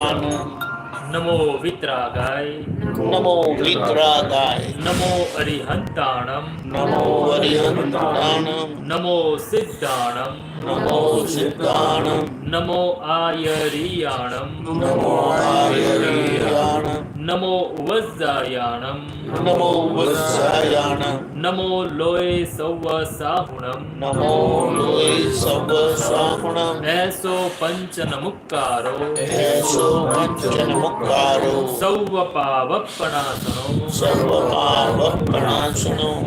नमो वित्रागाय नमो वित्रागाय नमो अरिहंताणम नमो अरिहंताणम नमो सिद्धाणम नमो सिद्धाणम नमो आयरियाणम नमो आयर्याणम नमो वज्रायाणम नमो वत्सायाणम नमो लोय सौवसाहुणम नमो लोय सवसाहुणम ऐसो पंचन मुक्कारो ऐसो पंचन मुक्कारो सौवपावपणासनो सर्वपावपणासनो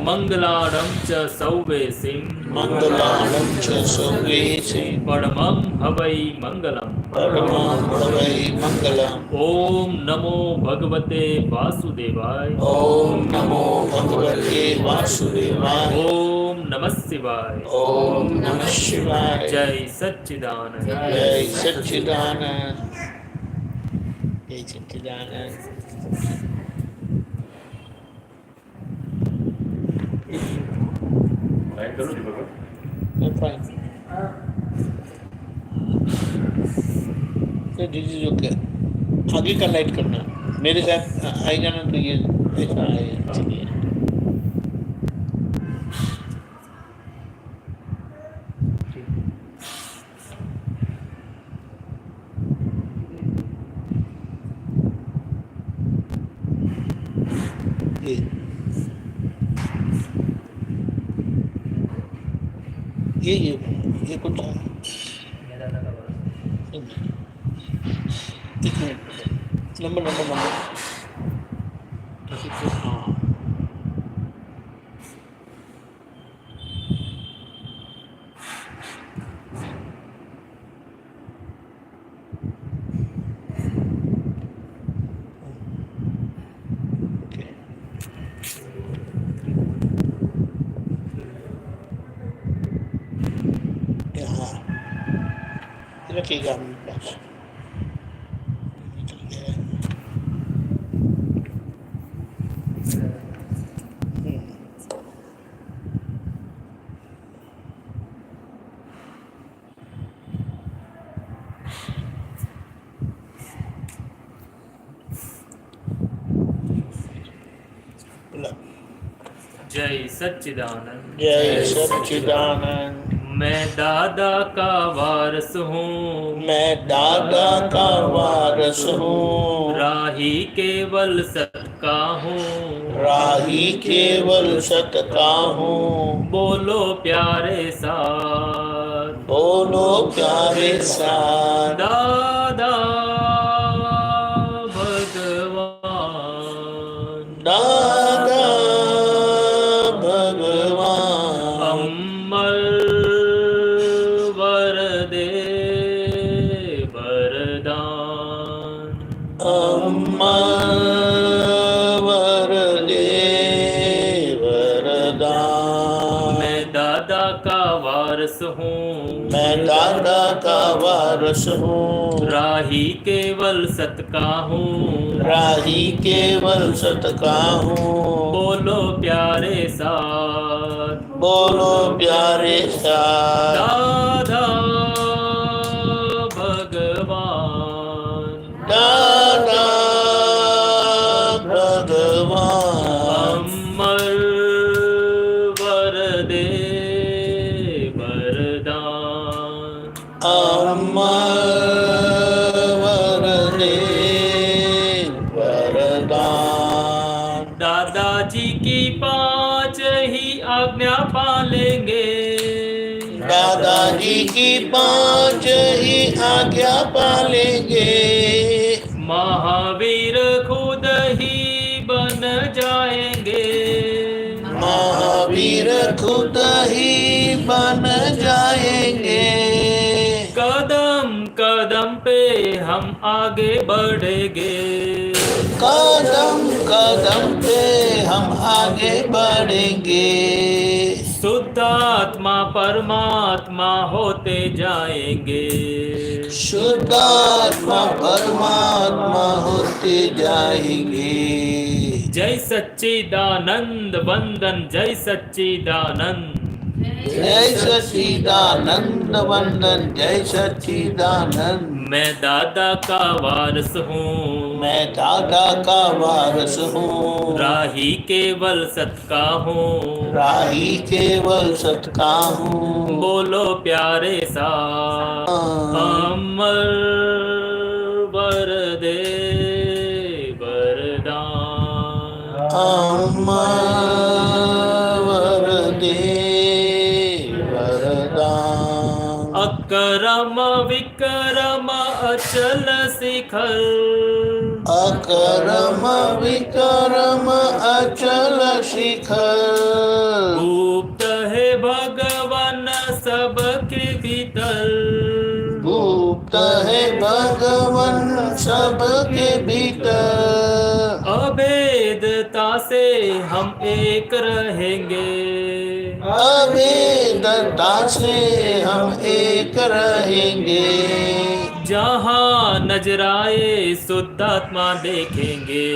मंगलाणं च सौवेसिं मंगलाणं च सर्वेषि परमं हवै मंगलम् परमं हवै मंगलम् ओम नमो भगवते वासुदेवाय ओम नमो भगवते वासुदेवाय ओम नमः शिवाय ओम नमः शिवाय जय सच्चिदानंद जय सच्चिदानंद जय सच्चिदानंद तो दीदी जो क्या आगे का लाइट करना मेरे साथ आई जाना तो ये ऐसा आए चलिए ये कुछ एक मिनट नंबर हाँ रखिएगा अपने पास जय सच्चिदानंद जय सच्चिदानंद मैं दादा का वारस हूँ मैं दादा का वारस हूँ राही केवल सत का हूँ राही केवल सत का हूँ बोलो प्यारे साथ बोलो प्यारे साथ दादा भगवान दादा भगवान अमल वरदे वरदान अम्मा वरदे वरदान मैं दादा का वारस हूँ मैं दादा का वारस हूँ राही केवल सत का हूँ राही केवल सत का हूँ बोलो प्यारे साथ बोलो प्यारे साथ दादा भगवान दादा भगवान अमर वरदे वरदान अम्मा वरदे वरदान दादाजी की 5 ही आज्ञा पालेंगे दादाजी की 5 ही आज्ञा पालेंगे महावीर खुद ही बन जाएंगे महावीर खुद ही बन जाएंगे कदम कदम पे हम आगे बढ़ेंगे कदम कदम पे हम आगे बढ़ेंगे शुद्ध आत्मा परमात्मा होते जाएंगे शुद्ध आत्मा परमात्मा होते जाएंगे जय सच्चिदानंद वंदन जय सच्चिदानंद जय सच्चिदानंद वंदन जय सच्चिदानंद मैं दादा का वारस हूँ, मैं दादा का वारस हूँ, राही केवल सत का हूँ, राही केवल सत का हूँ। बोलो प्यारे सा अमर वर दे वरदान, अमर दे वरदान। अकरम विक्रम अचल शिखर, अकरम विक्रम अचल शिखर, गुप्त है भगवान सबके भीतर, गुप्त है भगवन सबके भीतर। अभेदता से हम एक रहेंगे, अभेदता से हम एक रहेंगे, जहाँ नजराए शुद्धात्मा देखेंगे,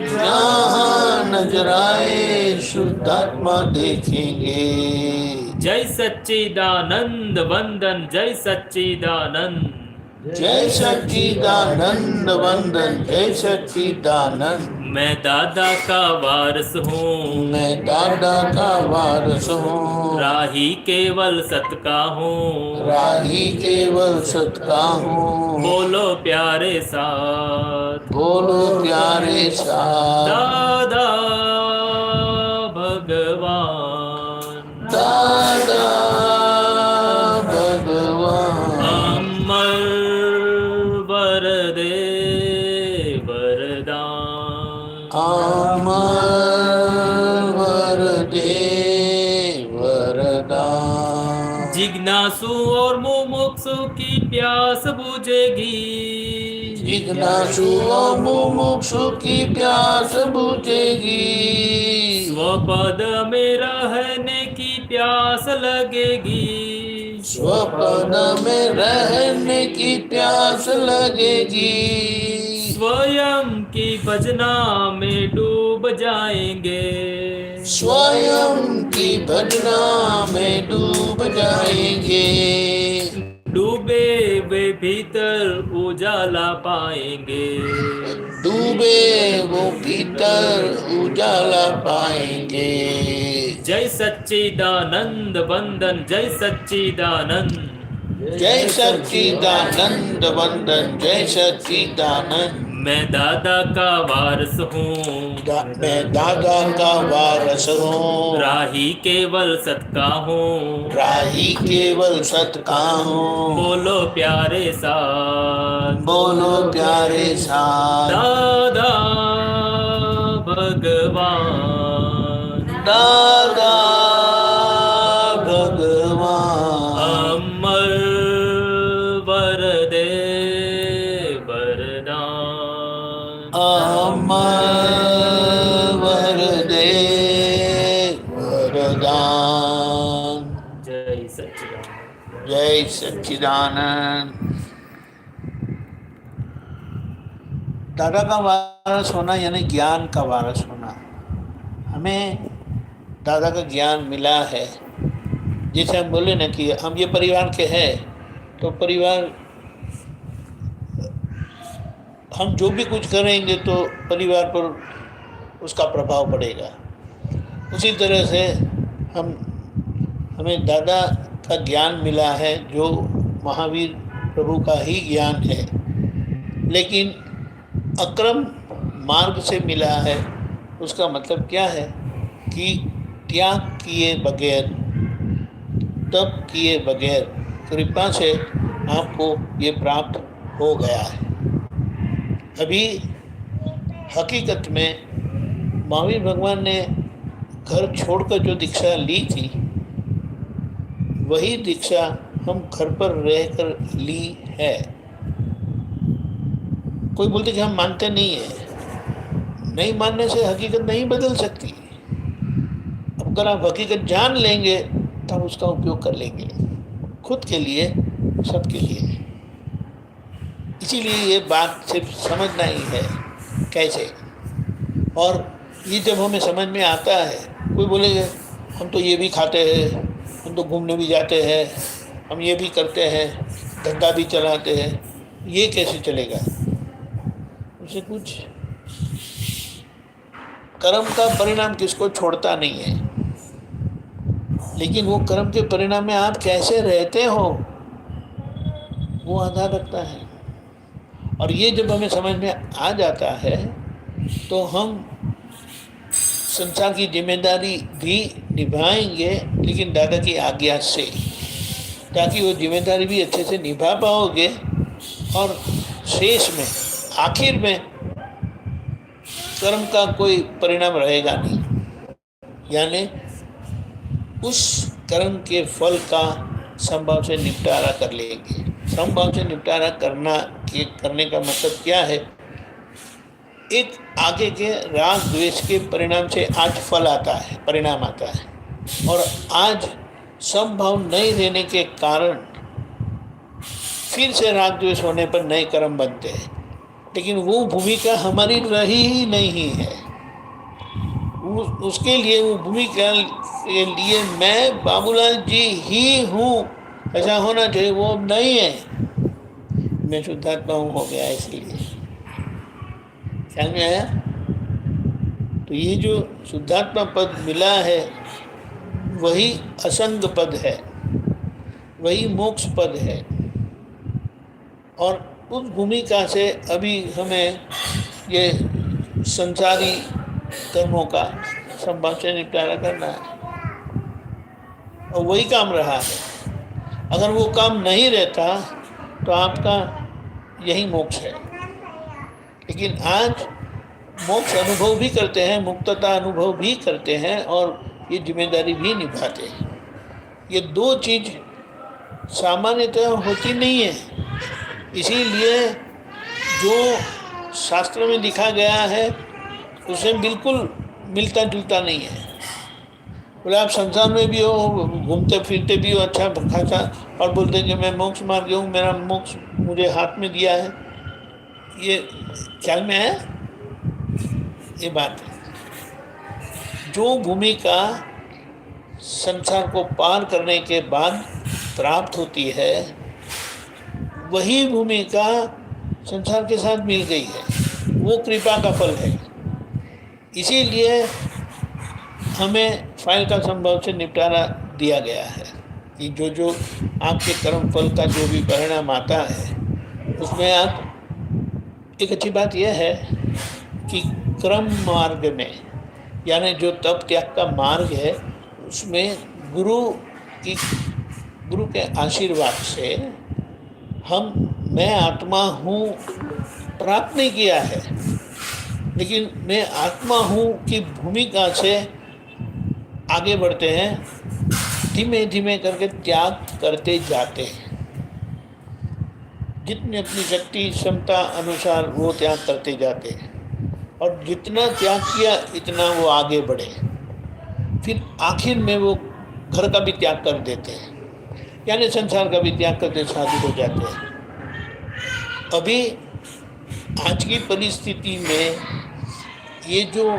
जहाँ नजराए शुद्धात्मा देखेंगे। जय सच्चिदानंद वंदन, जय सच्चिदानंद, जय सच्चिदानंद वंदन, जय सच्चिदानंद। मैं दादा का वारस हूँ, मैं दादा का वारस हूँ, राही केवल सत का हूँ, राही केवल सत का हूँ। बोलो प्यारे साथ, बोलो प्यारे साथ, दादा भगवान, दादा भगवान। अमर वर दे वरदान, अमर वर दे वरदान। जिज्ञासु और मुमुक्षु की प्यास बुझेगी, जिज्ञासु और मुमुक्षु की प्यास बुझेगी, स्वपद में रहने की प्यास लगेगी, स्वपद में रहने की प्यास लगेगी, स्वयं की भजना में डूब जाएंगे, स्वयं की भजना में डूब जाएंगे, डूबे वे भीतर उजाला पाएंगे, डूबे वो भीतर उजाला पाएंगे। जय सच्चिदानंद वंदन, जय सच्चिदानंद, जय सच्चिदानंद वंदन, जय सच्चिदानंद। मैं दादा का वारस हूँ, मैं दादा का वारस हूँ, राही केवल सत का हूँ, राही केवल सत का हूँ। बोलो प्यारे साथ, बोलो प्यारे साथ, दादा भगवान, दादा भगवान। अमर वर दे वरदान, अमर वर दे वरदान। जय सच्चिदानंद, जय सच्चिदानंद। दादा का वारस होना यानी ज्ञान का वारस होना। हमें दादा का ज्ञान मिला है। जैसे हम बोले ना कि हम ये परिवार के हैं, तो परिवार हम जो भी कुछ करेंगे तो परिवार पर उसका प्रभाव पड़ेगा। उसी तरह से हमें दादा का ज्ञान मिला है जो महावीर प्रभु का ही ज्ञान है, लेकिन अक्रम मार्ग से मिला है। उसका मतलब क्या है कि त्याग किए बगैर, तप किए बगैर कृपा से आपको ये प्राप्त हो गया है। अभी हकीकत में महावीर भगवान ने घर छोड़कर जो दीक्षा ली थी, वही दीक्षा हम घर पर रहकर ली है। कोई बोलते कि हम मानते नहीं है। नहीं मानने से हकीकत नहीं बदल सकती। अब अगर आप हकीकत जान लेंगे तब उसका उपयोग कर लेंगे, खुद के लिए, सबके लिए। इसीलिए ये बात सिर्फ समझना ही है कैसे। और ये जब हमें समझ में आता है, कोई बोलेगा हम तो ये भी खाते हैं, हम तो घूमने भी जाते हैं, हम ये भी करते हैं, धंधा भी चलाते हैं, ये कैसे चलेगा? उसे कुछ कर्म का परिणाम किसको छोड़ता नहीं है, लेकिन वो कर्म के परिणाम में आप कैसे रहते हो वो आधार रखता है। और ये जब हमें समझ में आ जाता है तो हम संसार की जिम्मेदारी भी निभाएंगे, लेकिन दादा की आज्ञा से, ताकि वो जिम्मेदारी भी अच्छे से निभा पाओगे और शेष में, आखिर में कर्म का कोई परिणाम रहेगा नहीं, यानी उस कर्म के फल का संभव से निपटारा कर लेंगे। संभव से निपटारा करने का मतलब क्या है? एक आगे के राग द्वेष के परिणाम से आज फल आता है, परिणाम आता है, और आज संभव नहीं रहने के कारण फिर से राग द्वेष होने पर नए कर्म बनते हैं, लेकिन वो भूमिका हमारी रही ही नहीं है। उसके लिए, वो भूमिका के लिए मैं बाबूलाल जी ही हूँ ऐसा होना चाहिए, वो नहीं है। मैं शुद्धात्मा हो गया इसलिए। ख्याल में आया? तो ये जो शुद्धात्मा पद मिला है वही असंग पद है, वही मोक्ष पद है, और उस भूमिका से अभी हमें ये संसारी कर्मों का संभव से निपटारा करना है, और वही काम रहा है। अगर वो काम नहीं रहता तो आपका यही मोक्ष है। लेकिन आज मोक्ष अनुभव भी करते हैं, मुक्तता अनुभव भी करते हैं, और ये जिम्मेदारी भी निभाते हैं। ये दो चीज़ सामान्यतः होती नहीं है, इसीलिए जो शास्त्र में लिखा गया है उससे बिल्कुल मिलता जुलता नहीं है। बोले आप संसार में भी हो, घूमते फिरते भी हो अच्छा खासा, और बोलते हैं कि मैं मोक्ष मार्ग हूँ, मेरा मोक्ष मुझे हाथ में दिया है। ये ख्याल में है? ये बात है। जो भूमिका संसार को पार करने के बाद प्राप्त होती है, वही भूमिका संसार के साथ मिल गई है, वो कृपा का फल है। इसीलिए हमें फाइल का संभव से निपटारा दिया गया है कि जो जो आपके कर्म फल का जो भी परिणाम आता है उसमें आप, एक अच्छी बात यह है कि क्रम मार्ग में, यानी जो तप त्याग का मार्ग है, उसमें गुरु के आशीर्वाद से मैं आत्मा हूँ प्राप्त नहीं किया है, लेकिन मैं आत्मा हूँ की भूमिका से आगे बढ़ते हैं, धीमे धीमे करके त्याग करते जाते हैं। जितनी अपनी शक्ति क्षमता अनुसार वो त्याग करते जाते हैं, और जितना त्याग किया इतना वो आगे बढ़े। फिर आखिर में वो घर का भी त्याग कर देते हैं, यानी संसार का भी त्याग करते साधु हो जाते हैं। अभी आज की परिस्थिति में ये जो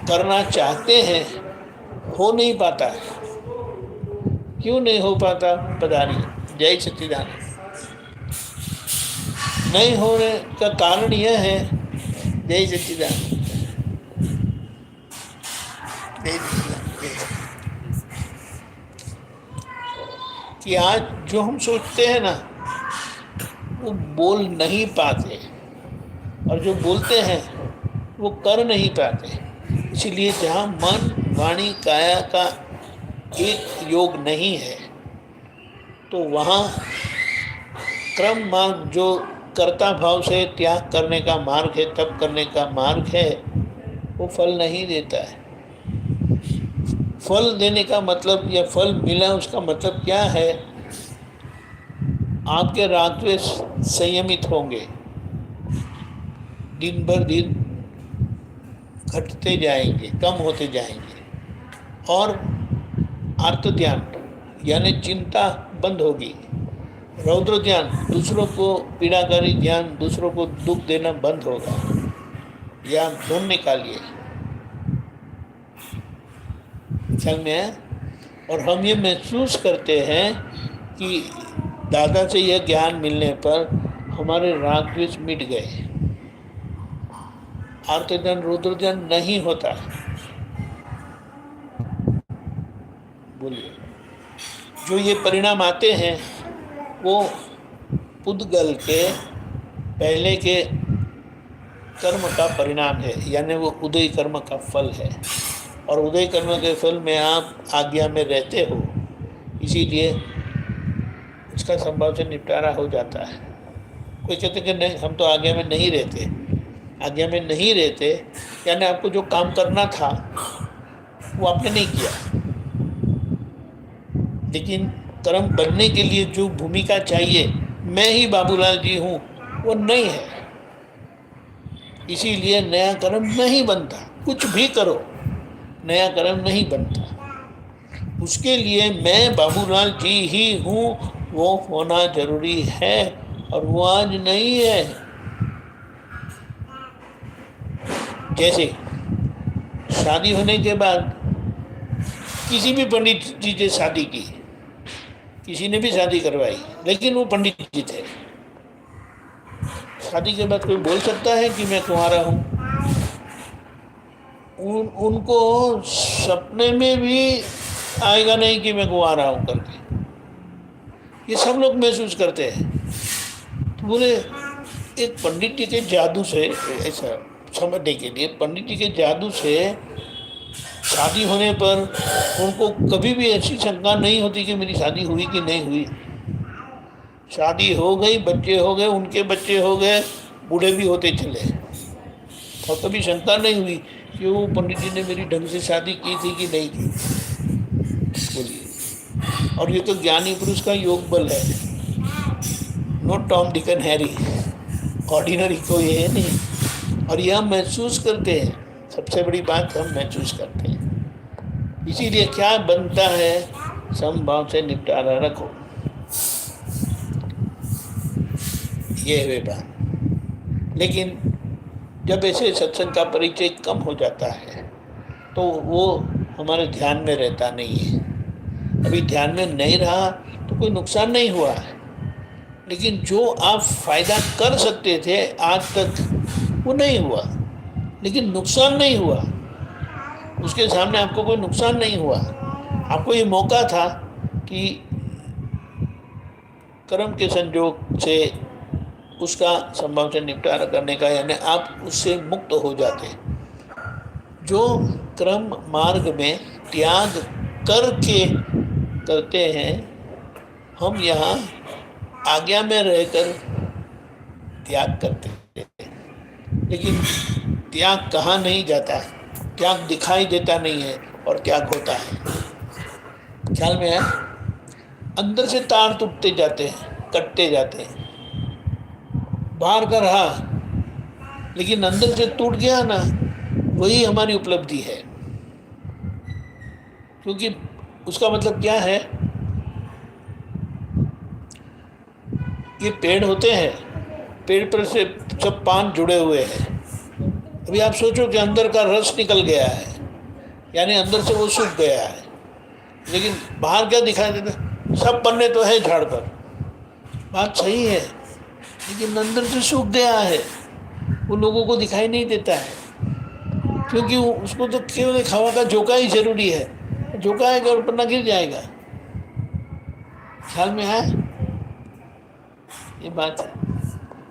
करना चाहते हैं हो नहीं पाता। क्यों नहीं हो पाता पता नहीं। जय सच्चिदानंद। नहीं होने का कारण यह है, जय सच्चिदानंद, कि आज जो हम सोचते हैं ना वो बोल नहीं पाते, और जो बोलते हैं वो कर नहीं पाते। इसलिए जहाँ मन वाणी काया का एक योग नहीं है, तो वहाँ क्रम मार्ग जो कर्ता भाव से त्याग करने का मार्ग है, तप करने का मार्ग है, वो फल नहीं देता है। फल देने का मतलब, या फल मिला उसका मतलब क्या है? आपके राग द्वेष संयमित होंगे, दिन भर दिन घटते जाएंगे, कम होते जाएंगे, और आर्त ध्यान यानी चिंता बंद होगी। रौद्र ध्यान, दूसरों को पीड़ाकारी ध्यान, दूसरों को दुख देना बंद होगा, या ढूंढ निकालिए। समझ में है? और हम ये महसूस करते हैं कि दादा से यह ज्ञान मिलने पर हमारे राग द्वेष मिट गए, आर्तजन रुद्रजन नहीं होता। बोलिए, जो ये परिणाम आते हैं वो पुद्गल के पहले के कर्म का परिणाम है, यानी वो उदय कर्म का फल है। और उदय कर्म के फल में आप आज्ञा में रहते हो, इसीलिए उसका संभव से निपटारा हो जाता है। कोई कहते कि नहीं, हम तो आज्ञा में नहीं रहते। आज्ञा में नहीं रहते यानी आपको जो काम करना था वो आपने नहीं किया, लेकिन कर्म बनने के लिए जो भूमिका चाहिए, मैं ही बाबूलाल जी हूँ, वो नहीं है। इसीलिए नया कर्म नहीं बनता। कुछ भी करो, नया कर्म नहीं बनता। उसके लिए मैं बाबूलाल जी ही हूँ, वो होना जरूरी है, और वो आज नहीं है। जैसे शादी होने के बाद किसी भी पंडित जी से शादी की, किसी ने भी शादी करवाई, लेकिन वो पंडित जी थे। शादी के बाद कोई बोल सकता है कि मैं कुंवारा हूँ? उनको सपने में भी आएगा नहीं कि मैं कुंवारा हूँ करके। ये सब लोग महसूस करते हैं। तो बोले एक पंडित जी के जादू से, ऐसा समझने के लिए, पंडित जी के जादू से शादी होने पर उनको कभी भी ऐसी शंका नहीं होती कि मेरी शादी हुई कि नहीं हुई। शादी हो गई, बच्चे हो गए, उनके बच्चे हो गए, बूढ़े भी होते चले, और कभी शंका नहीं हुई कि वो पंडित जी ने मेरी ढंग से शादी की थी कि नहीं की। बोलिए, और ये तो ज्ञानी पुरुष का योग बल है, not Tom Dick and Harry, ordinary कोई है नहीं। और यह महसूस करते हैं, सबसे बड़ी बात हम महसूस करते हैं। इसीलिए क्या बनता है, समभाव से निपटारा रखो, ये है बात। लेकिन जब ऐसे सत्संग का परिचय कम हो जाता है तो वो हमारे ध्यान में रहता नहीं है। अभी ध्यान में नहीं रहा तो कोई नुकसान नहीं हुआ है, लेकिन जो आप फायदा कर सकते थे आज तक वो नहीं हुआ, लेकिन नुकसान नहीं हुआ। उसके सामने आपको कोई नुकसान नहीं हुआ। आपको ये मौका था कि कर्म के संयोग से उसका संभव से निपटारा करने का, यानी आप उससे मुक्त हो जाते। जो कर्म मार्ग में त्याग करके करते हैं, हम यहाँ आज्ञा में रहकर त्याग करते हैं, लेकिन त्याग कहाँ नहीं जाता, त्याग दिखाई देता नहीं है और त्याग होता है। ख्याल में है? अंदर से तार टूटते जाते हैं, कटते जाते हैं। बाहर का रहा, लेकिन अंदर से टूट गया ना, वही हमारी उपलब्धि है। क्योंकि उसका मतलब क्या है, ये पेड़ होते हैं, पेड़ पर से सब पान जुड़े हुए हैं। अभी आप सोचो कि अंदर का रस निकल गया है, यानी अंदर से वो सूख गया है, लेकिन बाहर क्या दिखाई देता, सब पन्ने तो है झाड़ पर, बात सही है, लेकिन अंदर से सूख गया है, वो लोगों को दिखाई नहीं देता है। क्योंकि उसको तो केवल एक हवा का झोंका ही जरूरी है, झोंका आएगा और पन्ना गिर जाएगा। ख्याल में है ये बात है।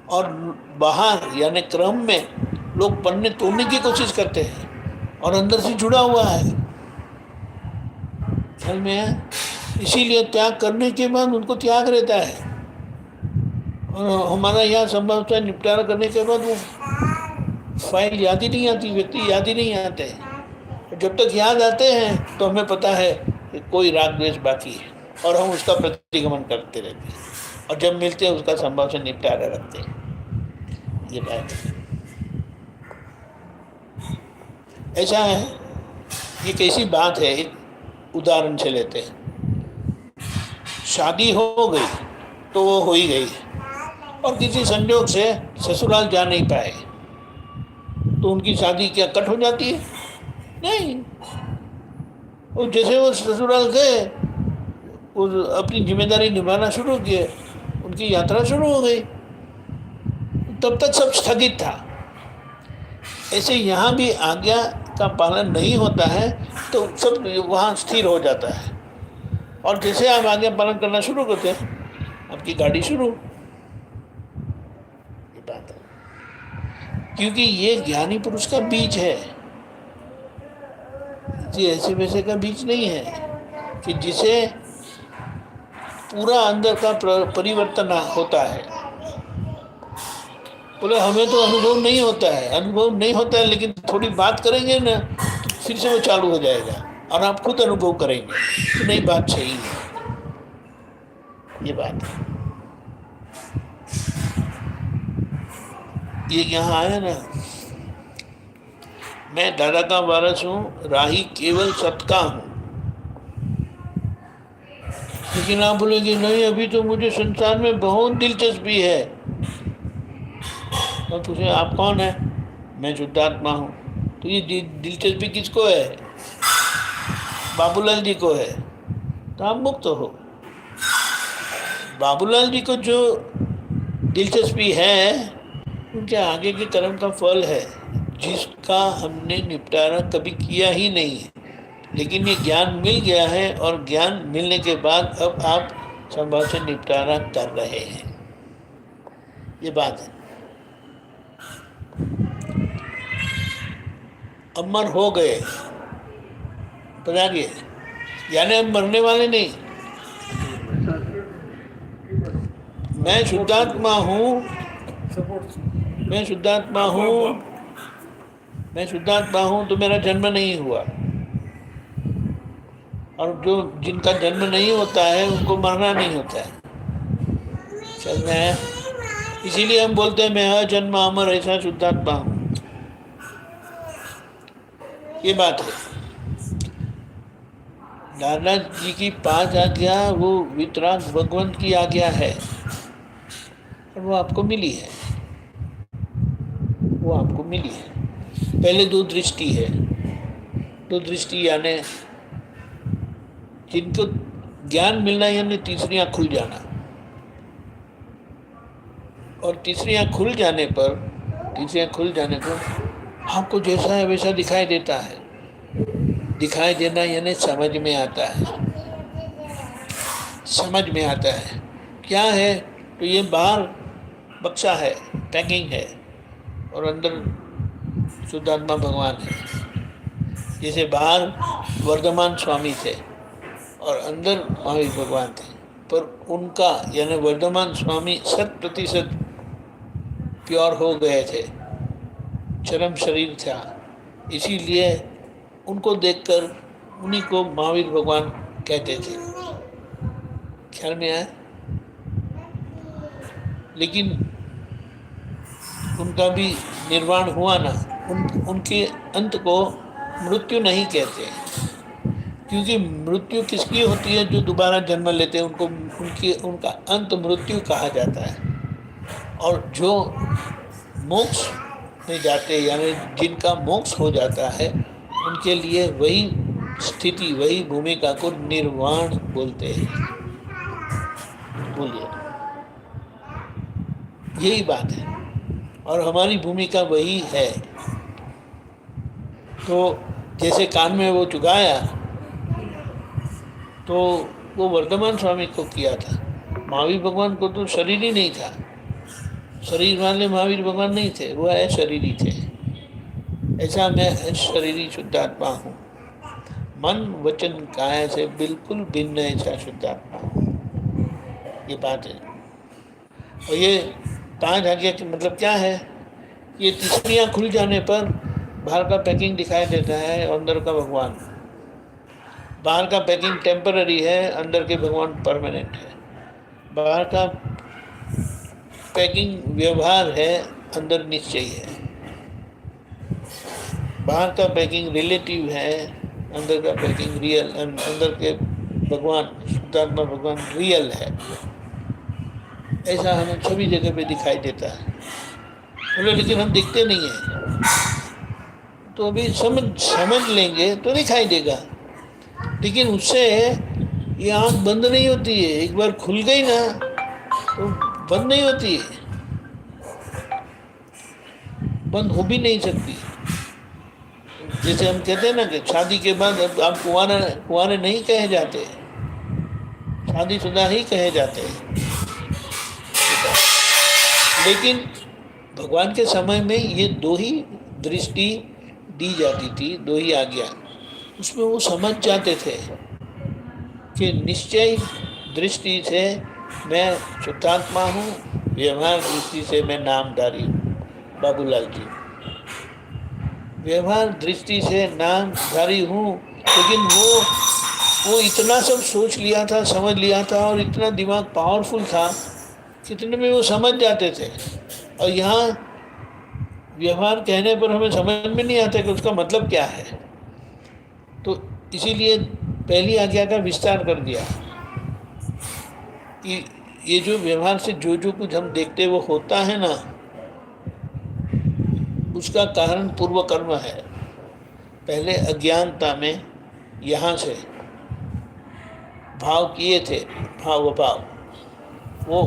और बाहर यानी क्रम में लोग पन्ने तोड़ने की कोशिश करते हैं और अंदर से जुड़ा हुआ है। ख्याल में है? इसीलिए त्याग करने के बाद उनको त्याग रहता है, और हमारा यहाँ संभव से निपटारा करने के बाद वो फाइल याद ही नहीं आती, व्यक्ति याद ही नहीं आते। जब तक याद आते हैं तो हमें पता है कि कोई राग द्वेष बाकी है, और हम उसका प्रतिगमन करते रहते हैं, और जब मिलते हैं उसका संभव से निपटारा रखते हैं। ये बात है। ऐसा है, ये कैसी बात है, एक उदाहरण से लेते हैं। शादी हो गई तो वो हो ही गई, और किसी संयोग से ससुराल जा नहीं पाए तो उनकी शादी क्या कट हो जाती है? नहीं। और जैसे वो ससुराल गए, वो अपनी जिम्मेदारी निभाना शुरू किए, उनकी यात्रा शुरू हो गई। तब तक सब स्थगित था। ऐसे यहाँ भी आज्ञा का पालन नहीं होता है तो सब वहाँ स्थिर हो जाता है, और जैसे आप आज्ञा पालन करना शुरू करते हैं आपकी गाड़ी शुरू। ये बात है, क्योंकि ये ज्ञानी पुरुष का बीज है, ये ऐसे वैसे का बीज नहीं है कि जिसे पूरा अंदर का परिवर्तन होता है। बोले हमें तो अनुभव नहीं होता है, अनुभव नहीं होता है, लेकिन थोड़ी बात करेंगे ना फिर से वो चालू हो जाएगा और आप खुद अनुभव करेंगे तो नहीं, बात सही है। ये बात है, ये यहाँ आया ना, मैं दादा का वारस हूँ, राही केवल सत्का हूँ। लेकिन आप बोलेंगे नहीं अभी तो मुझे संसार में बहुत दिलचस्पी है। और पूछे आप कौन है? मैं शुद्धात्मा हूँ। तो ये दिलचस्पी किसको है? बाबूलाल जी को है, तो आप मुक्त हो। बाबूलाल जी को जो दिलचस्पी है उनके आगे के कर्म का फल है, जिसका हमने निपटारा कभी किया ही नहीं है, लेकिन ये ज्ञान मिल गया है और ज्ञान मिलने के बाद अब आप संभव से निपटारा कर रहे हैं। ये बात है। अमर हो गए, बता दिए, यानी हम मरने वाले नहीं। मैं शुद्धात्मा हूँ, मैं शुद्धात्मा हूँ, मैं शुद्धात्मा हूँ, तो मेरा जन्म नहीं हुआ। और जो जिनका जन्म नहीं होता है उनको मरना नहीं होता है। चल रहे हैं, इसीलिए हम बोलते हैं मैं अजन्म अमर ऐसा शुद्धात्मा हूँ। ये बात है। दादा जी की 5 आज्ञा वो वितराग भगवंत की आज्ञा है और वो आपको मिली है, वो आपको मिली है। पहले 2 दृष्टि है, 2 दृष्टि यानी जिनको ज्ञान मिलना यानी तीसरी आँख खुल जाना, और तीसरी आँख खुल जाने पर आपको जैसा है वैसा दिखाई देता है। दिखाई देना यानी समझ में आता है, समझ में आता है क्या है। तो ये बाहर बक्सा है, पैकिंग है, और अंदर शुद्धात्मा भगवान है। जैसे बाहर वर्धमान स्वामी थे और अंदर महावीर भगवान थे, पर उनका यानी वर्धमान स्वामी 100% प्योर हो गए थे, चरम शरीर था, इसीलिए उनको देखकर उन्हीं को महावीर भगवान कहते थे। ख्याल में आया? लेकिन उनका भी निर्वाण हुआ ना, उनके अंत को मृत्यु नहीं कहते, क्योंकि मृत्यु किसकी होती है? जो दोबारा जन्म लेते हैं उनको उनका अंत मृत्यु कहा जाता है। और जो मोक्ष में जाते हैं यानी जिनका मोक्ष हो जाता है उनके लिए वही स्थिति, वही भूमिका को निर्वाण बोलते हैं। बोलिए, यही बात है, और हमारी भूमिका वही है। तो जैसे कान में वो चुगाया तो वो वर्धमान स्वामी को किया था, महावीर भगवान को तो शरीर ही नहीं था, शरीर वाले महावीर भगवान नहीं थे, वो शरीरी थे। ऐसा मैं शरीरी शुद्धात्मा हूँ, मन वचन काया से बिल्कुल भिन्न ऐसा शुद्धात्मा हूँ। ये बात है। और ये 5 आज्ञा का मतलब क्या है? ये तीसरियाँ खुल जाने पर बाहर का पैकिंग दिखाई देता है, अंदर का भगवान। बाहर का पैकिंग टेम्पररी है, अंदर के भगवान परमानेंट है। बाहर का पैकिंग व्यवहार है, अंदर निश्चय है। बाहर का पैकिंग रिलेटिव है, अंदर का पैकिंग रियल, अंदर के भगवान शुद्धात्मा भगवान रियल है। ऐसा हमें सभी जगह पे दिखाई देता है, बोले लेकिन हम दिखते नहीं हैं। तो अभी समझ लेंगे तो दिखाई देगा, लेकिन उससे ये आँख बंद नहीं होती है। एक बार खुल गई ना तो बंद नहीं होती है। बंद हो भी नहीं सकती। जैसे हम कहते हैं ना कि शादी के बाद अब आप कुंवारे कुंवारे नहीं कहे जाते, शादीशुदा ही कहे जाते हैं। लेकिन भगवान के समय में ये दो ही दृष्टि दी जाती थी, दो ही आज्ञा। उसमें वो समझ जाते थे कि निश्चय दृष्टि से मैं शुद्धात्मा हूँ, व्यवहार दृष्टि से मैं नामधारी हूँ। बाबूलाल जी, व्यवहार दृष्टि से नामधारी हूँ, लेकिन वो इतना सब सोच लिया था, समझ लिया था, और इतना दिमाग पावरफुल था, कितने में वो समझ जाते थे। और यहाँ व्यवहार कहने पर हमें समझ में नहीं आता कि उसका मतलब क्या है। तो इसीलिए पहली आज्ञा का विस्तार कर दिया कि ये जो व्यवहार से जो जो कुछ हम देखते वो होता है ना, उसका कारण पूर्व कर्म है। पहले अज्ञानता में यहाँ से भाव किए थे, भाव भाव वो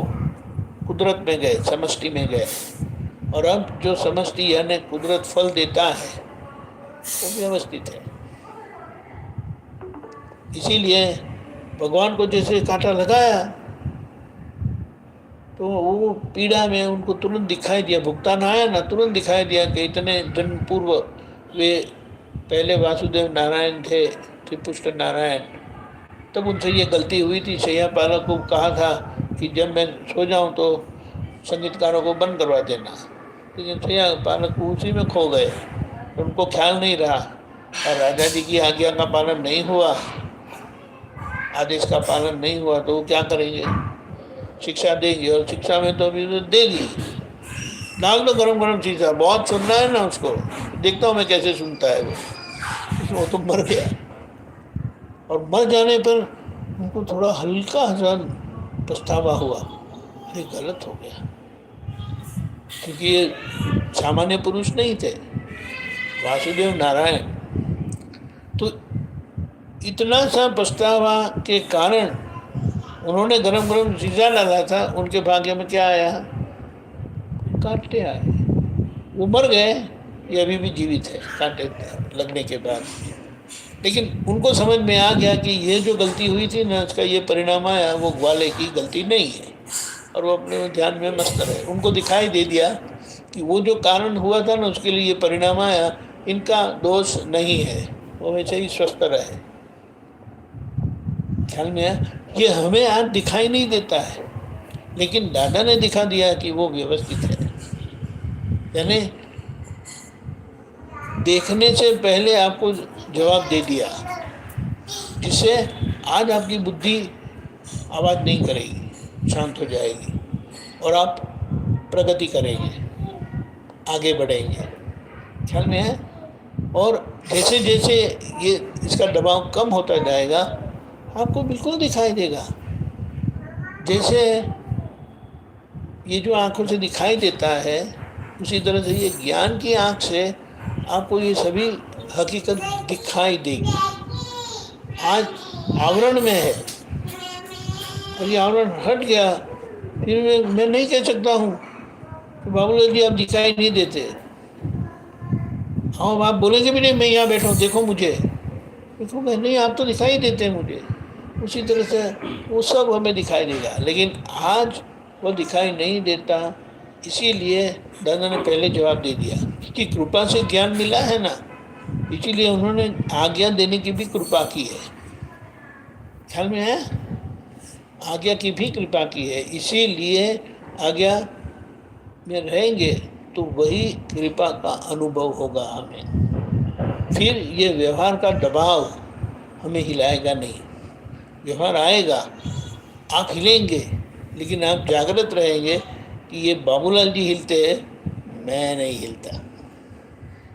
कुदरत में गए, समष्टि में गए, और अब जो समष्टि यानी कुदरत फल देता है वो व्यवस्थित है। इसीलिए भगवान को जैसे कांटा लगाया तो वो पीड़ा में उनको तुरंत दिखाई दिया, भुगतान आया ना, तुरंत दिखाई दिया कि इतने दिन पूर्व वे पहले वासुदेव नारायण थे, त्रिपुष्ट नारायण, तब उनसे ये गलती हुई थी। शैया पालक को कहा था कि जब मैं सो जाऊं तो संगीतकारों को बंद करवा देना, लेकिन शैया पालक उसी में खो गए, उनको ख्याल नहीं रहा, और राजा जी की आज्ञा का पालन नहीं हुआ, आदेश का पालन नहीं हुआ, तो वो क्या करेंगे, शिक्षा देगी। और शिक्षा में तो अभी तो देगी, डाल दो गरम गरम शीशा, बहुत सुनना है ना उसको, देखता हूँ मैं कैसे सुनता है वो तो मर गया। और मर जाने पर उनको थोड़ा हल्का सा पछतावा हुआ, अरे गलत हो गया, क्योंकि ये सामान्य पुरुष नहीं थे, वासुदेव नारायण। तो इतना सा पछतावा के कारण उन्होंने गरम गरम शीशा डाला था, उनके भाग्य में क्या आया, कांटे आए। वो मर गए, ये अभी भी जीवित है कांटे लगने के बाद। लेकिन उनको समझ में आ गया कि ये जो गलती हुई थी ना, उसका ये परिणाम आया, वो ग्वाले की गलती नहीं है, और वो अपने ध्यान में मस्त रहे। उनको दिखाई दे दिया कि वो जो कारण हुआ था ना, उसके लिए ये परिणाम आया, इनका दोष नहीं है, वो वैसे ही स्वस्थ रहे। ख्याल में आया? ये हमें आज दिखाई नहीं देता है, लेकिन दादा ने दिखा दिया कि वो व्यवस्थित है। यानी देखने से पहले आपको जवाब दे दिया, जिससे आज आपकी बुद्धि आवाज़ नहीं करेगी, शांत हो जाएगी, और आप प्रगति करेंगे, आगे बढ़ेंगे। ख्याल में है? और जैसे जैसे ये इसका दबाव कम होता जाएगा, आपको बिल्कुल दिखाई देगा। जैसे ये जो आंखों से दिखाई देता है, उसी तरह से ये ज्ञान की आंख से आपको ये सभी हकीकत दिखाई देगी। आज आवरण में है, और ये आवरण हट गया, फिर मैं नहीं कह सकता हूँ कि बाबूलाल जी आप दिखाई नहीं देते। हाँ, आप बोलेंगे भी नहीं मैं यहाँ बैठा हूँ, देखो मुझे, देखो मैं नहीं, आप तो दिखाई देते हैं मुझे। उसी तरह से वो सब हमें दिखाई देगा, लेकिन आज वो दिखाई नहीं देता। इसीलिए दादा ने पहले जवाब दे दिया कि कृपा से ज्ञान मिला है ना, इसीलिए उन्होंने आज्ञा देने की भी कृपा की है। ख्याल में है? आज्ञा की भी कृपा की है, इसीलिए आज्ञा में रहेंगे तो वही कृपा का अनुभव होगा हमें। फिर ये व्यवहार का दबाव हमें हिलाएगा नहीं। व्यवहार आएगा, आप हिलेंगे, लेकिन आप जागृत रहेंगे कि ये बाबूलाल जी हिलते हैं, मैं नहीं हिलता।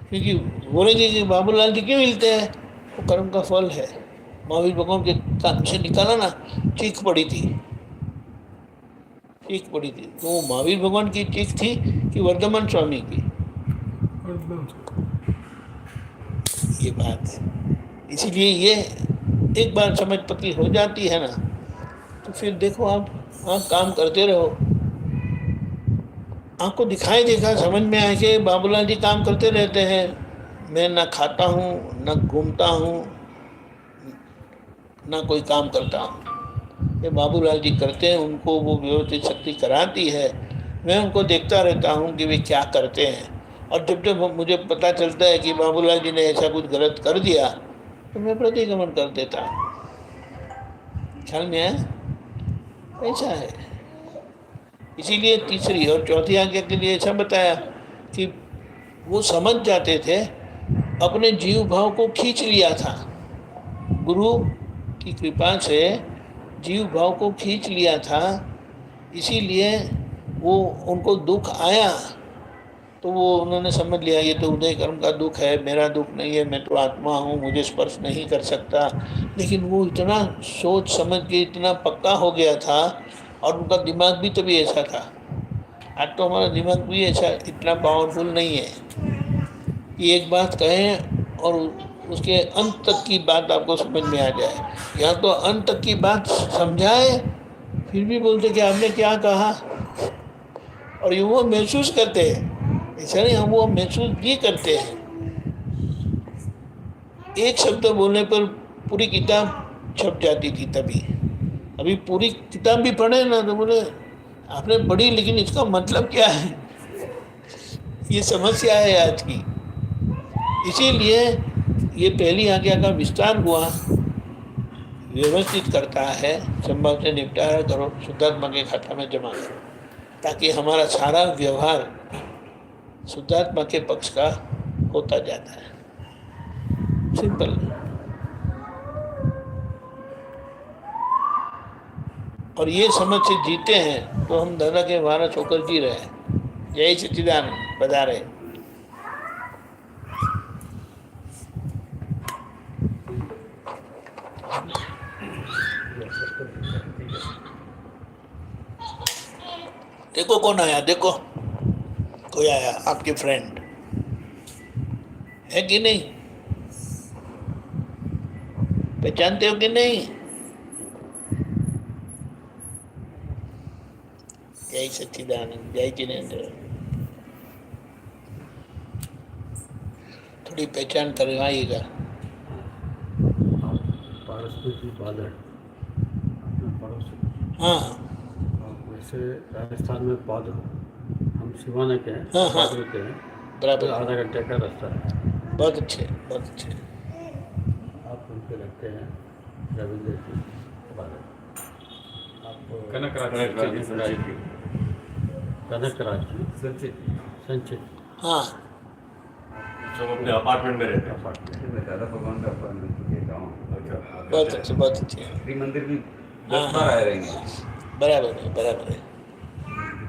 क्योंकि बोलेंगे कि बाबूलाल जी क्यों हिलते हैं, वो कर्म का फल है। महावीर भगवान के कान से निकाला ना, चीख पड़ी थी, चीख पड़ी थी। तो वो महावीर भगवान की चीख थी कि वर्धमान स्वामी की, ये बात है। इसीलिए ये एक बार समझ पक्की हो जाती है ना, तो फिर देखो आप काम करते रहो, आपको दिखाई देखा समझ में आया कि बाबूलाल जी काम करते रहते हैं, मैं ना खाता हूँ ना घूमता हूँ ना कोई काम करता हूँ, ये बाबूलाल जी करते हैं, उनको वो व्यवस्थित शक्ति कराती है, मैं उनको देखता रहता हूँ कि वे क्या करते हैं। और जब जब मुझे पता चलता है कि बाबूलाल जी ने ऐसा कुछ गलत कर दिया तो मैं प्रतिक्रमण कर देता हूँ। ख्याल में आया? ऐसा है। इसीलिए तीसरी और चौथी आज्ञा के लिए ऐसा बताया कि वो समझ जाते थे, अपने जीव भाव को खींच लिया था, गुरु की कृपा से जीव भाव को खींच लिया था, इसीलिए वो उनको दुख आया तो वो उन्होंने समझ लिया ये तो उदय कर्म का दुख है, मेरा दुख नहीं है, मैं तो आत्मा हूँ, मुझे स्पर्श नहीं कर सकता। लेकिन वो इतना सोच समझ के इतना पक्का हो गया था, और उनका दिमाग भी तभी ऐसा था। आज तो हमारा दिमाग भी ऐसा इतना पावरफुल नहीं है कि एक बात कहें और उसके अंत तक की बात आपको समझ में आ जाए। यहाँ तो अंत तक की बात समझाए फिर भी बोलते कि आपने क्या कहा, और ये वो महसूस करते हैं, ऐसा नहीं हम वो महसूस भी करते हैं। एक शब्द बोलने पर पूरी किताब छप जाती थी तभी। अभी पूरी किताब भी पढ़े ना तो बोले आपने पढ़ी लेकिन इसका मतलब क्या है, ये समस्या है आज की। इसीलिए ये पहली आज्ञा का विस्तार हुआ, व्यवस्थित करता है, संभव से निपटारा करो, शुद्धात्मा के खाता में जमा करो, ताकि हमारा सारा व्यवहार शुद्धात्मा के पक्ष का होता जाता है। सिंपल। और ये समझ से जीते हैं तो हम दादा के वारस होकर जी रहे हैं। जय सच्चिदानंद। बता रहे देखो कौन आया, देखो कोई आया, आपके फ्रेंड है कि नहीं, पहचानते हो कि नहीं? जय सच्चिदानंद, जय जिनेन्द्र। थोड़ी पहचान करवाइएगा। हाँ वैसे राजस्थान में पादर, हम सिवाना के हैं, हाँ, हाँ। पादर के हैं, बराबर। आधा घंटे का रास्ता है। बहुत अच्छे, बहुत अच्छे। आप उनके लगते हैं रविंद्र जी बादल। आप कनकराज जी संचित। हाँ सब अपने अपार्टमेंट में रहते हैं। अपार्टमेंट दादा भगवान का अपार्टमेंट के गाँव। बहुत अच्छे, बहुत अच्छे। श्री मंदिर भी हाँ, 10 बार आए रहेंगे। बराबर है, बराबर है।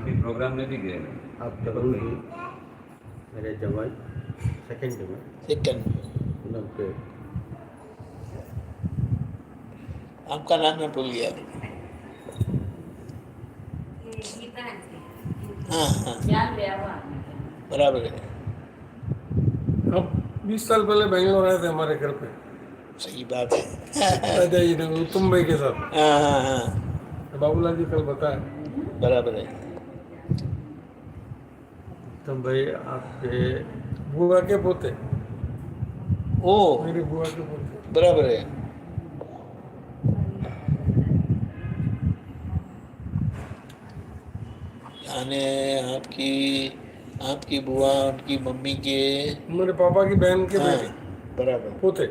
किसी प्रोग्राम में भी गए नहीं। आप जरूर ही मेरे जवाई सेकंड जवाई सेकंड। उनके आपका नाम मैं भूल गया। हाँ हाँ बराबर है। अब 20 साल पहले बेंगलोर आए थे हमारे घर पे, सही बात है। दादाजी ने उत्तम भाई के साथ। हाँ हाँ हाँ बाबूलाल जी कल बताया। बराबर है। उत्तम भाई आपके बुआ के पोते, ओ मेरी बुआ के पोते। बराबर है। यानी आपकी बुआ उनकी मम्मी के मेरे पापा की बहन के हाँ, बेटे बराबर, पोते,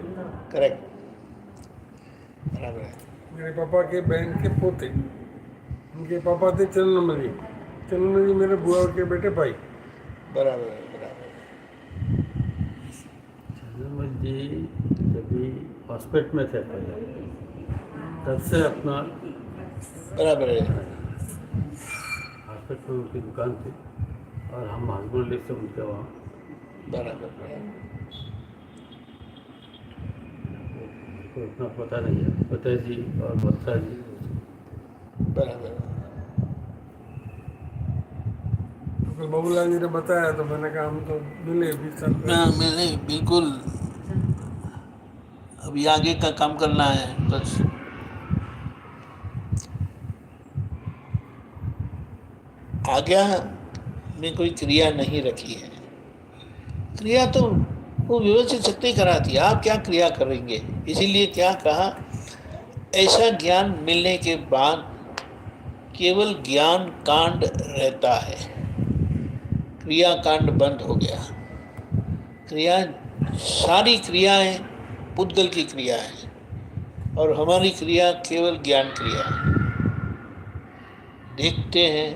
करेक्ट, बराबर है। मेरे पापा के बहन के पोते। उनके पापा थे चंद्रमल जी मेरे बुआ के बेटे भाई। बराबर है, बराबर है। चंद्रमल जी जब भी हॉस्पिटल में थे पहले, तब से अपना बराबर है। हॉस्पिटल में उनकी दुकान थी और हम हस्बैंड से उनके वहाँ बराबर है। को उतना पता नहीं है, पता जी और बत्ता जी। बराबर है। तो कल बाबूलाल जी ने बताया तो मैंने कहा हम तो मिले 20 साल पहले। हाँ, मैंने बिल्कुल अभी आगे का काम करना है बस। आज्ञा में कोई क्रिया नहीं रखी है। क्रिया तो वो व्यवस्थित शक्ति कराती है, आप क्या क्रिया करेंगे। इसीलिए क्या कहा, ऐसा ज्ञान मिलने के बाद केवल ज्ञान कांड रहता है, क्रिया कांड बंद हो गया। क्रिया, सारी क्रियाएं पुद्गल की क्रिया है और हमारी क्रिया केवल ज्ञान क्रिया है। देखते हैं,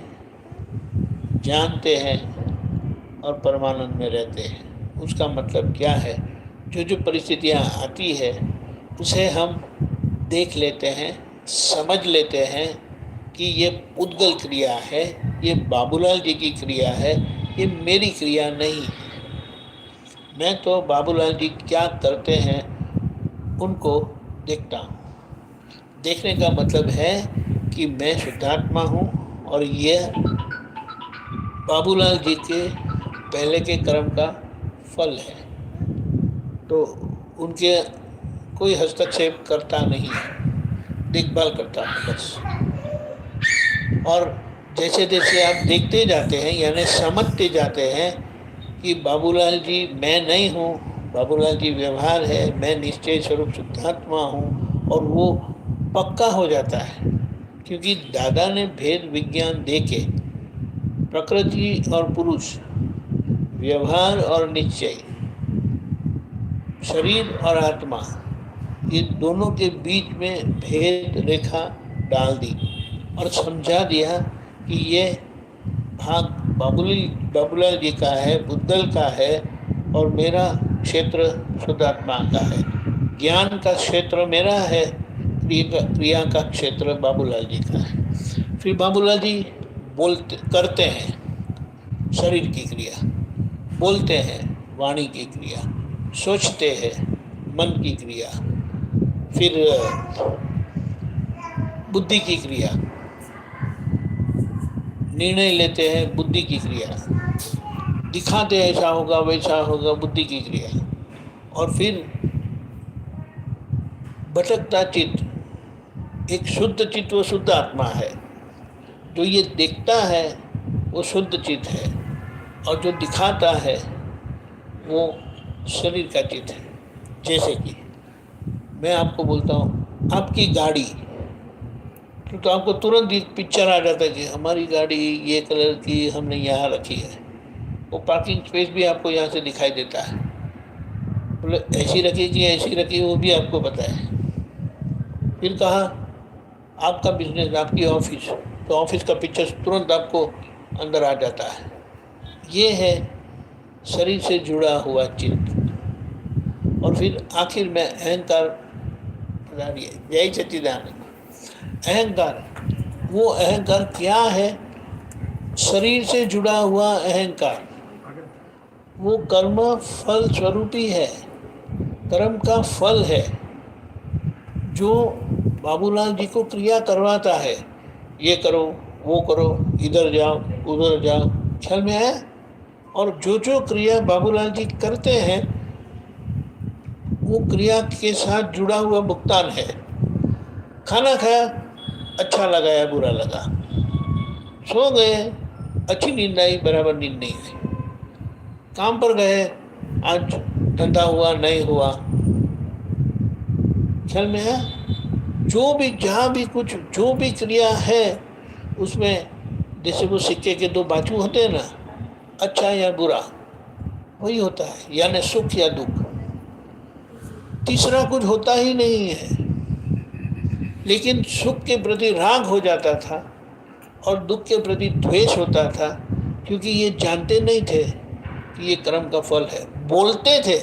जानते हैं और परमानंद में रहते हैं। उसका मतलब क्या है, जो जो परिस्थितियाँ आती है उसे हम देख लेते हैं, समझ लेते हैं कि ये पुद्गल क्रिया है, ये बाबूलाल जी की क्रिया है, ये मेरी क्रिया नहीं है। मैं तो बाबूलाल जी क्या करते हैं उनको देखता हूँ। देखने का मतलब है कि मैं शुद्धात्मा हूँ और ये बाबूलाल जी के पहले के कर्म का फल है, तो उनके कोई हस्तक्षेप करता नहीं है, देखभाल करता है बस। और जैसे जैसे आप देखते जाते हैं यानी समझते जाते हैं कि बाबूलाल जी मैं नहीं हूँ, बाबूलाल जी व्यवहार है, मैं निश्चय स्वरूप शुद्धात्मा हूँ, और वो पक्का हो जाता है। क्योंकि दादा ने भेद विज्ञान देके प्रकृति और पुरुष, व्यवहार और निश्चय, शरीर और आत्मा, ये दोनों के बीच में भेद रेखा डाल दी और समझा दिया कि ये भाग बाबूलाल जी का है, बुद्धल का है, और मेरा क्षेत्र शुद्धात्मा का है। ज्ञान का क्षेत्र मेरा है, क्रिया का क्षेत्र बाबूलाल जी का है। फिर बाबूलाल जी करते हैं शरीर की क्रिया, बोलते हैं वाणी की क्रिया, सोचते हैं मन की क्रिया, फिर बुद्धि की क्रिया, निर्णय लेते हैं बुद्धि की क्रिया, दिखाते ऐसा होगा वैसा होगा बुद्धि की क्रिया, और फिर भटकता चित्त, एक शुद्ध चित्त वो शुद्ध आत्मा है। जो ये देखता है वो शुद्ध चित्त है, और जो दिखाता है वो शरीर का चित्त है। जैसे कि मैं आपको बोलता हूँ आपकी गाड़ी, तो आपको तुरंत एक पिक्चर आ जाता है कि हमारी गाड़ी ये कलर की हमने यहाँ रखी है। वो पार्किंग स्पेस भी आपको यहाँ से दिखाई देता है, मतलब ऐसी रखी कि ऐसी रखी वो भी आपको पता है। फिर कहा आपका बिजनेस, आपकी ऑफिस, तो ऑफिस का पिक्चर तुरंत आपको अंदर आ जाता है। ये है शरीर से जुड़ा हुआ चित्त। और फिर आखिर में अहंकार, जय सच्चिदानंद। अहंकार, वो अहंकार क्या है? शरीर से जुड़ा हुआ अहंकार, वो कर्म फल स्वरूपी है, कर्म का फल है, जो बाबूलाल जी को क्रिया करवाता है। ये करो, वो करो, इधर जाओ, उधर जाओ, ख्याल में आया? और जो जो क्रिया बाबूलाल जी करते हैं वो क्रिया के साथ जुड़ा हुआ भुगतान है। खाना खाया, अच्छा लगा या बुरा लगा, सो गए, अच्छी नींद आई, बराबर नींद नहीं आई, काम पर गए, आज धंधा हुआ नहीं हुआ, ख्याल में है? जो भी, जहाँ भी कुछ, जो भी क्रिया है उसमें जैसे वो सिक्के के दो बाजू होते हैं ना, अच्छा या बुरा, वही होता है, यानी सुख या दुख। तीसरा कुछ होता ही नहीं है। लेकिन सुख के प्रति राग हो जाता था और दुख के प्रति द्वेष होता था, क्योंकि ये जानते नहीं थे कि ये कर्म का फल है। बोलते थे,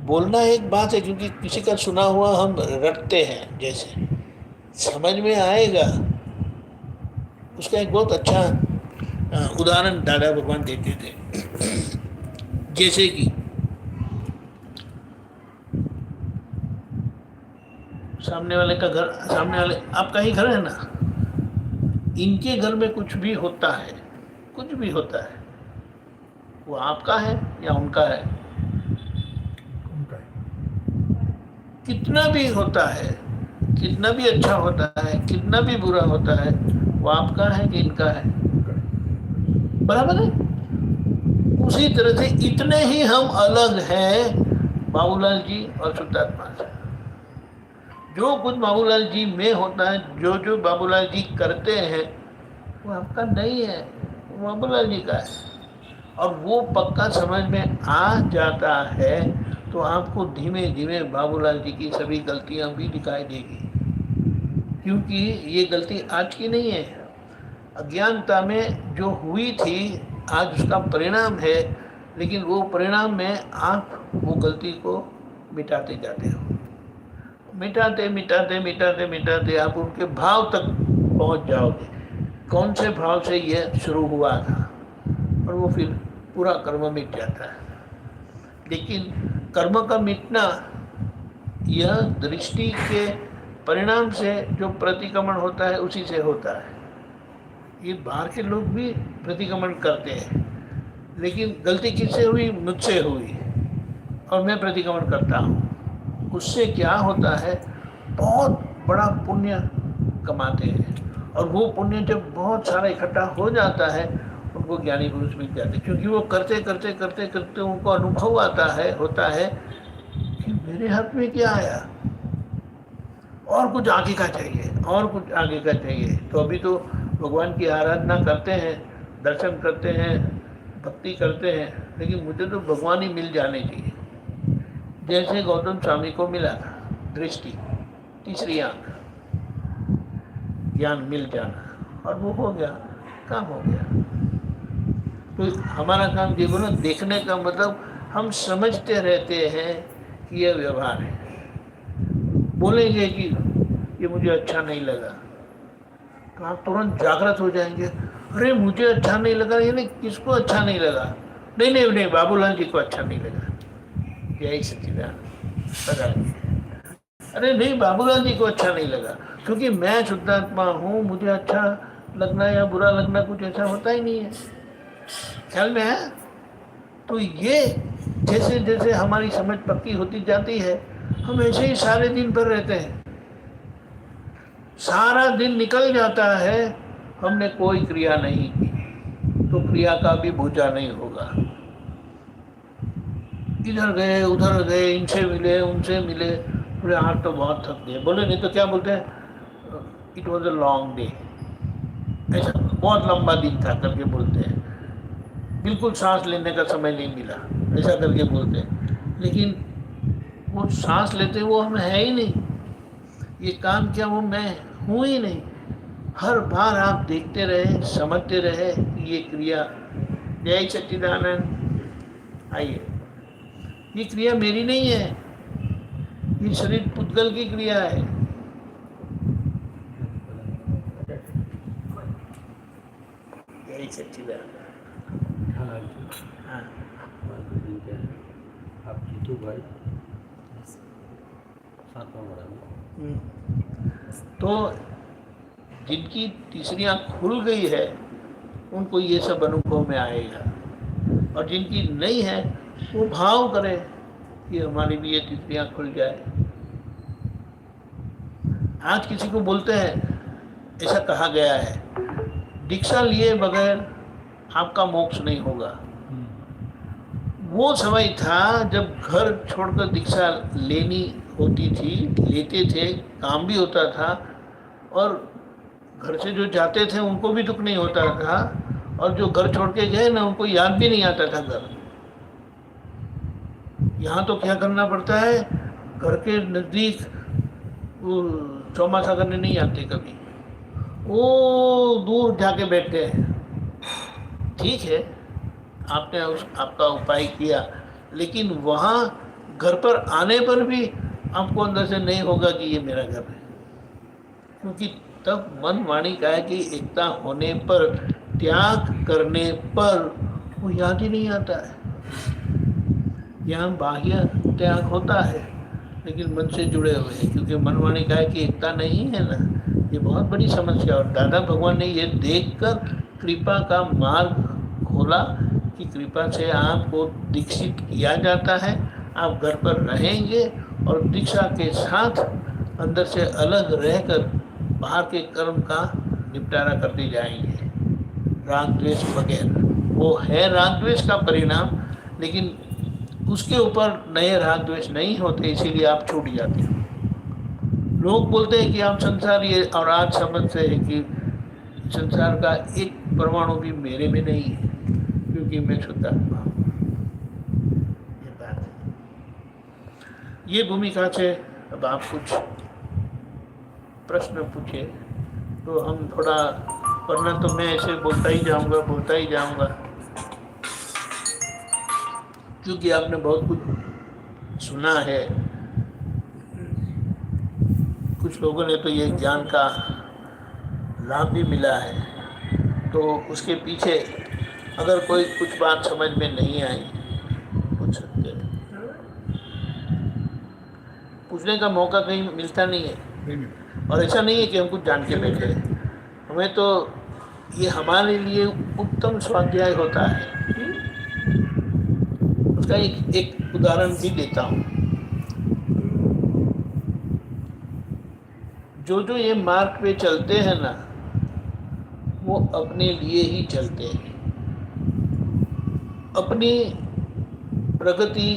बोलना एक बात है, क्योंकि किसी का सुना हुआ हम रटते हैं, जैसे समझ में आएगा। उसका एक बहुत अच्छा उदाहरण दादा भगवान देते थे। जैसे कि सामने वाले का घर, सामने वाले आपका ही घर है ना, इनके घर में कुछ भी होता है, कुछ भी होता है, वो आपका है या उनका है? कितना भी होता है, कितना भी अच्छा होता है, कितना भी बुरा होता है, वो आपका है कि इनका है? बराबर है। उसी तरह से इतने ही हम अलग हैं बाबूलाल जी और शुद्धात्मा से। जो कुछ बाबूलाल जी में होता है, जो जो बाबूलाल जी करते हैं, वो आपका नहीं है, वो बाबूलाल जी का है। और वो पक्का समझ में आ जाता है तो आपको धीमे धीमे बाबूलाल जी की सभी गलतियां भी दिखाई देगी, क्योंकि ये गलती आज की नहीं है। अज्ञानता में जो हुई थी आज उसका परिणाम है, लेकिन वो परिणाम में आप वो गलती को मिटाते जाते हो। मिटाते मिटाते मिटाते मिटाते आप उनके भाव तक पहुंच जाओगे। कौन से भाव से यह शुरू हुआ था, और वो फिर पूरा कर्म मिट जाता है। लेकिन कर्म का मिटना यह दृष्टि के परिणाम से जो प्रतिक्रमण होता है उसी से होता है। ये बाहर के लोग भी प्रतिक्रमण करते हैं, लेकिन गलती किससे हुई? मुझसे हुई, और मैं प्रतिक्रमण करता हूँ। उससे क्या होता है? बहुत बड़ा पुण्य कमाते हैं, और वो पुण्य जब बहुत सारा इकट्ठा हो जाता है उनको ज्ञानी पुरुष मिल जाते हैं, क्योंकि वो करते करते करते करते उनको अनुभव होता है कि मेरे हाथ में क्या आया, और कुछ आगे का चाहिए, और कुछ आगे का चाहिए। तो अभी तो भगवान की आराधना करते हैं, दर्शन करते हैं, भक्ति करते हैं, लेकिन मुझे तो भगवान ही मिल जाने चाहिए। जैसे गौतम स्वामी को मिला था दृष्टि, तीसरी आंख, ज्ञान मिल जाना, और वो हो गया, काम हो गया। तो हमारा काम जीवन में देखने का मतलब हम समझते रहते हैं कि यह व्यवहार है। बोलेंगे कि ये मुझे अच्छा नहीं लगा, तो आप तुरंत जागृत हो जाएंगे, अरे मुझे अच्छा नहीं लगा, यानी किसको अच्छा नहीं लगा? नहीं नहीं नहीं, बाबूलाल जी को अच्छा नहीं लगा। यही सच्चिदानंद। अरे नहीं, बाबूलाल जी को अच्छा नहीं लगा, क्योंकि मैं शुद्धात्मा हूँ, मुझे अच्छा लगना या बुरा लगना कुछ ऐसा होता ही नहीं है। ख्याल में है? तो ये जैसे जैसे हमारी समझ पक्की होती जाती है, हम ऐसे ही सारे दिन भर रहते हैं। सारा दिन निकल जाता है, हमने कोई क्रिया नहीं की, तो क्रिया का भी बोझा नहीं होगा। इधर गए उधर गए, इनसे मिले उनसे मिले, बोले आज तो बहुत थक गए। बोले नहीं तो क्या बोलते हैं? It was a long day, ऐसा बहुत लंबा दिन था करके बोलते हैं। बिल्कुल सांस लेने का समय नहीं मिला, ऐसा करके बोलते हैं। लेकिन वो सांस लेते वो हम है ही नहीं, ये काम क्या वो मैं हूँ ही नहीं। हर बार आप देखते रहे, समझते रहे कि ये क्रिया, जय सच्चिदानंद, आइए, ये क्रिया मेरी नहीं है, ये शरीर पुद्गल की क्रिया है। जय सच्चिदानंद। हाँ, आप जीतू भाई सातवां बड़ा में। तो जिनकी तीसरी आँख खुल गई है उनको ये सब अनुभव में आएगा, और जिनकी नहीं है वो भाव करे कि हमारी भी ये तीसरी आँख खुल जाए। आज किसी को बोलते हैं, ऐसा कहा गया है, दीक्षा लिए बगैर आपका मोक्ष नहीं होगा। वो समय था जब घर छोड़कर दीक्षा लेनी होती थी, लेते थे, काम भी होता था, और घर से जो जाते थे उनको भी दुख नहीं होता था, और जो घर छोड़ के गए ना उनको याद भी नहीं आता था घर। यहाँ तो क्या करना पड़ता है, घर के नज़दीक चौमासा करने नहीं आते कभी, वो दूर जाके बैठते हैं। ठीक है, आपने आपका उपाय किया, लेकिन वहाँ घर पर आने पर भी आपको अंदर से नहीं होगा कि ये मेरा घर है, क्योंकि तब मन वाणी काय की एकता होने पर, त्याग करने पर वो याद ही नहीं आता है। यहाँ बाह्य त्याग होता है लेकिन मन से जुड़े हुए हैं, क्योंकि मन वाणी काय की एकता नहीं है ना, ये बहुत बड़ी समस्या। और दादा भगवान ने ये देखकर कृपा का मार्ग खोला कि कृपा से आपको दीक्षित किया जाता है, आप घर पर रहेंगे और दीक्षा के साथ अंदर से अलग रहकर बाहर के कर्म का निपटारा करते जाएंगे, राग द्वेष वगैरह। वो है राग द्वेष का परिणाम, लेकिन उसके ऊपर नए राग द्वेष नहीं होते, इसीलिए आप छूट जाते हो। लोग बोलते हैं कि आप संसार, ये और आज समझते हैं कि संसार का एक परमाणु भी मेरे में नहीं है, क्योंकि मैं शुद्धात्मा हूँ। ये बात है। ये भूमिका से अब आप कुछ प्रश्न पूछे तो हम थोड़ा, वरना तो मैं ऐसे बोलता ही जाऊंगा, क्योंकि आपने बहुत कुछ सुना है। कुछ लोगों ने तो ये ज्ञान का लाभ भी मिला है, तो उसके पीछे अगर कोई कुछ बात समझ में नहीं आई, पूछ सकते हैं। पूछने का मौका कहीं मिलता नहीं है, और ऐसा नहीं है कि हम कुछ जान के बैठे हैं। हमें तो ये हमारे लिए उत्तम स्वाध्याय होता है। उसका एक उदाहरण भी देता हूँ। जो ये मार्ग पे चलते हैं ना, वो अपने लिए ही चलते हैं, अपनी प्रगति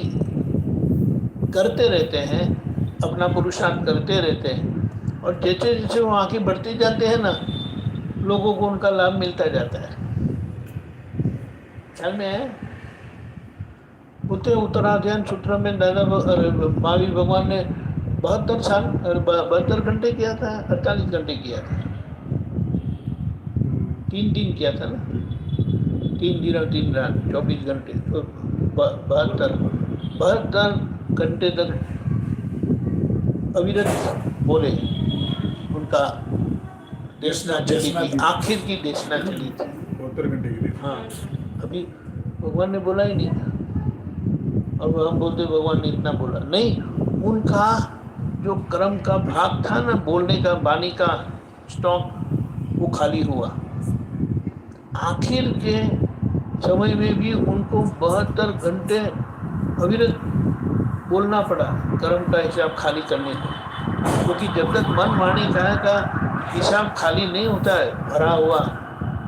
करते रहते हैं, अपना पुरुषार्थ करते रहते हैं, और जैसे जैसे वो आगे बढ़ते जाते हैं ना, लोगों को उनका लाभ मिलता जाता है। ख्याल में है? उत्तराध्यान सूत्र में दादा महावीर भगवान ने 72 घंटे किया था, 48 घंटे किया था, 3 दिन किया था ना, 3 दिन और 3 रात, 24 घंटे, तो 72 घंटे तक अविरत बोले। उनका देशना चली थी, आखिर की देशना चली थी 72 घंटे के लिए। हाँ, अभी भगवान ने बोला ही नहीं था, और हम बोलते भगवान ने इतना बोला नहीं। उनका जो कर्म का भाग था ना, बोलने का, वाणी का स्टॉक, वो खाली हुआ। आखिर के समय में भी उनको 72 घंटे अविरत बोलना पड़ा कर्म का हिसाब खाली करने को, क्योंकि जब तक मन वाणी काया का हिसाब खाली नहीं होता है, भरा हुआ,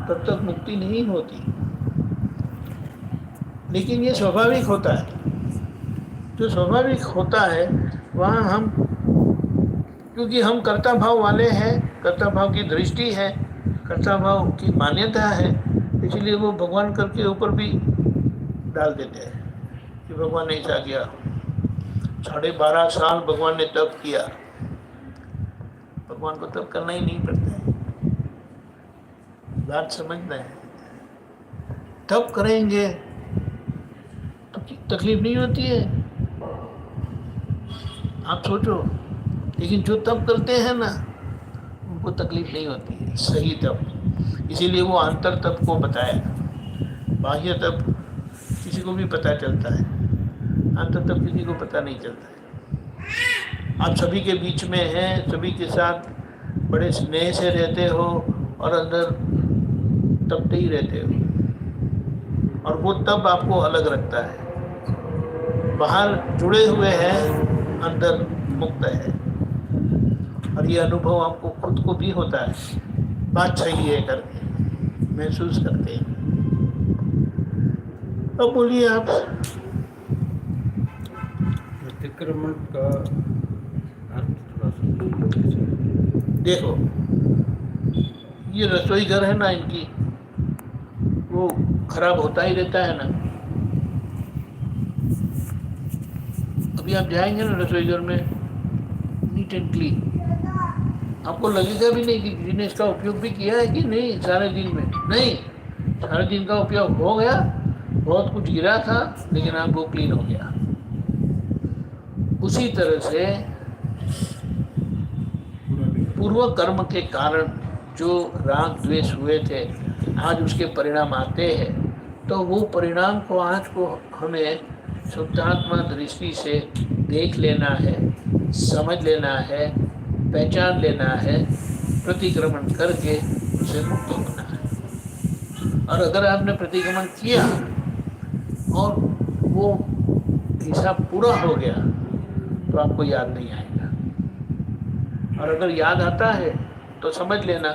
तब तक मुक्ति नहीं होती। लेकिन ये स्वाभाविक होता है, जो स्वाभाविक होता है वहाँ हम, क्योंकि हम कर्ता भाव वाले हैं, कर्ता भाव की दृष्टि है, कर्ता भाव की मान्यता है, इसलिए वो भगवान करके ऊपर भी डाल देते हैं कि भगवान ने ऐसा किया। 12.5 साल भगवान ने तप किया। भगवान को तप करना ही नहीं पड़ता है, बात समझना है। तप करेंगे तो तकलीफ नहीं होती है, आप सोचो। लेकिन जो तप करते हैं ना, उनको तकलीफ नहीं होती है, सही तप। इसीलिए वो अंतर तप को बताया। बाह्य तप किसी को भी पता चलता है, अंतर तप किसी को पता नहीं चलता है। आप सभी के बीच में हैं, सभी के साथ बड़े स्नेह से रहते हो, और अंदर तपते ही रहते हो, और वो तप आपको अलग रखता है। बाहर जुड़े हुए हैं, अंदर मुक्त है, और ये अनुभव आपको खुद को भी होता है। बात सही है करके महसूस करते हैं। अब बोलिए आप। अतिक्रमण का अर्थ थोड़ा सा देखो, ये रसोई घर है ना, इनकी वो खराब होता ही रहता है ना। अभी आप जाएंगे ना रसोई घर में, नीट एंड क्लीन, आपको लगेगा भी नहीं कि किसी ने इसका उपयोग भी किया है कि नहीं सारे दिन में। नहीं, सारे दिन का उपयोग हो गया, बहुत कुछ गिरा था, लेकिन आप वो क्लीन हो गया। उसी तरह से पूर्व कर्म के कारण जो राग द्वेष हुए थे, आज उसके परिणाम आते हैं, तो वो परिणाम को आज को हमें शुद्धात्मा दृष्टि से देख लेना है, समझ लेना है, पहचान लेना है, प्रतिक्रमण करके उसे मुक्त होना है। और अगर आपने प्रतिक्रमण किया और वो हिसाब पूरा हो गया, तो आपको याद नहीं आएगा। और अगर याद आता है तो समझ लेना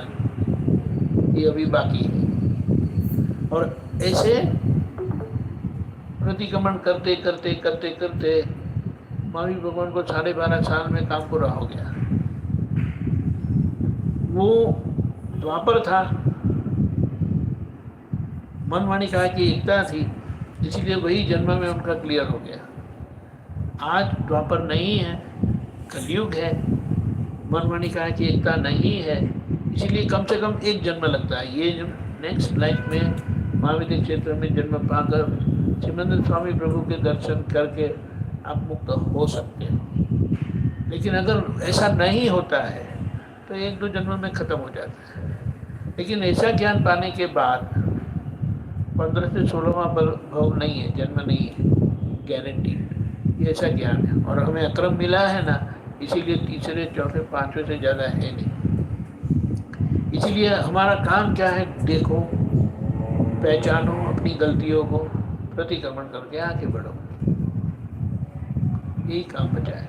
ये अभी बाकी है। और ऐसे प्रतिक्रमण करते करते करते करते महावीर भगवान को 12.5 साल में काम पूरा हो गया। वो द्वापर था, मन वाणी कहा कि एकता थी, इसीलिए वही जन्म में उनका क्लियर हो गया। आज द्वापर नहीं है, कलयुग है, मन वाणी कहा कि एकता नहीं है, इसीलिए कम से कम एक जन्म लगता है। ये नेक्स्ट लाइफ में महाविद्या क्षेत्र में जन्म पाकर सिमरन स्वामी प्रभु के दर्शन करके आप मुक्त हो सकते हो। लेकिन अगर ऐसा नहीं होता है तो 1-2 जन्म में ख़त्म हो जाता है। लेकिन ऐसा ज्ञान पाने के बाद 15 से 16वां भव नहीं है, जन्म नहीं है, गारंटी। ये ऐसा ज्ञान है और हमें अक्रम मिला है ना, इसीलिए 3रे 4थे 5वें से ज़्यादा है नहीं। इसीलिए हमारा काम क्या है, देखो, पहचानो अपनी गलतियों को, प्रतिक्रमण करके आगे बढ़ो, यही काम बचा है।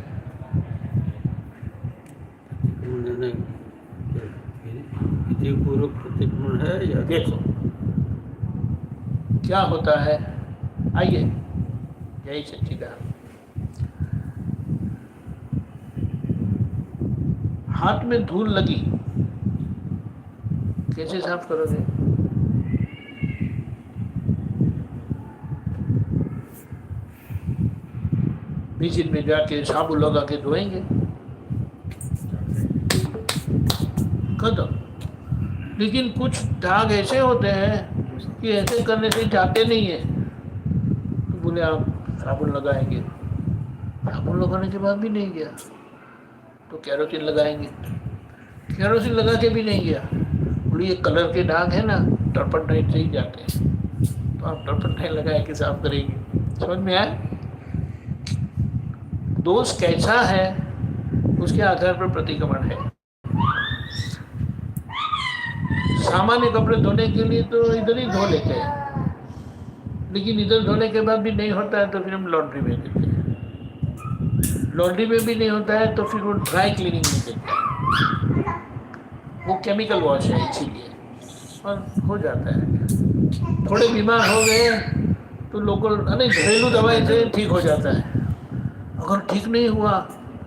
विधिपूर्वक प्रतिक्रमण है या देखो क्या होता है, आइए, जय सच्चिदानंद। हाथ में धूल लगी, कैसे साफ करोगे? बेसिन में जाके साबुन लगा के धोएंगे, खत्म। लेकिन कुछ दाग ऐसे होते हैं कि ऐसे करने से जाते नहीं है, तो बोले आप साबुन लगाएंगे, साबुन लगाने के बाद भी नहीं गया, तो केरोसिन लगाएंगे, केरोसिन लगा के भी नहीं गया, बोले ये कलर के दाग है ना, टर्पनटाइन से ही जाते हैं, तो आप टर्पनटाइन लगा के साफ करेंगे। समझ में आया? दोष कैसा है उसके आधार पर प्रतिक्रमण है। सामान्य कपड़े धोने के लिए तो इधर ही धो लेते हैं, लेकिन इधर धोने के बाद भी नहीं होता है तो फिर हम लॉन्ड्री में देते हैं, लॉन्ड्री में भी नहीं होता है तो फिर वो ड्राई क्लीनिंग में देते हैं। वो केमिकल वॉश है, इसीलिए और हो जाता है। थोड़े बीमार हो गए तो लोकल घरेलू दवाई से ठीक हो जाता है। अगर ठीक नहीं हुआ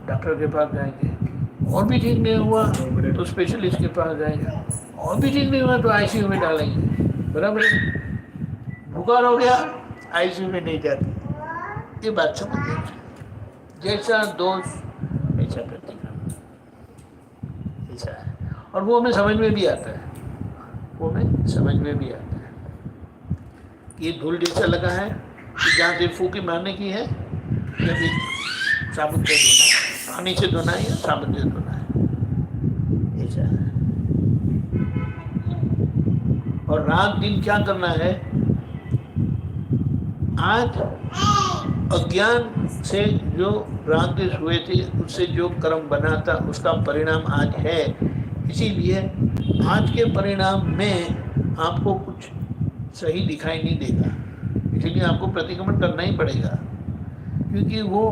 डॉक्टर के पास जाएंगे, और भी ठीक नहीं हुआ तो स्पेशलिस्ट के पास जाएंगे, और भी ठीक नहीं हुआ तो आईसीयू में डालेंगे। बराबर है? बुखार हो गया आईसीयू में नहीं जाती। ये बात समझ लीजिए, जैसा दोष ऐसा प्रतिक्रमण, ऐसा है। और वो हमें समझ में भी आता है, वो हमें समझ में भी आता है कि ये धूल जैसा लगा है कि जहाँ से फूकी मारने की है, या फिर साबुन से धोना है, पानी से धोना है या साबुन से धोना है, ऐसा है। और रात दिन क्या करना है? आज अज्ञान से जो रात दिन हुए थे, उससे जो कर्म बना था, उसका परिणाम आज है। इसीलिए आज के परिणाम में आपको कुछ सही दिखाई नहीं देगा, इसीलिए आपको प्रतिक्रमण करना ही पड़ेगा, क्योंकि वो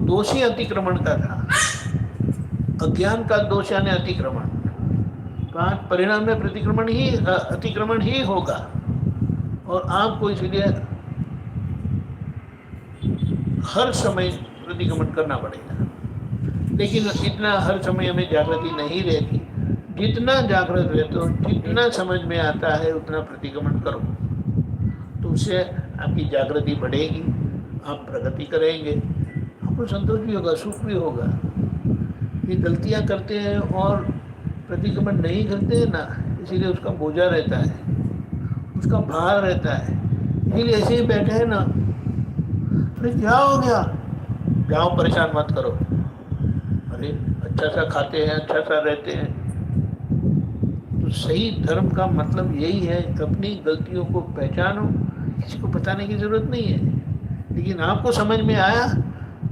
दोष ही अतिक्रमण का था, अज्ञान का दोष यानी अतिक्रमण। तो आज परिणाम में प्रतिक्रमण ही अतिक्रमण ही होगा, और आपको इसलिए हर समय प्रतिक्रमण करना पड़ेगा। लेकिन इतना हर समय हमें जागृति नहीं रहती। जितना जागृत रहते हो, जितना समझ में आता है, उतना प्रतिक्रमण करो, तो उससे आपकी जागृति बढ़ेगी, आप प्रगति करेंगे, आपको संतोष भी होगा, सुख भी होगा। ये गलतियां करते हैं और प्रतिक्रमण नहीं करते हैं ना, इसीलिए उसका बोझा रहता है, उसका भार रहता है। इसीलिए ऐसे ही बैठे हैं ना, अरे क्या हो गया, जाओ परेशान मत करो, अरे अच्छा सा खाते हैं, अच्छा सा रहते हैं। तो सही धर्म का मतलब यही है कि अपनी गलतियों को पहचानो, किसी को बताने की ज़रूरत नहीं है। लेकिन आपको समझ में आया,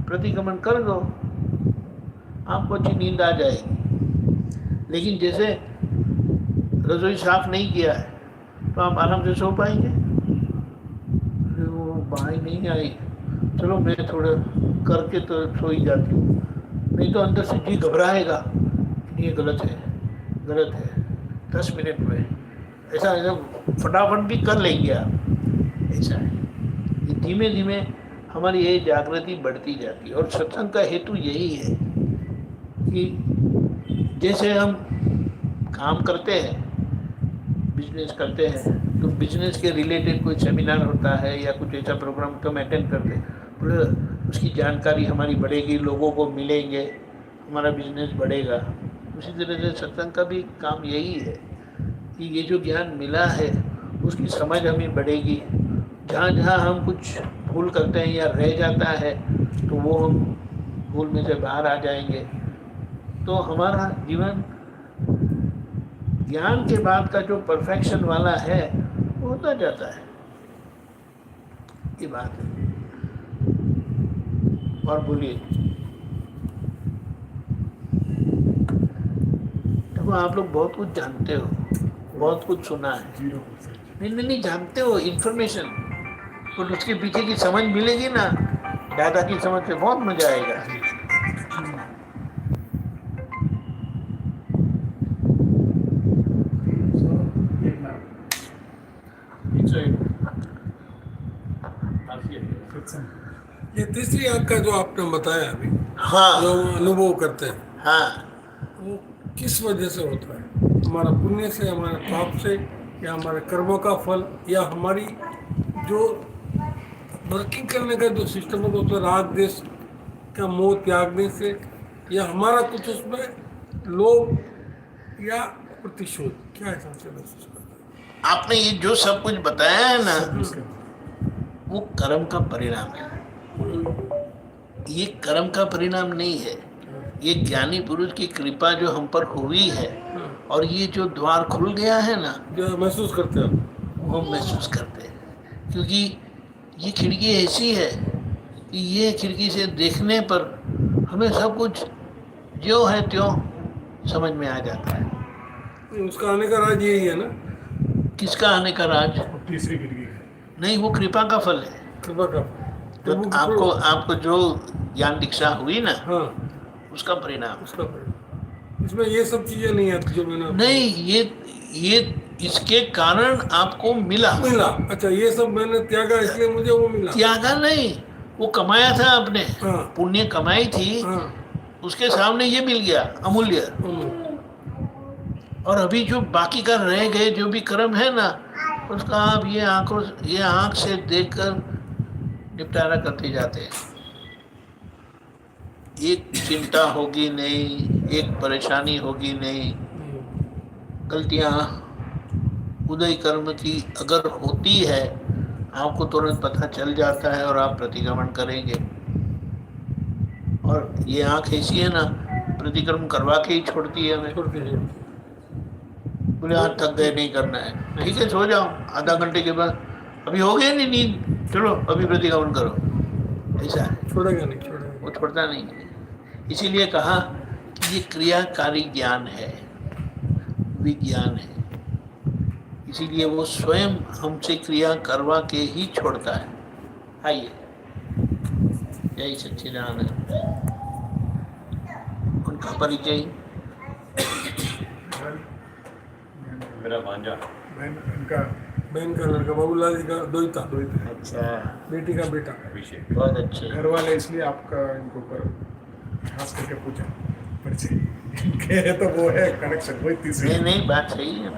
प्रतिक्रमण कर दो, आपको अच्छी नींद आ जाएगी। लेकिन जैसे रसोई साफ नहीं किया है तो आप आराम से सो पाएंगे? वो बाई नहीं आई, चलो मैं थोड़ा करके तो सो ही जाती हूँ, नहीं तो अंदर से जी घबराएगा, ये गलत है, गलत है। 10 मिनट में ऐसा ऐसा फटाफट भी कर लेंगे आप, ऐसा है। ये धीमे धीमे हमारी ये जागृति बढ़ती जाती है। और सत्संग का हेतु यही है कि जैसे हम काम करते हैं, बिजनेस करते हैं, तो बिजनेस के रिलेटेड कोई सेमिनार होता है या कुछ ऐसा प्रोग्राम तो हम अटेंड करते हैं, तो उसकी जानकारी हमारी बढ़ेगी, लोगों को मिलेंगे, हमारा बिजनेस बढ़ेगा। उसी तरह से सत्संग का भी काम यही है कि ये जो ज्ञान मिला है उसकी समझ हमें बढ़ेगी। जहाँ जहाँ हम कुछ भूल करते हैं या रह जाता है तो वो हम भूल में से बाहर आ जाएंगे, तो हमारा जीवन ज्ञान के बाद का जो परफेक्शन वाला है वो होता जाता है। ये बात है। और बोलिए। देखो आप लोग बहुत कुछ जानते हो, बहुत कुछ सुना है। नहीं जानते हो इंफॉर्मेशन, तो उसके पीछे की समझ मिलेगी ना, दादा की समझ से बहुत मजा आएगा। ये तीसरी आंख का जो आपने बताया अभी, हाँ जो अनुभव करते हैं, हाँ, वो किस वजह से होता है? हमारा पुण्य से, हमारे पाप से, या हमारे कर्मों का फल, या हमारी जो वर्किंग करने का जो सिस्टम है, तो राग देश का मोह त्यागने से, या हमारा कुछ उसमें लोभ या प्रतिशोध, क्या है सबसे महसूस करते हैं? आपने ये जो सब कुछ बताया है ना, वो कर्म का परिणाम है। ये कर्म का परिणाम नहीं है, ये ज्ञानी पुरुष की कृपा जो हम पर हुई है, और ये जो द्वार खुल गया है ना, जो महसूस करते हैं वो हम महसूस करते हैं। क्योंकि ये खिड़की ऐसी है कि ये खिड़की से देखने पर हमें सब कुछ जो है त्यों समझ में आ जाता है। उसका आने का राज यही है ना? किसका आने का राज? तीसरी खिड़की नहीं, वो कृपा का फल है। कृपा का। तो आपको जो ज्ञान दीक्षा हुई ना, हाँ, उसका परिणाम। उसका परिणाम। इसमें ये सब चीजें नहीं आती जो मैंने नहीं, ये इसके कारण आपको मिला। अच्छा, ये सब मैंने त्यागा इसलिए मुझे वो मिला। त्यागा नहीं, वो कमाया था आपने, हाँ। पुण्य कमाई थी, हाँ। उसके सामने ये मिल गया अमूल्य। और अभी जो बाकी का रह गए जो भी कर्म है ना, उसका आप ये आंख से देखकर निपटारा करते जाते हैं। एक चिंता होगी नहीं, एक परेशानी होगी नहीं। गलतियां उदय कर्म की अगर होती है, आपको तुरंत पता चल जाता है और आप प्रतिक्रमण करेंगे। और ये आंख ऐसी है ना, प्रतिक्रमण करवा के ही छोड़ती है हमें। बोले हाथ थक गए, नहीं करना है, ठीक है सो जाओ, आधा घंटे के बाद अभी हो गया नहीं नींद, चलो अभी प्रतिक्रमण करो। ऐसा है, छोड़ेगा नहीं, वो छोड़ता नहीं है। इसीलिए कहा कि ये क्रियाकारी ज्ञान है, विज्ञान है। इसीलिए वो स्वयं हमसे क्रिया करवा के ही छोड़ता है। आइए, जय सच्चिदानंद। उनका परिचय। मेरा भांजा, बहन का लड़का, बाबूलाल जी का दोहिता। अच्छा, बेटी का बेटा। अभिषेक। बहुत अच्छे। घर वाले इसलिए आपका इनके ऊपर खास करके पूछा परिचय इनके, तो वो है कनेक्शन, वही तीसरी। नहीं, बात सही है।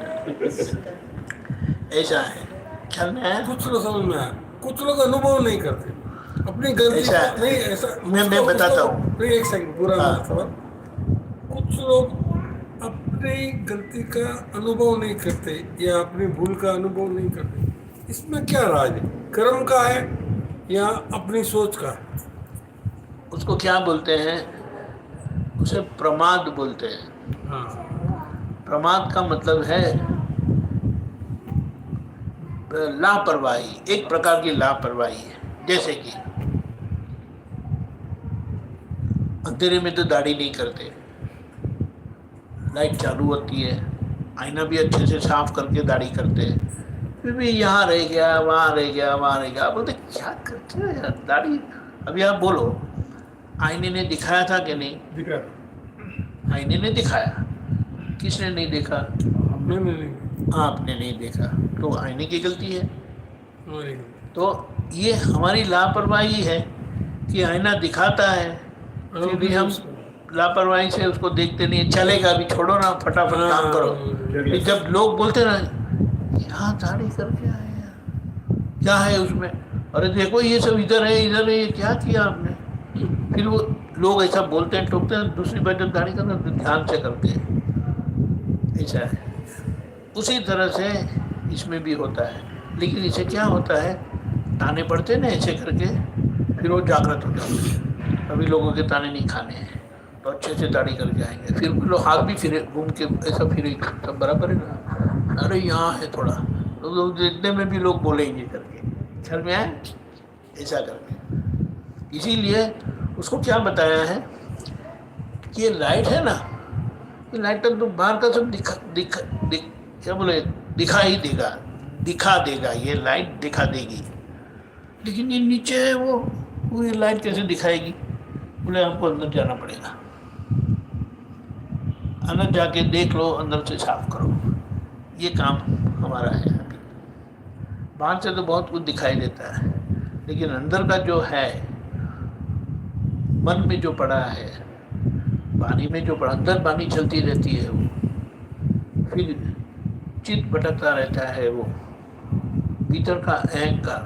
ऐसा है, ख्याल में आया? कुछ लोग समझ में आया, कुछ लोग अनुभव नहीं करते अपनी गलती ऐसा नहीं। ऐसा मैं बताता हूँ। नहीं, एक सेकंड पूरा हाँ। सवाल। कुछ लोग अपनी गलती का अनुभव नहीं करते या अपनी भूल का अनुभव नहीं करते। इसमें क्या राज है? कर्म का है या अपनी सोच का है? उसको क्या बोलते हैं? उसे प्रमाद बोलते हैं। हाँ। प्रमाद का मतलब है लापरवाही, एक प्रकार की लापरवाही है। जैसे कि अंधेरे में तो दाढ़ी नहीं करते, लाइट चालू होती है, आईना भी अच्छे से साफ करके दाढ़ी करते हैं, फिर भी यहाँ रह गया, वहाँ रह गया, वहाँ रह गया। आप बोलते क्या करते हो यार दाढ़ी? अभी आप बोलो, आईने ने दिखाया था कि नहीं? दिख रहा था। आईने ने दिखाया, किसने नहीं देखा? नहीं। आपने नहीं देखा तो आईने की गलती है। हमारी तो ये हमारी लापरवाही है कि आईना दिखाता है फिर भी हम लापरवाही से उसको देखते नहीं। चलेगा अभी, छोड़ो ना, फटाफट काम करो। फिर जब लोग बोलते ना यहाँ दाढ़ी करके आए हैं, क्या है उसमें, अरे देखो ये सब इधर है इधर है, ये क्या किया आपने। फिर वो लोग ऐसा बोलते हैं, टोकते हैं। दूसरी बार जब दाढ़ी करते हैं तो ध्यान से करते हैं। ऐसा है। उसी तरह से इसमें भी होता है, लेकिन इसे क्या होता है, ताने पड़ते हैं ना ऐसे करके, फिर वो जागृत हो जाते हैं। अभी लोगों के ताने नहीं खाने हैं तो अच्छे से दाढ़ी करके आएंगे। फिर लोग हाथ भी फिरे, घूम के ऐसा फिरे, सब बराबर है ना, अरे यहाँ है थोड़ा, तो लोग देखने में भी लोग बोलेंगे करके, घर में आए ऐसा करके। इसीलिए उसको क्या बताया है कि ये लाइट है ना, ये लाइट तो बाहर का सब क्या बोले, दिखा ही देगा, दिखा देगा, ये लाइट दिखा देगी। लेकिन ये नीचे है वो ये लाइट कैसे दिखाएगी। बोले आपको अंदर जाना पड़ेगा, अंदर जाके देख लो, अंदर से साफ करो। ये काम हमारा है। अभी बाहर से तो बहुत कुछ दिखाई देता है, लेकिन अंदर का जो है, मन में जो पड़ा है, पानी में जो पड़ा, अंदर पानी चलती रहती है, वो फिर चित्त भटकता रहता है। वो भीतर का अहंकार,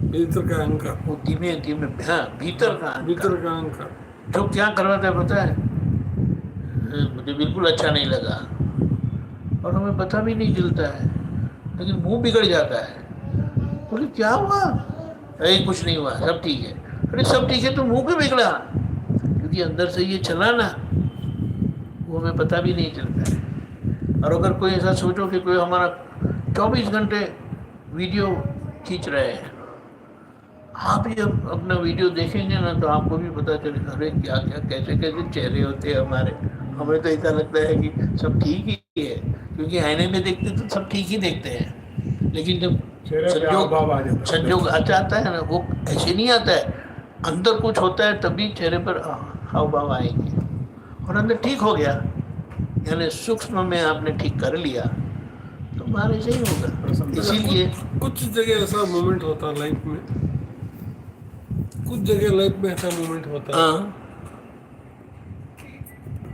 भीतर का अहंकार, वो धीमे धीमे, हाँ भीतर का भीतर का अहंकार जो क्या करवाता है पता है, मुझे बिल्कुल अच्छा नहीं लगा और हमें पता भी नहीं चलता है, लेकिन मुंह बिगड़ जाता है। बोले क्या हुआ, अरे कुछ नहीं हुआ, सब ठीक है। अरे सब ठीक है तो मुंह क्यों बिगड़ा, क्योंकि अंदर से ये चला ना, वो हमें पता भी नहीं चलता है। और अगर कोई ऐसा सोचो कि कोई हमारा 24 घंटे वीडियो खींच रहे हैं, आप ही अपना वीडियो देखेंगे ना तो आपको भी पता चलेगा, अरे क्या क्या कैसे कैसे चेहरे होते हैं हमारे। हमें तो ऐसा लगता है कि सब ठीक ही है, क्योंकि आईने में देखते तो सब ठीक ही देखते हैं, लेकिन जब संजोग आता है ना, वो ऐसे नहीं आता है, अंदर कुछ होता है तभी चेहरे पर हाव भाव आएंगे। और अंदर ठीक हो गया, यानी सूक्ष्म में आपने ठीक कर लिया तो बाहर ऐसे ही होगा। इसीलिए कुछ जगह ऐसा मोमेंट होता है लाइफ में, कुछ जगह लाइफ में ऐसा मोमेंट होता है,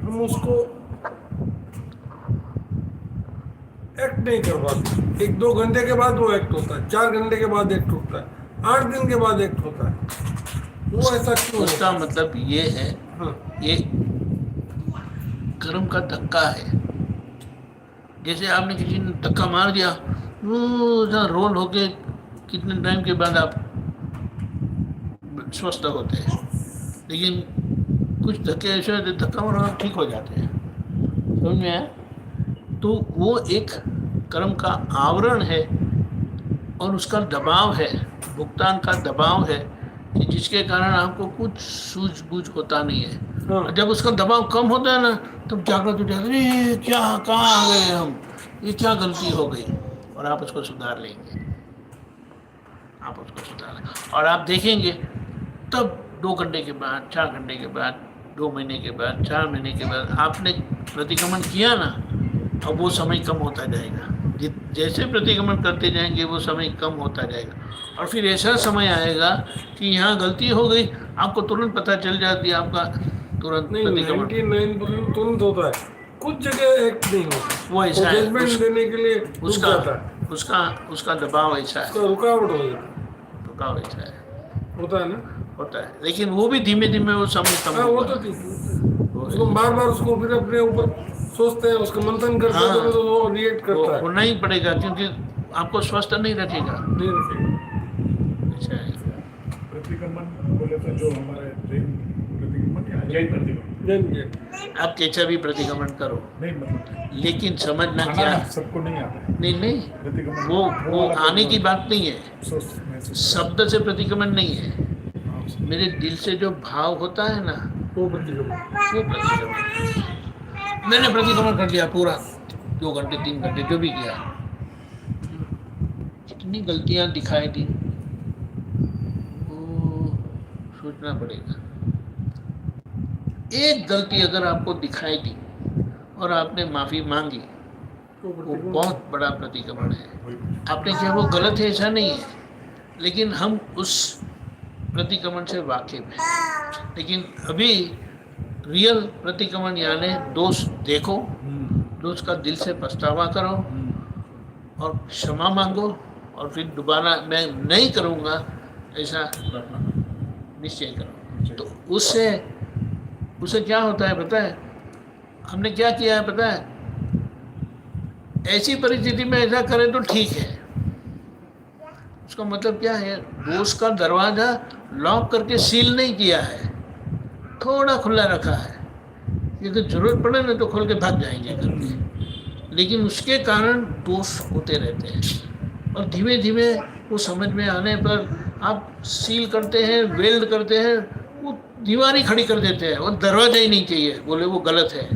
हम उसको एक्ट नहीं कर पाते। 1-2 घंटे के बाद वो एक्ट होता है, 4 घंटे के बाद एक्ट होता है, 8 दिन के बाद एक्ट होता है। वो ऐसा क्यों? उसका मतलब ये है, ये कर्म का धक्का है। जैसे आपने किसी ने धक्का मार दिया, वो रोल होके कितने टाइम के बाद आप स्वस्थ होते हैं, लेकिन कुछ धक्के ऐसे होते, धक्का मारना ठीक हो जाते हैं, समझ में आया। तो वो एक कर्म का आवरण है और उसका दबाव है, भुगतान का दबाव है, कि जिसके कारण आपको कुछ सूझबूझ होता नहीं है। जब उसका दबाव कम होता है ना, तब जागृत हो जाता है, क्या कहाँ आ गए हम, ये क्या गलती हो गई, और आप उसको सुधार लेंगे, आप उसको सुधार लेंगे। और आप देखेंगे तब 2 घंटे के बाद, 4 घंटे के बाद, 2 महीने के बाद, 4 महीने के बाद आपने प्रतिक्रमण किया ना, अब वो समय कम होता जाएगा। जैसे प्रतिक्रमण करते जाएंगे वो समय कम होता जाएगा, और फिर ऐसा समय आएगा कि यहाँ गलती हो गई, आपको तुरंत पता चल जाती है, आपका तुरंत प्रतिक्रमण 99% तुरंत होता है, कुछ जगह एक्ट नहीं होता। वो ऐसा है, जजमेंट देने के लिए उसका दबाव ऐसा है, रुकावट हो जाता है, रुकावट ऐसा है, होता है ना, होता है। लेकिन वो भी धीमे धीमे वो समय कम वो होगा। तो ठीक है। उसको बार बार उसको फिर अपने ऊपर सोचते हैं, उसका मंथन करते हैं, तो वो रिएक्ट करता है। होना ही पड़ेगा, क्योंकि आपको स्वस्थ नहीं रखेगा, नहीं रखेगा। ऐसा है। प्रतिक्रमण बोले तो जो हमारे जैन प्रतिक्रमण, आप कैसा भी प्रतिक्रमण करो, नहीं मतलब लेकिन समझना क्या, सबको नहीं आता है नहीं प्रतिक्रमण, वो आने की बात नहीं है, शब्द से प्रतिक्रमण नहीं है, मेरे दिल से जो भाव होता है ना, वो प्रतिक्रमण। मैंने प्रतिक्रमण कर लिया पूरा 2 घंटे 3 घंटे जो भी किया, कितनी गलतियां दिखाई दी, वो सोचना पड़ेगा। एक गलती अगर आपको दिखाई दी और आपने माफ़ी मांगी, वो बहुत बड़ा प्रतिक्रमण है। आपने किया वो गलत है ऐसा नहीं है, लेकिन हम उस प्रतिक्रमण से वाकिफ हैं। लेकिन अभी रियल प्रतिक्रमण यानी दोष देखो, दोष का दिल से पछतावा करो और क्षमा मांगो, और फिर दोबारा मैं नहीं करूँगा ऐसा निश्चय करो। तो उससे क्या होता है पता है? हमने क्या किया है पता है? ऐसी परिस्थिति में ऐसा करें तो ठीक है। उसका मतलब क्या है? दोष का दरवाजा लॉक करके सील नहीं किया है, थोड़ा खुला रखा है। ये तो जरूरत पड़े ना तो खोल के भाग जाएंगे करके, लेकिन उसके कारण दोष होते रहते हैं। और धीमे धीमे वो समझ में आने पर आप सील करते हैं, वेल्ड करते हैं, वो दीवार ही खड़ी कर देते हैं, वो दरवाजा ही नहीं चाहिए। बोले वो गलत है,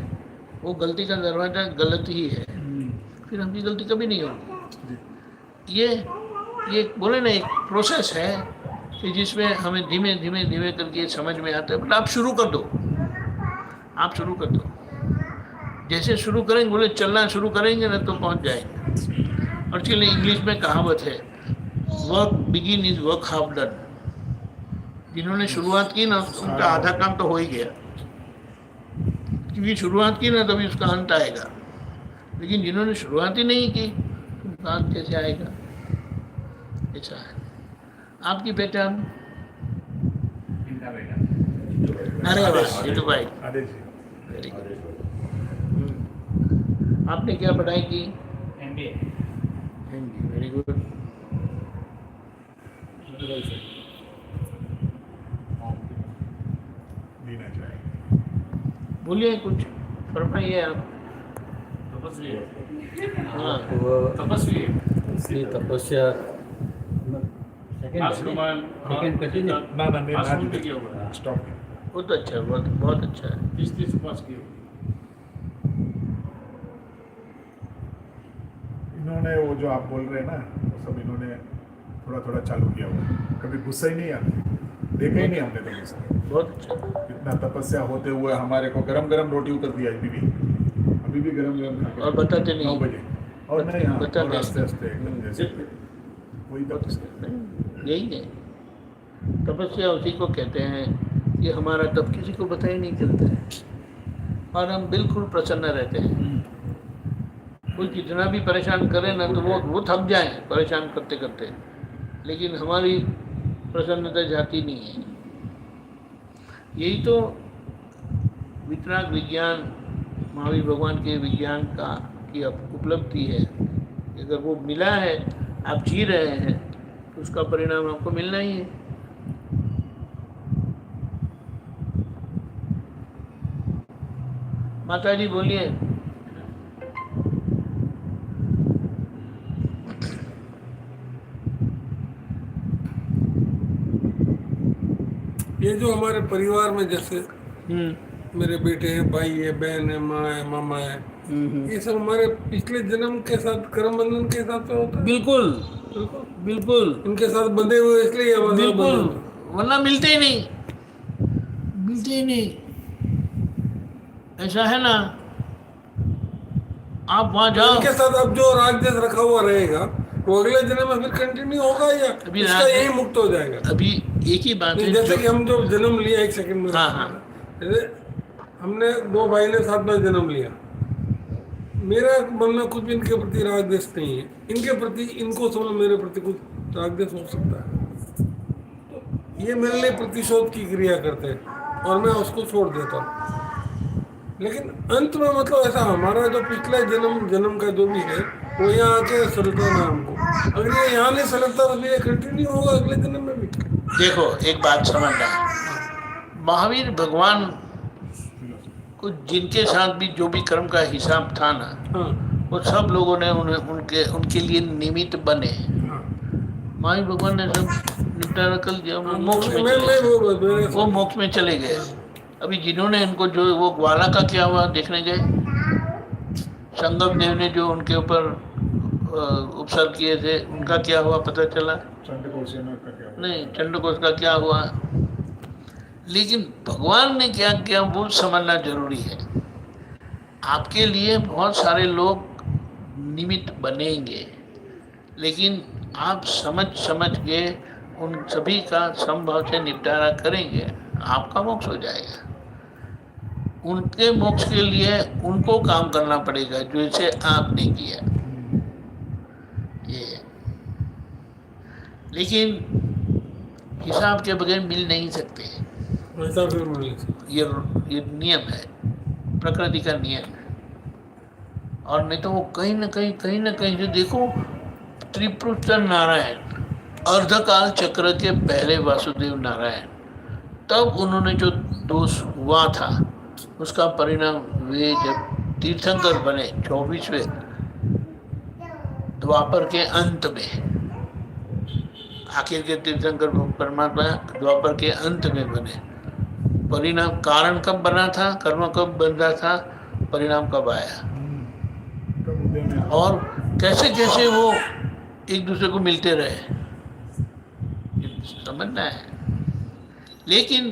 वो गलती का दरवाजा गलत ही है, फिर हमकी गलती कभी नहीं होगी। ये बोले ना एक प्रोसेस है कि जिसमें हमें धीमे धीमे धीमे करके समझ में आता है। बट आप शुरू कर दो, आप शुरू कर दो। जैसे शुरू करेंगे, बोले चलना शुरू करेंगे ना तो पहुंच जाएंगे। और चलिए इंग्लिश में कहावत है, work begin is work half done. जिन्होंने शुरुआत की ना उनका आधा काम तो हो ही गया, क्योंकि शुरुआत की ना तभी उसका अंत आएगा। लेकिन जिन्होंने शुरुआत ही नहीं की उनका अंत कैसे आएगा? ऐसा है। आपकी पहचान? अरे वाह जीतू भाई, वेरी गुड। आपने क्या पढ़ाई की? MBA। Very good. बोलिए कुछ, फरमाइए आप। तपस्वी है। हाँ, वो तपस्वी है। इसकी तपस्या सेकंड कंटिन्यू किया हुआ है। स्टॉप। बहुत अच्छा है, बहुत अच्छा है। 30 पास किए हुए। इन्होंने वो जो आप बोल रहे हैं ना, वो सब इन्होंने थोड़ा थोड़ा चालू किया हुआ। कभी गुस्सा ही नहीं आता, देखा ही नहीं हमने तो गुस्सा। बहुत अच्छा। इतना तपस्या होते हुए हमारे को गरम गरम रोटी उतर दिया अभी भी गरम गरम। और बताते नहीं। 9 बजे और नहीं, हाँ, बताते और आस्ते आस्ते एकदम जैसे वही तपस्या। यही है तपस्या, उसी को कहते हैं। ये हमारा तब किसी को पता ही नहीं चलता है और हम बिल्कुल प्रसन्न रहते हैं। कोई कितना भी परेशान करे ना तो वो थक जाए परेशान करते करते, लेकिन हमारी प्रसन्नता जाती नहीं है। यही तो वितराग विज्ञान, महावीर भगवान के विज्ञान की उपलब्धि है। अगर वो मिला है, आप जी रहे हैं, तो उसका परिणाम आपको मिलना ही है। माता जी बोलिए। ये जो हमारे परिवार में जैसे मेरे बेटे हैं, भाई है, बहन है, माँ है, मामा है, ये सब हमारे पिछले जन्म के साथ कर्म बंधन के हिसाब से होता है। बिल्कुल बिल्कुल बिल्कुल इनके साथ बंधे हुए इसलिए हमारे साथ बिल्कुल, बंधे हुए। वरना मिलते ही नहीं, मिलते ही नहीं। ऐसा है ना, आप वहाँ जाओ। इनके साथ अब जो राग देश रखा हुआ रहेगा वो अगले जन्म में फिर कंटिन्यू होगा या अभी इसका राग- यही मुक्त हो जाएगा? अभी एक ही बात है जैसे कि जो- हम जो जन्म लिया, एक सेकंड में, हाँ। जैसे हमने 2 भाई ने साथ में जन्म लिया, मेरा मन में कुछ भी इनके प्रति राग देश नहीं है, इनके प्रति इनको समझ मेरे प्रति कुछ राग देश हो सकता है, तो ये मेरे लिए प्रतिशोध की क्रिया करते हैं और मैं उसको छोड़ देता हूँ। लेकिन अंत में मतलब ऐसा हमारा जो पिछले जन्म का जो भी है वो यहाँ आके सलता ना हमको। अगर ये यहाँ नहीं सलता तो ये कंटिन्यू होगा अगले जन्म में भी। देखो एक बात समझना, महावीर भगवान को जिनके साथ भी जो भी कर्म का हिसाब था ना, हाँ वो सब लोगों ने उनके लिए निमित्त बने। हाँ महावीर भगवान ने सब निपटा कर दिया, वो मोक्ष में मैं चले गए। मेरे वो मोक्ष में चले गए। अभी जिन्होंने इनको जो वो ग्वाला का क्या हुआ देखने गए, संगम देव ने जो उनके ऊपर उपसर्ग किए थे उनका क्या हुआ पता चला? नहीं, चंडकोष का क्या हुआ? लेकिन भगवान ने क्या किया वो समझना जरूरी है। आपके लिए बहुत सारे लोग निमित्त बनेंगे, लेकिन आप समझ समझ के उन सभी का संभव से निपटारा करेंगे, आपका मोक्ष हो जाएगा। उनके मोक्ष के लिए उनको काम करना पड़ेगा जो इसे आपने किया, ये। लेकिन हिसाब के बगैर मिल नहीं सकते, ऐसा फिर मिल सकता। ये नियम है, प्रकृति का नियम है। और नहीं तो वो कहीं ना कहीं जो देखो, त्रिपुत्र नारायण, अर्धकाल चक्र के पहले वासुदेव नारायण, तब उन्होंने जो दोष हुआ था उसका परिणाम वे जब तीर्थंकर बने 24वें द्वापर के अंत में, आखिर के तीर्थंकर परमात्मा द्वापर के अंत में बने। परिणाम, कारण कब बना था, कर्म कब बंधा था, परिणाम कब आया, और कैसे कैसे वो एक दूसरे को मिलते रहे, समझना है। लेकिन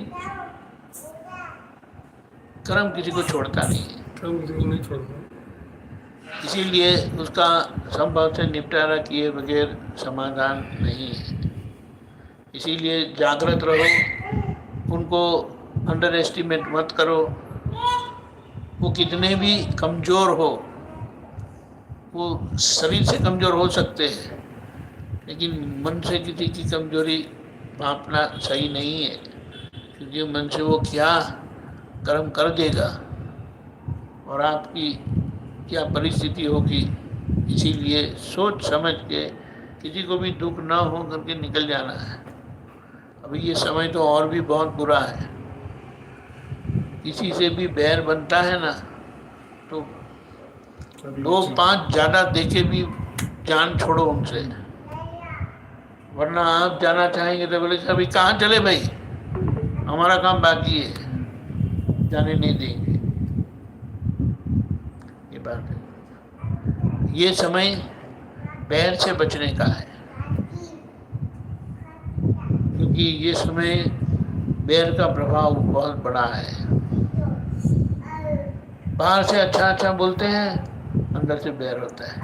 कर्म किसी को छोड़ता नहीं है, कर्म किसी को नहीं छोड़ता, इसीलिए उसका संभव से निपटारा किए बगैर समाधान नहीं है। इसीलिए जागृत रहो, उनको अंडर एस्टिमेट मत करो। वो कितने भी कमज़ोर हो, वो शरीर से कमज़ोर हो सकते हैं, लेकिन मन से किसी की कमज़ोरी मापना सही नहीं है, क्योंकि मन से वो क्या कर्म कर देगा और आपकी क्या परिस्थिति होगी। इसीलिए सोच समझ के किसी को भी दुख ना हो करके निकल जाना है। अभी ये समय तो और भी बहुत बुरा है, किसी से भी बैर बनता है ना तो 2-5 ज़्यादा देके भी जान छोड़ो उनसे, वरना आप जाना चाहेंगे तो बोले अभी कहाँ चले भाई, हमारा काम बाकी है, जाने नहीं देंगे। ये बात है। ये समय बैर से बचने का है, क्योंकि ये समय बैर का प्रभाव बहुत बड़ा है। बाहर से अच्छा बोलते हैं, अंदर से बैर होता है,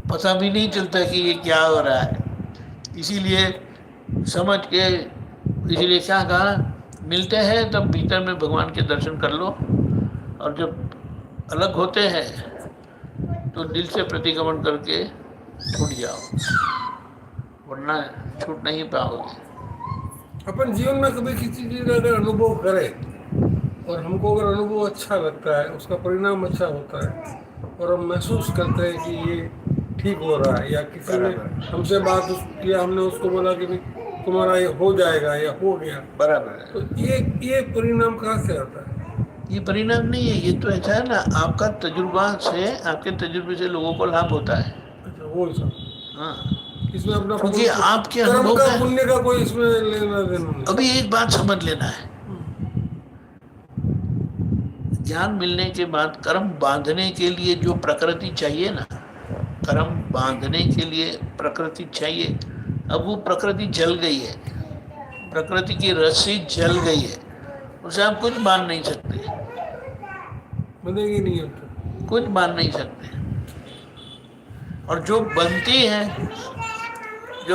पता भी नहीं चलता कि ये क्या हो रहा है। इसीलिए समझ के, इसीलिए क्या कहा, मिलते हैं तब भीतर में भगवान के दर्शन कर लो, और जब अलग होते हैं तो दिल से प्रतिक्रमण करके छूट जाओ, वरना छूट नहीं पाओगे। अपन जीवन में कभी किसी चीज़ का अगर अनुभव करें और हमको अगर अनुभव अच्छा लगता है, उसका परिणाम अच्छा होता है, और हम महसूस करते हैं कि ये ठीक हो रहा है, या किसी ने हमसे बात किया, हमने उसको बोला कि भाई तुम्हारा ये हो जाएगा या हो गया, बराबर है। तो ये परिणाम कहाँ से आता है? ये परिणाम नहीं है, ये तो ऐसा है ना, आपका तजुर्बा से, आपके तजुर्बे से लोगों को लाभ होता है। अच्छा, वो सब। हाँ, इसमें अपना क्योंकि आपके कर्म अनुभव का, का, पुण्य का कोई इसमें लेना देना नहीं। अभी एक बात समझ लेना है, ज्ञान मिलने के बाद कर्म बांधने के लिए जो प्रकृति चाहिए ना, कर्म बांधने के लिए प्रकृति चाहिए। अब वो प्रकृति जल गई है, प्रकृति की रस्सी जल गई है, उसे आप कुछ बांध नहीं सकते, बनेगी नहीं अब तक। कुछ बांध नहीं सकते। और जो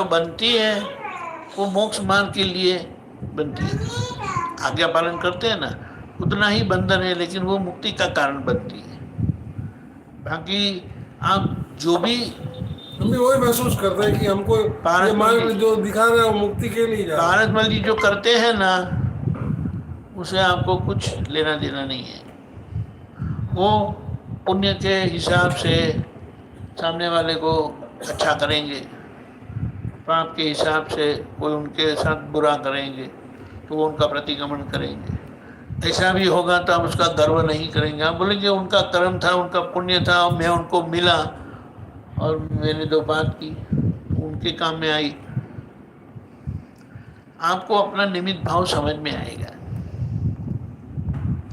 बनती है वो मोक्ष मार्ग के लिए बनती है। आज्ञा पालन करते हैं ना, उतना ही बंधन है, लेकिन वो मुक्ति का कारण बनती है। बाकी आप जो भी, हम भी वही महसूस करते हैं कि हमको ये मार्ग जो दिखा रहा है वो मुक्ति के लिए जा रहा है। भारत मल जी जो करते हैं ना, उसे आपको कुछ लेना देना नहीं है। वो पुण्य के हिसाब से सामने वाले को अच्छा करेंगे, पाप के हिसाब से कोई उनके साथ बुरा करेंगे तो वो उनका प्रतिक्रमण करेंगे। ऐसा भी होगा तो आप उसका गर्व नहीं करेंगे, आप बोलेंगे उनका कर्म था, उनका पुण्य था, और मैं उनको मिला और मैंने 2 बात की, उनके काम में आई। आपको अपना निमित्त भाव समझ में आएगा।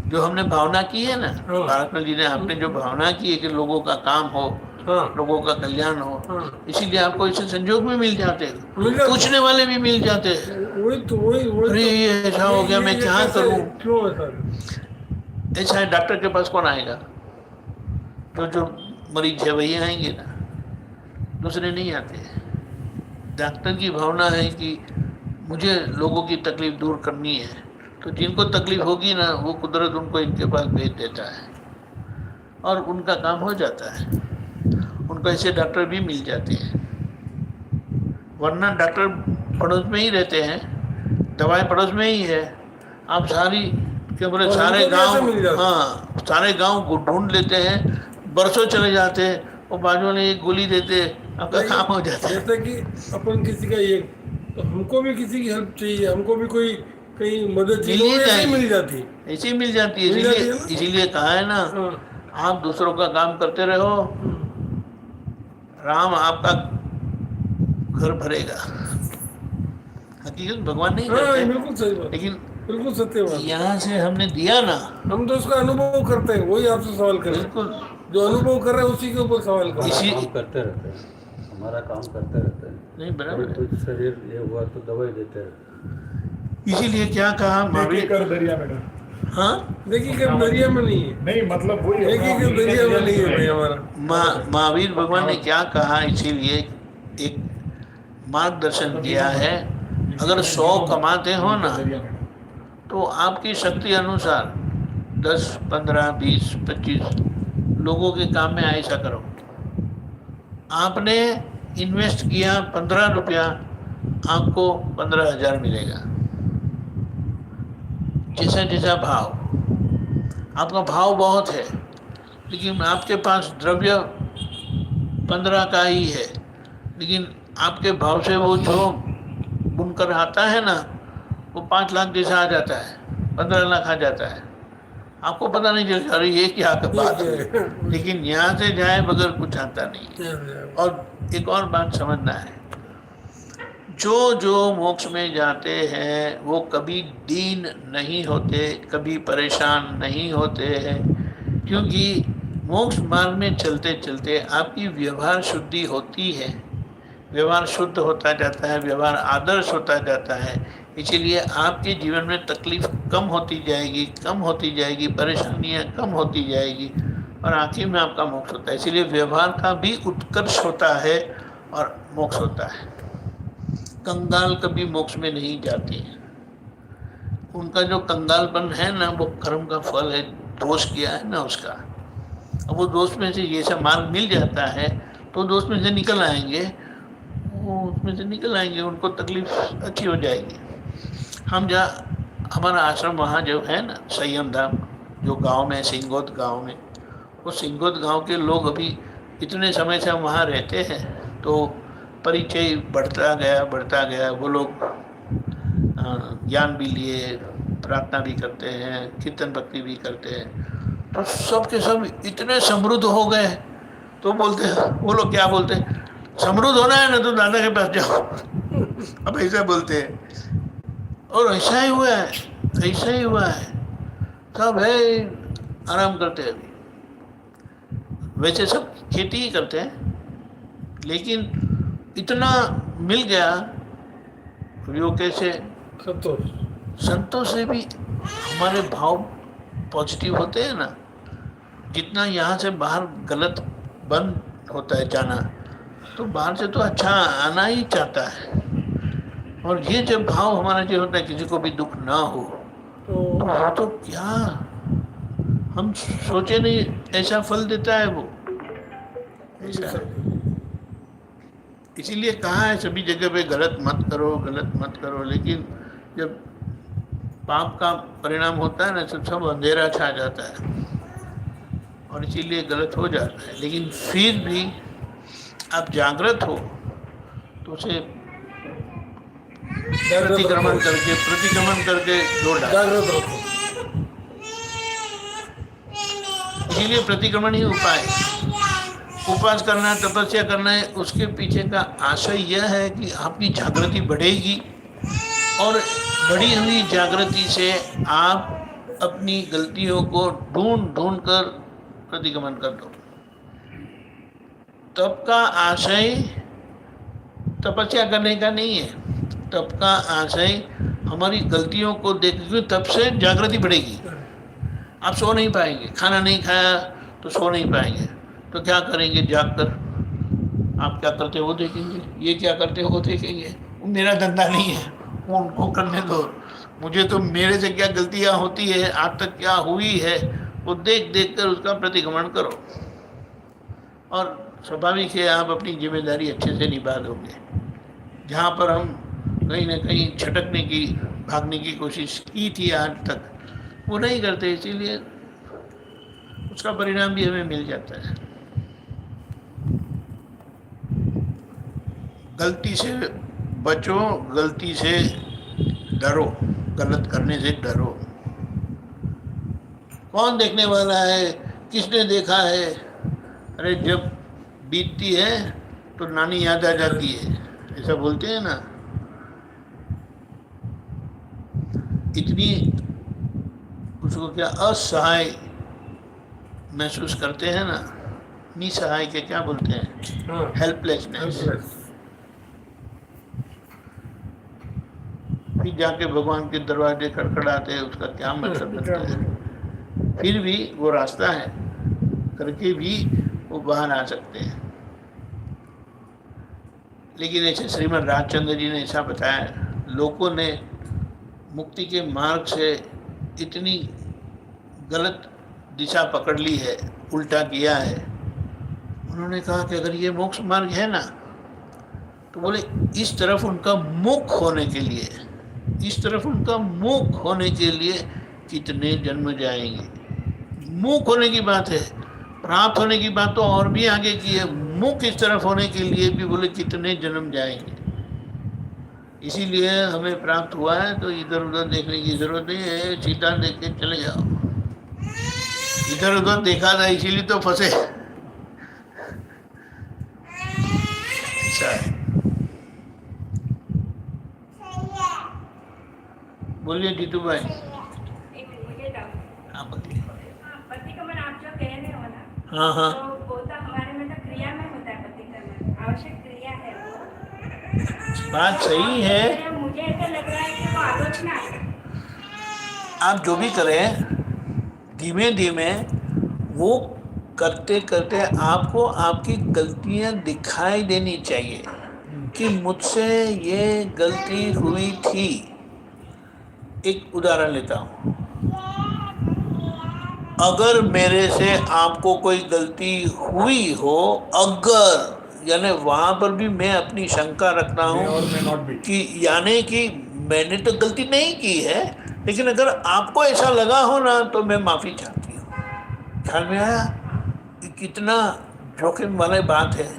जो हमने भावना की है ना, भारतमल जी ने, आपने जो भावना की है कि लोगों का काम हो, लोगों का कल्याण हो, इसीलिए आपको इससे संजोग भी मिल जाते हैं, पूछने वाले भी मिल जाते हैं। अरे ये ऐसा हो गया, मैं क्या करूं? क्यों ऐसा? ऐसा है, डॉक्टर के पास कौन आएगा? जो मरीज है वही आएंगे ना, दूसरे नहीं आते। डॉक्टर की भावना है कि मुझे लोगों की तकलीफ दूर करनी है, तो जिनको तकलीफ होगी ना वो कुदरत उनको इनके पास भेज देता है और उनका काम हो जाता है। उनको ऐसे डॉक्टर भी मिल जाते हैं, वरना डॉक्टर पड़ोस में ही रहते हैं, दवाई पड़ोस में ही है। आप सारी क्या बोले और सारे उनको भी ऐसे मिल गांव, जाता है। हाँ सारे गांव को ढूंढ लेते हैं, बरसों चले जाते हैं, वो बाजू वाले एक गोली देते, आपका काम हो जाता है। जैसे कि अपन किसी का ये, तो हमको भी किसी की हेल्प चाहिए, हमको भी कोई कहीं मदद चाहिए, मिल ही वो ऐसे ही जाएगी। मिल जाती है। ऐसे ही मिल जाती है, मिल जाती इसीलिए है ना? इसीलिए कहा है ना, हाँ। आप दूसरों का काम करते रहो, राम आपका घर भरेगा। हकीकत भगवान नहीं हाँ, करते, बिल्कुल सही बात, लेकिन बिल्कुल सत्य बात। यहाँ से हमने दिया ना, हम तो उसका अनुभव करते हैं, वही आपसे सवाल करें। बिल्कुल जो अनुभव कर रहे हैं उसी के ऊपर सवाल करें। इसी- काम करते रहते हैं, हमारा काम करते रहते हैं। नहीं बराबर है। कभी कुछ शरीर ये हुआ तो दवाई देते रहते हैं। इसीलिए क्या कहा देखिए महावीर, कर दरिया में डर। हाँ देखिए कि दरिया में नहीं है, नहीं मतलब वही देखिए कि दरिया में नहीं है भाई हमारा। महावीर भगवान ने क्या कहा, इसीलिए एक मार्गदर्शन किया है। अगर 100 कमाते हो ना दरिया में तो आपकी शक्ति अनुसार 10, 15, 20, 25 लोगों के काम में ऐसा करो। आपने इन्वेस्ट किया 15 रुपया, आपको 15,000 मिलेगा। जैसा जैसा भाव, आपका भाव बहुत है लेकिन आपके पास द्रव्य 15 का ही है, लेकिन आपके भाव से वो जो बुनकर आता है ना वो 5 लाख जैसा आ जाता है, 15 लाख आ जाता है। आपको पता नहीं चलता अरे ये क्या का बात है, लेकिन यहाँ से जाए बगैर कुछ आता नहीं है। और एक और बात समझना है, जो मोक्ष में जाते हैं वो कभी दीन नहीं होते, कभी परेशान नहीं होते हैं, क्योंकि मोक्ष मार्ग में चलते चलते आपकी व्यवहार शुद्धि होती है, व्यवहार शुद्ध होता जाता है, व्यवहार आदर्श होता जाता है। इसीलिए आपके जीवन में तकलीफ कम होती जाएगी, परेशानियां कम होती जाएगी और आखिर में आपका मोक्ष होता है। इसीलिए व्यवहार का भी उत्कर्ष होता है और मोक्ष होता है। कंगाल कभी मोक्ष में नहीं जाते हैं, उनका जो कंगालपन है ना वो कर्म का फल है, दोष किया है ना उसका। अब वो दोष में से ये सब मार्ग मिल जाता है तो दोष में से निकल आएंगे, वो उसमें से निकल आएंगे, उनको तकलीफ अच्छी हो जाएगी। हमारा आश्रम वहाँ जो है ना संयम धाम, जो गांव में सिंगोद गांव में, वो सिंगोद गांव के लोग अभी इतने समय से हम वहाँ रहते हैं तो परिचय बढ़ता गया। वो लोग ज्ञान भी लिए, प्रार्थना भी करते हैं, कीर्तन भक्ति भी करते हैं, तो सब के सब इतने समृद्ध हो गए। तो बोलते वो लोग क्या बोलते हैं, समृद्ध होना है ना तो दादा के पास जाओ। अब ऐसा बोलते हैं और ऐसा ही हुआ है। सब है आराम करते हैं। अभी वैसे सब खेती ही करते हैं, लेकिन इतना मिल गया वो कैसे संतोष से भी हमारे भाव पॉजिटिव होते हैं ना। जितना यहाँ से बाहर गलत बंद होता है जाना, तो बाहर से तो अच्छा आना ही चाहता है। और ये जब भाव हमारा जो होता है किसी को भी दुख ना हो तो क्या हम सोचे नहीं ऐसा फल देता है वो, ऐसा है। इसीलिए कहा है सभी जगह पे गलत मत करो, लेकिन जब पाप का परिणाम होता है ना तो सब अंधेरा छा जाता है और इसीलिए गलत हो जाता है। लेकिन फिर भी आप जागृत हो तो उसे प्रतिक्रमण करके जोड़ डालो। जागृत रखो। इसीलिए प्रतिक्रमण ही उपाय है। उपास करना है, तपस्या करना है, उसके पीछे का आशय यह है कि आपकी जागृति बढ़ेगी और बढ़ी हुई जागृति से आप अपनी गलतियों को ढूंढ कर प्रतिक्रमण कर दो। तप का आशय तपस्या करने का नहीं है, तप का आशय हमारी गलतियों को देखकर तप से जागृति बढ़ेगी। आप सो नहीं पाएंगे, खाना नहीं खाया तो सो नहीं पाएंगे, तो क्या करेंगे जाकर? आप क्या करते हो वो देखेंगे, ये क्या करते हो वो देखेंगे। वो मेरा धंधा नहीं है, वो उनको करने दो। मुझे तो मेरे से क्या गलतियां होती है, आज तक क्या हुई है, वो देख देख कर उसका प्रतिक्रमण करो, और स्वाभाविक है आप अपनी जिम्मेदारी अच्छे से निभा दोगे। जहाँ पर हम कहीं ना कहीं छटकने की, भागने की कोशिश की थी आज तक, वो नहीं करते, इसीलिए उसका परिणाम भी हमें मिल जाता है। गलती से बचो, गलती से डरो, गलत करने से डरो। कौन देखने वाला है, किसने देखा है? अरे जब बीतती है तो नानी याद आ जाती है, ऐसा बोलते हैं ना। इतनी उसको क्या असहाय महसूस करते हैं ना, निसहाय के क्या बोलते हैं, हाँ, हेल्पलेसनेस। helpless। फिर जाके भगवान के दरवाजे खड़खड़ाते हैं, उसका क्या मतलब बनता है? फिर भी वो रास्ता है, करके भी वो बाहर आ सकते हैं। लेकिन ऐसे श्रीमद् राजचंद्र जी ने ऐसा बताया, लोगों ने मुक्ति के मार्ग से इतनी गलत दिशा पकड़ ली है, उल्टा किया है। उन्होंने कहा कि अगर ये मोक्ष मार्ग है ना, तो बोले इस तरफ उनका मुख होने के लिए, इस तरफ उनका मुख होने के लिए कितने जन्म जाएंगे। मुख होने की बात है, प्राप्त होने की बात तो और भी आगे की है। मुख इस तरफ होने के लिए भी बोले कितने जन्म जाएंगे। इसीलिए हमें प्राप्त हुआ है तो इधर उधर देखने की जरूरत नहीं है, सीधा देख के चले जाओ। इधर उधर देखा था इसीलिए तो फंसे। ऐसा है। बोलिए जीतू भाई। हाँ बोलिए। प्रतिक्रमण आप जो कह रहे हो ना, हाँ हाँ, तो वो तो हमारे में तो क्रिया में होता है। प्रतिक्रमण आवश्यक क्रिया है वो। बात सही है। और मुझे ऐसा लग रहा है कि वो आलोचना है। आप जो भी करें, धीमे धीमे वो करते करते आपको आपकी गलतियां दिखाई देनी चाहिए कि मुझसे ये गलती हुई थी। एक उदाहरण लेता हूँ, अगर मेरे से आपको कोई गलती हुई हो, अगर, यानी वहाँ पर भी मैं अपनी शंका रखता और हूँ may not be। कि यानी कि मैंने तो गलती नहीं की है, लेकिन अगर आपको ऐसा लगा हो ना तो मैं माफ़ी चाहती हूँ। ख्याल में आया कि कितना जोखिम वाली बात है।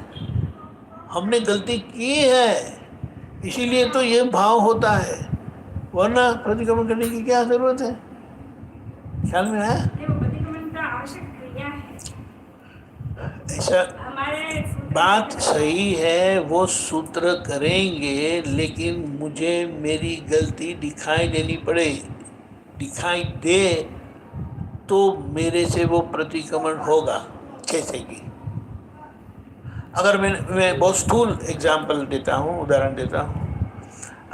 हमने गलती की है, इसीलिए तो ये भाव होता है, वरना प्रतिक्रमण करने की क्या ज़रूरत है। ख्याल में आया? प्रतिक्रमण तो आवश्यक क्रिया है। ऐसा हमारे बात सही है, वो सूत्र करेंगे, लेकिन मुझे मेरी गलती दिखाई देनी पड़े, दिखाई दे तो मेरे से वो प्रतिक्रमण होगा। कैसे की? अगर मैं बहुत स्थूल एग्जाम्पल देता हूँ, उदाहरण देता हूँ।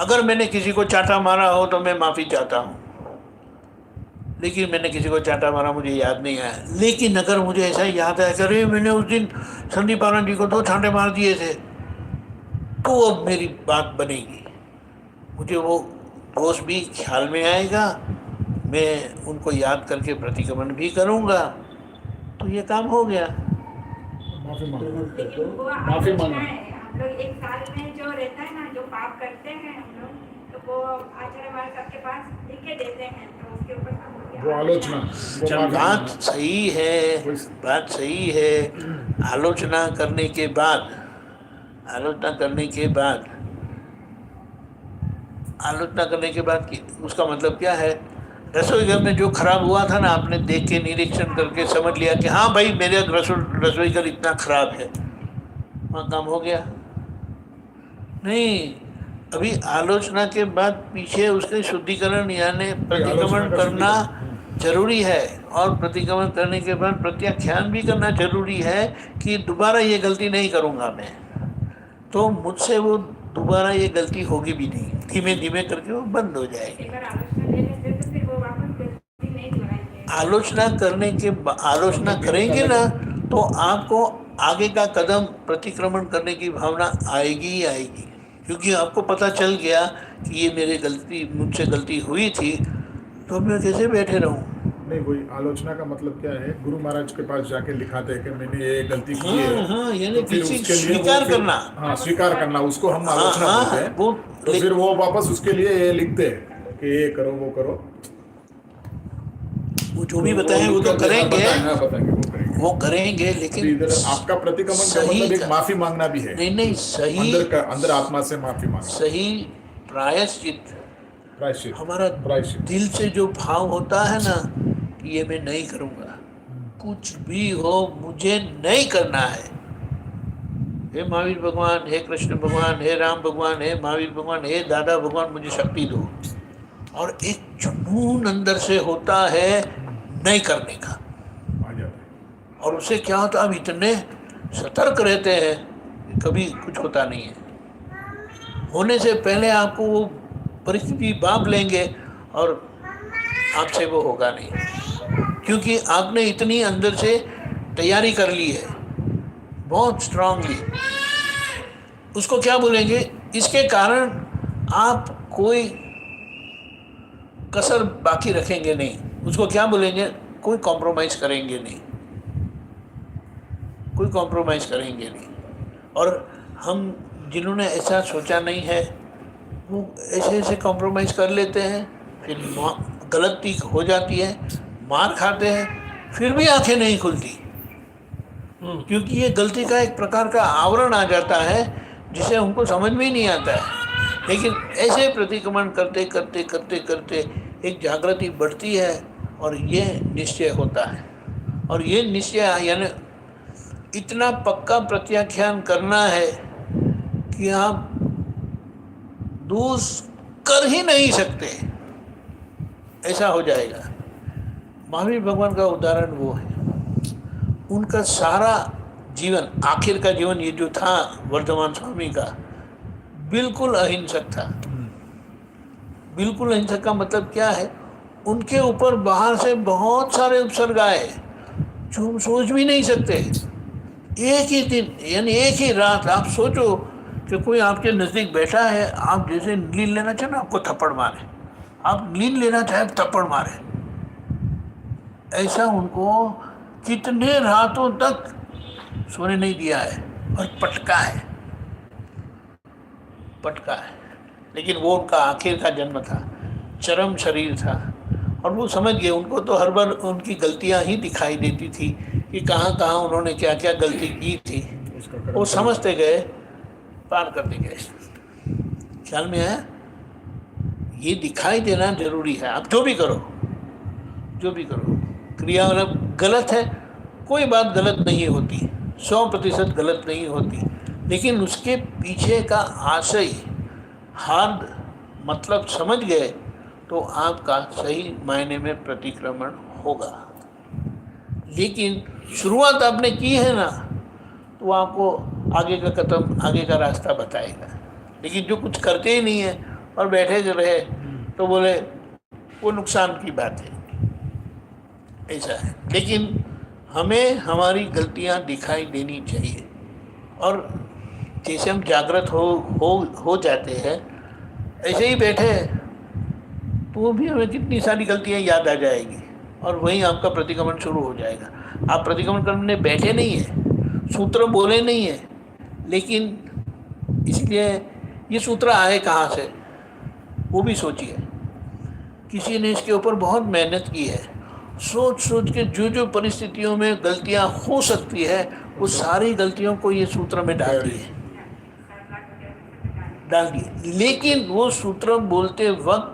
अगर मैंने किसी को चाटा मारा हो तो मैं माफ़ी चाहता हूँ, लेकिन मैंने किसी को चाटा मारा मुझे याद नहीं आया। लेकिन अगर मुझे ऐसा याद आया कि अरे मैंने उस दिन संदीप आनंद जी को 2 चांटे मार दिए थे, तो अब मेरी बात बनेगी, मुझे वो दोष भी ख्याल में आएगा, मैं उनको याद करके प्रतिक्रमण भी करूँगा, तो ये काम हो गया। माफी मांगो। लेकिन वो माफी आलोचना मांगो। है। हम लोग एक साल में जो रहता है ना, जो पाप करते हैं हम लोग, तो वो आचार्य हमारे सबके पास लिख के देते हैं, तो उसके ऊपर सब हो गया। वो आलोचना, वो जब माफी बात मांगो। सही है, बात सही है। आलोचना करने के बाद, आलोचना करने के बाद, आलोचना करने के बाद की उसका मतलब क्या है? रसोई घर में जो खराब हुआ था ना, आपने देख के निरीक्षण करके समझ लिया कि हाँ भाई मेरे रसोई घर इतना खराब है, वहाँ काम हो गया। नहीं, अभी आलोचना के बाद पीछे उसके शुद्धिकरण यानी प्रतिक्रमण करना जरूरी है, और प्रतिक्रमण करने के बाद प्रत्याख्यान भी करना जरूरी है कि दोबारा ये गलती नहीं करूँगा मैं, तो मुझसे वो दोबारा ये गलती होगी भी नहीं। धीमे धीमे करके वो बंद हो जाएगी। एक बार आलोचना ले लेते तो फिर वो वापस गलती नहीं दोहराएंगे। आलोचना करने के आलोचना करेंगे ना तो आपको आगे का कदम प्रतिक्रमण करने की भावना आएगी ही आएगी, क्योंकि आपको पता चल गया कि ये मुझसे गलती हुई थी, तो मैं कैसे बैठे रहूं। नहीं, वही आलोचना का मतलब क्या है, गुरु महाराज के पास जाके लिखाते हैं कि मैंने ये गलती की है। हाँ, यानी तो फिर किसी उसके लिए स्वीकार करना। हाँ, स्वीकार करना, उसको हम हाँ, आलोचना हाँ, बोलते हैं। वो तो फिर वो वापस उसके लिए ये लिखते हैं कि ये करो वो करो, वो जो भी बताएं वो तो करेंगे, बताएंगे वो करेंगे। वो करेंगे, तो लेकिन इधर आपका प्रतिक्रमण का सही मतलब एक था। माफी मांगना भी है। नहीं, सही अंदर आत्मा से माफी मांगना, सही प्रायश्चित, प्रायश्चित, हमारा प्रायश्चित। दिल से जो भाव होता है ना कि ये मैं नहीं करूँगा, कुछ भी हो मुझे नहीं करना है। हे महावीर भगवान, हे कृष्ण भगवान, हे राम भगवान, हे महावीर भगवान, हे दादा भगवान, मुझे शक्ति दो। और एक जुनून अंदर से होता है नहीं करने का, आ जाता है। और उससे क्या होता है, हम इतने सतर्क रहते हैं कि कभी कुछ होता नहीं है। होने से पहले आपको वो परिस्थिति बांध लेंगे और आपसे वो होगा नहीं, क्योंकि आपने इतनी अंदर से तैयारी कर ली है बहुत स्ट्रांगली। उसको क्या बोलेंगे, इसके कारण आप कोई कसर बाकी रखेंगे नहीं। उसको क्या बोलेंगे, कोई कॉम्प्रोमाइज़ करेंगे नहीं, कोई कॉम्प्रोमाइज़ करेंगे नहीं। और हम जिन्होंने ऐसा सोचा नहीं है वो ऐसे ऐसे कॉम्प्रोमाइज़ कर लेते हैं, फिर गलती हो जाती है, मार खाते हैं, फिर भी आंखें नहीं खुलती, क्योंकि ये गलती का एक प्रकार का आवरण आ जाता है जिसे उनको समझ में ही नहीं आता है। लेकिन ऐसे प्रतिक्रमण करते करते करते करते एक जागृति बढ़ती है और ये निश्चय होता है। और ये निश्चय यानी इतना पक्का प्रत्याख्यान करना है कि आप दोष कर ही नहीं सकते, ऐसा हो जाएगा। महावीर भगवान का उदाहरण वो है, उनका सारा जीवन, आखिर का जीवन ये जो था वर्धमान स्वामी का, बिल्कुल अहिंसक था। बिल्कुल अहिंसक का मतलब क्या है, उनके ऊपर बाहर से बहुत सारे उपसर्ग आए जो हम सोच भी नहीं सकते। एक ही दिन यानी एक ही रात आप सोचो कि कोई आपके नज़दीक बैठा है, आप जैसे नींद लेना चाहे ना आपको थप्पड़ मारे, आप नींद लेना चाहे थप्पड़ मारे, ऐसा उनको कितने रातों तक सोने नहीं दिया है। और पटका है। लेकिन वो उनका आखिर का जन्म था, चरम शरीर था, और वो समझ गए। उनको तो हर बार उनकी गलतियां ही दिखाई देती थी कि कहाँ कहाँ उन्होंने क्या क्या गलती की थी। वो समझते गए, पार करते गए। ख्याल में है, ये दिखाई देना जरूरी है। आप जो भी करो क्रिया मतलब गलत है, कोई बात गलत नहीं होती, 100% गलत नहीं होती, लेकिन उसके पीछे का आशय हार्द मतलब समझ गए तो आपका सही मायने में प्रतिक्रमण होगा। लेकिन शुरुआत आपने की है ना, तो आपको आगे का कदम, आगे का रास्ता बताएगा। लेकिन जो कुछ करते ही नहीं है और बैठे रहे तो बोले वो नुकसान की बात है, ऐसा है। लेकिन हमें हमारी गलतियां दिखाई देनी चाहिए, और जैसे हम जागृत हो जाते हैं, ऐसे ही बैठे तो भी हमें कितनी सारी गलतियां याद आ जाएगी, और वहीं आपका प्रतिक्रमण शुरू हो जाएगा। आप प्रतिक्रमण करने बैठे नहीं है, सूत्र बोले नहीं है, लेकिन इसलिए ये सूत्र आए कहाँ से वो भी सोचिए। किसी ने इसके ऊपर बहुत मेहनत की है, सोच के जो परिस्थितियों में गलतियां हो सकती है वो सारी गलतियों को ये सूत्र में डाल दिए। लेकिन वो सूत्र बोलते वक्त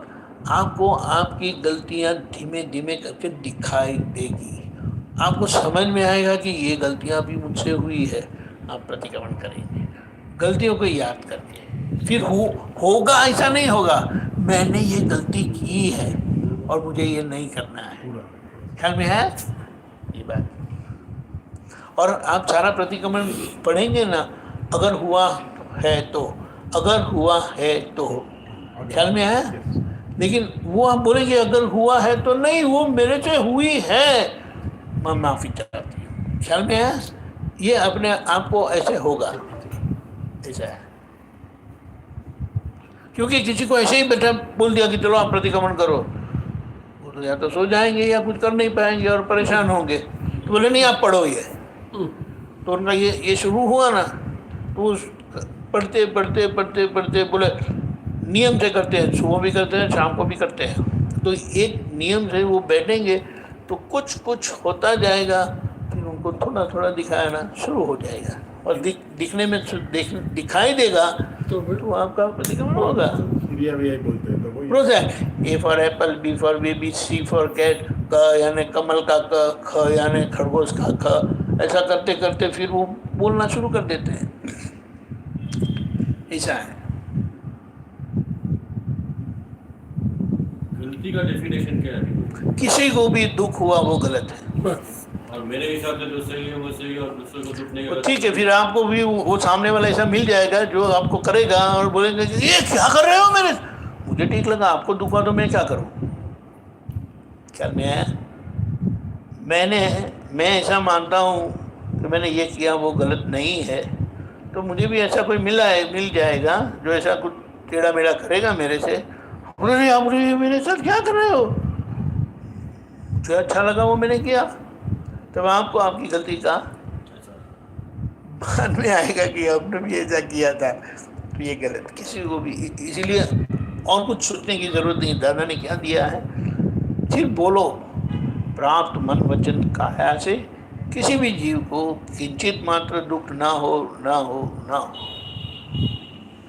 आपको आपकी गलतियां धीमे धीमे करके दिखाई देगी। आपको समझ में आएगा कि ये गलतियां भी मुझसे हुई है। आप प्रतिक्रमण करेंगे गलतियों को याद करके, फिर होगा ऐसा नहीं होगा, मैंने ये गलती की है और मुझे ये नहीं करना है। ख्याल में है ये बात। और आप सारा प्रतिक्रमण पढ़ेंगे ना, अगर हुआ है तो, ख्याल में है। लेकिन वो आप बोलेंगे अगर हुआ है तो नहीं, वो मेरे से हुई है, मैं माफ़ी चाहती हूँ, ख्याल में है, ये अपने आप को ऐसे होगा, ऐसा है। क्योंकि किसी को ऐसे ही बैठा बोल दिया कि चलो आप प्रतिक्रमण करो, वो तो या तो सो जाएंगे या कुछ कर नहीं पाएंगे और परेशान होंगे, तो बोले नहीं आप पढ़ो ये, तो उनका ये शुरू हुआ ना, तो पढ़ते पढ़ते पढ़ते पढ़ते बोले नियम से करते हैं, सुबह भी करते हैं शाम को भी करते हैं, तो एक नियम से वो बैठेंगे तो कुछ कुछ होता जाएगा, फिर उनको थोड़ा थोड़ा दिखाना शुरू हो जाएगा और दिखने में दिखाई देगा तो आपका प्रतिक्रमण होगा। इंडिया भी यही बोलते हैं, तो वही process A for apple, B for baby, C for cat, क यानी कमल का क, ख यानी खरगोश का ख, ऐसा करते करते फिर वो बोलना शुरू कर देते हैं, ऐसा है। गलती का डेफिनेशन क्या है? किसी को भी दुख हुआ वो गलत है, बस और मेरे हिसाब से जो सही है वो सही है और दूसरे को दुख नहीं तो होगा। ठीक है, फिर आपको भी वो सामने वाला ऐसा मिल जाएगा जो आपको करेगा और बोलेंगे कि ये क्या कर रहे हो, मेरे मुझे ठीक लगा, आपको दुख हुआ तो मैं क्या करूं। ख्याल में आया? मैं ऐसा मानता हूं कि मैंने ये किया वो गलत नहीं है, तो मुझे भी ऐसा कोई मिल जाएगा जो ऐसा कुछ टेढ़ा मेढ़ा करेगा मेरे से, बोले नहीं आप मेरे साथ क्या कर रहे हो, मुझे अच्छा लगा वो मैंने किया, तब आपको आपकी गलती का बाद में आएगा कि आपने भी ऐसा किया था, तो ये गलत किसी को भी। इसीलिए और कुछ सोचने की जरूरत नहीं, दादा ने क्या दिया है, सिर्फ बोलो प्राप्त मन वचन काया से किसी भी जीव को किंचित मात्र दुख ना हो ना हो ना हो।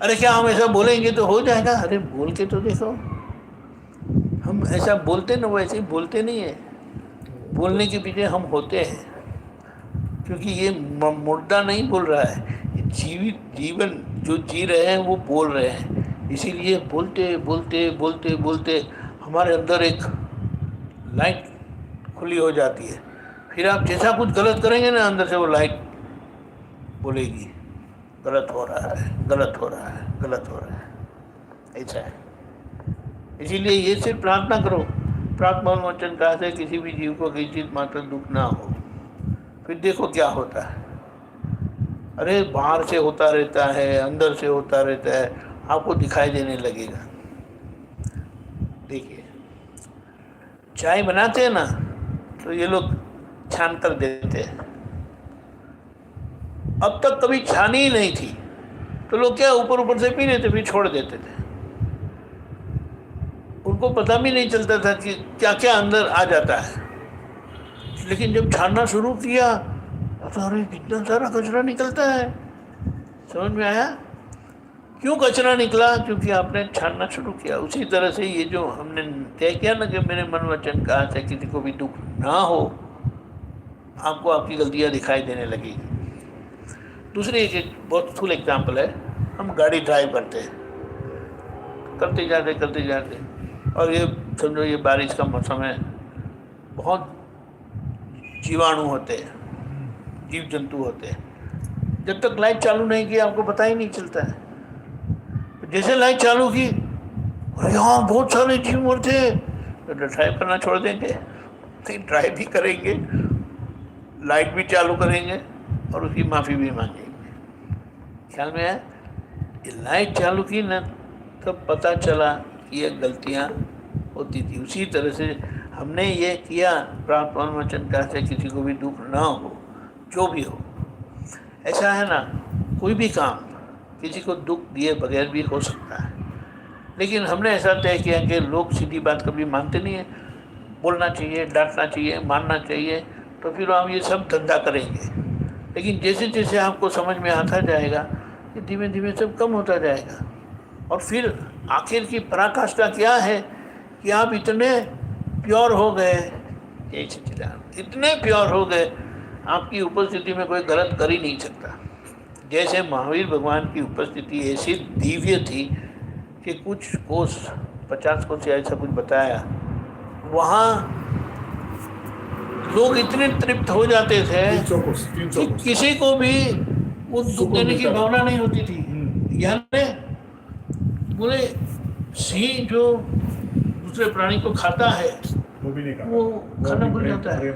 अरे क्या हम ऐसा बोलेंगे तो हो जाएगा? अरे बोल के तो देखो, हम ऐसा बोलते ना, वो ऐसे ही बोलते नहीं है, बोलने के पीछे हम होते हैं, क्योंकि ये मुर्दा नहीं बोल रहा है, जीवन जो जी रहे हैं वो बोल रहे हैं, इसीलिए बोलते बोलते बोलते बोलते हमारे अंदर एक लाइट खुली हो जाती है, फिर आप जैसा कुछ गलत करेंगे ना, अंदर से वो लाइट बोलेगी गलत हो रहा है, गलत हो रहा है, गलत हो रहा है, ऐसा है। इसीलिए ये सिर्फ प्रार्थना करो, प्राप्त मन वचन कहा से किसी भी जीव को किंचित मात्र दुख ना हो, फिर देखो क्या होता है। अरे बाहर से होता रहता है, अंदर से होता रहता है, आपको दिखाई देने लगेगा। देखिए चाय बनाते हैं ना, तो ये लोग छान कर देते हैं, अब तक कभी छानी ही नहीं थी, तो लोग क्या ऊपर ऊपर से पी लेते, फिर छोड़ देते थे, उनको पता भी नहीं चलता था कि क्या क्या अंदर आ जाता है। लेकिन जब छानना शुरू किया तो अरे कितना सारा कचरा निकलता है, समझ में आया क्यों कचरा निकला? क्योंकि आपने छानना शुरू किया। उसी तरह से ये जो हमने तय किया ना कि मेरे मन वचन कहा से किसी को भी दुख ना हो, आपको आपकी गलतियाँ दिखाई देने लगेगी। दूसरी एक बहुत स्थूल एग्जाम्पल है, हम गाड़ी ड्राइव करते जाते और ये समझो ये बारिश का मौसम है, बहुत जीवाणु होते हैं, जीव जंतु होते हैं, जब तक लाइट चालू नहीं की आपको पता ही नहीं चलता है। जैसे लाइट चालू की और यहाँ बहुत सारे जीव मरते हैं, तो ड्राइव करना छोड़ देंगे, फिर ड्राइव भी करेंगे, लाइट भी चालू करेंगे और उसकी माफ़ी भी मांगेंगे। ख्याल में है? ये लाइट चालू की ना, तब पता चला कि ये गलतियाँ होती थी। उसी तरह से हमने ये किया, प्राप्त मन वचन कहा से किसी को भी दुख ना हो, जो भी हो। ऐसा है ना, कोई भी काम किसी को दुख दिए बगैर भी हो सकता है, लेकिन हमने ऐसा तय किया कि लोग सीधी बात कभी मानते नहीं है, बोलना चाहिए, डांटना चाहिए, मानना चाहिए, तो फिर हम ये सब धंधा करेंगे। लेकिन जैसे जैसे आपको समझ में आता जाएगा, ये धीमे धीमे सब कम होता जाएगा, और फिर आखिर की पराकाष्ठा क्या है कि आप इतने प्योर हो गए, इतने प्योर हो गए, आपकी उपस्थिति में कोई गलत कर ही नहीं सकता। जैसे महावीर भगवान की उपस्थिति ऐसी दिव्य थी कि कुछ कोस 50 कोस या ऐसा कुछ बताया, वहाँ लोग इतने तृप्त हो जाते थे 300 कोस कि किसी को भी वो दुख देने की भावना नहीं होती थी। यानी बोले सिंह जो दूसरे प्राणी को खाता है, वो भी नहीं खाता, वो खाना भूल जाता है।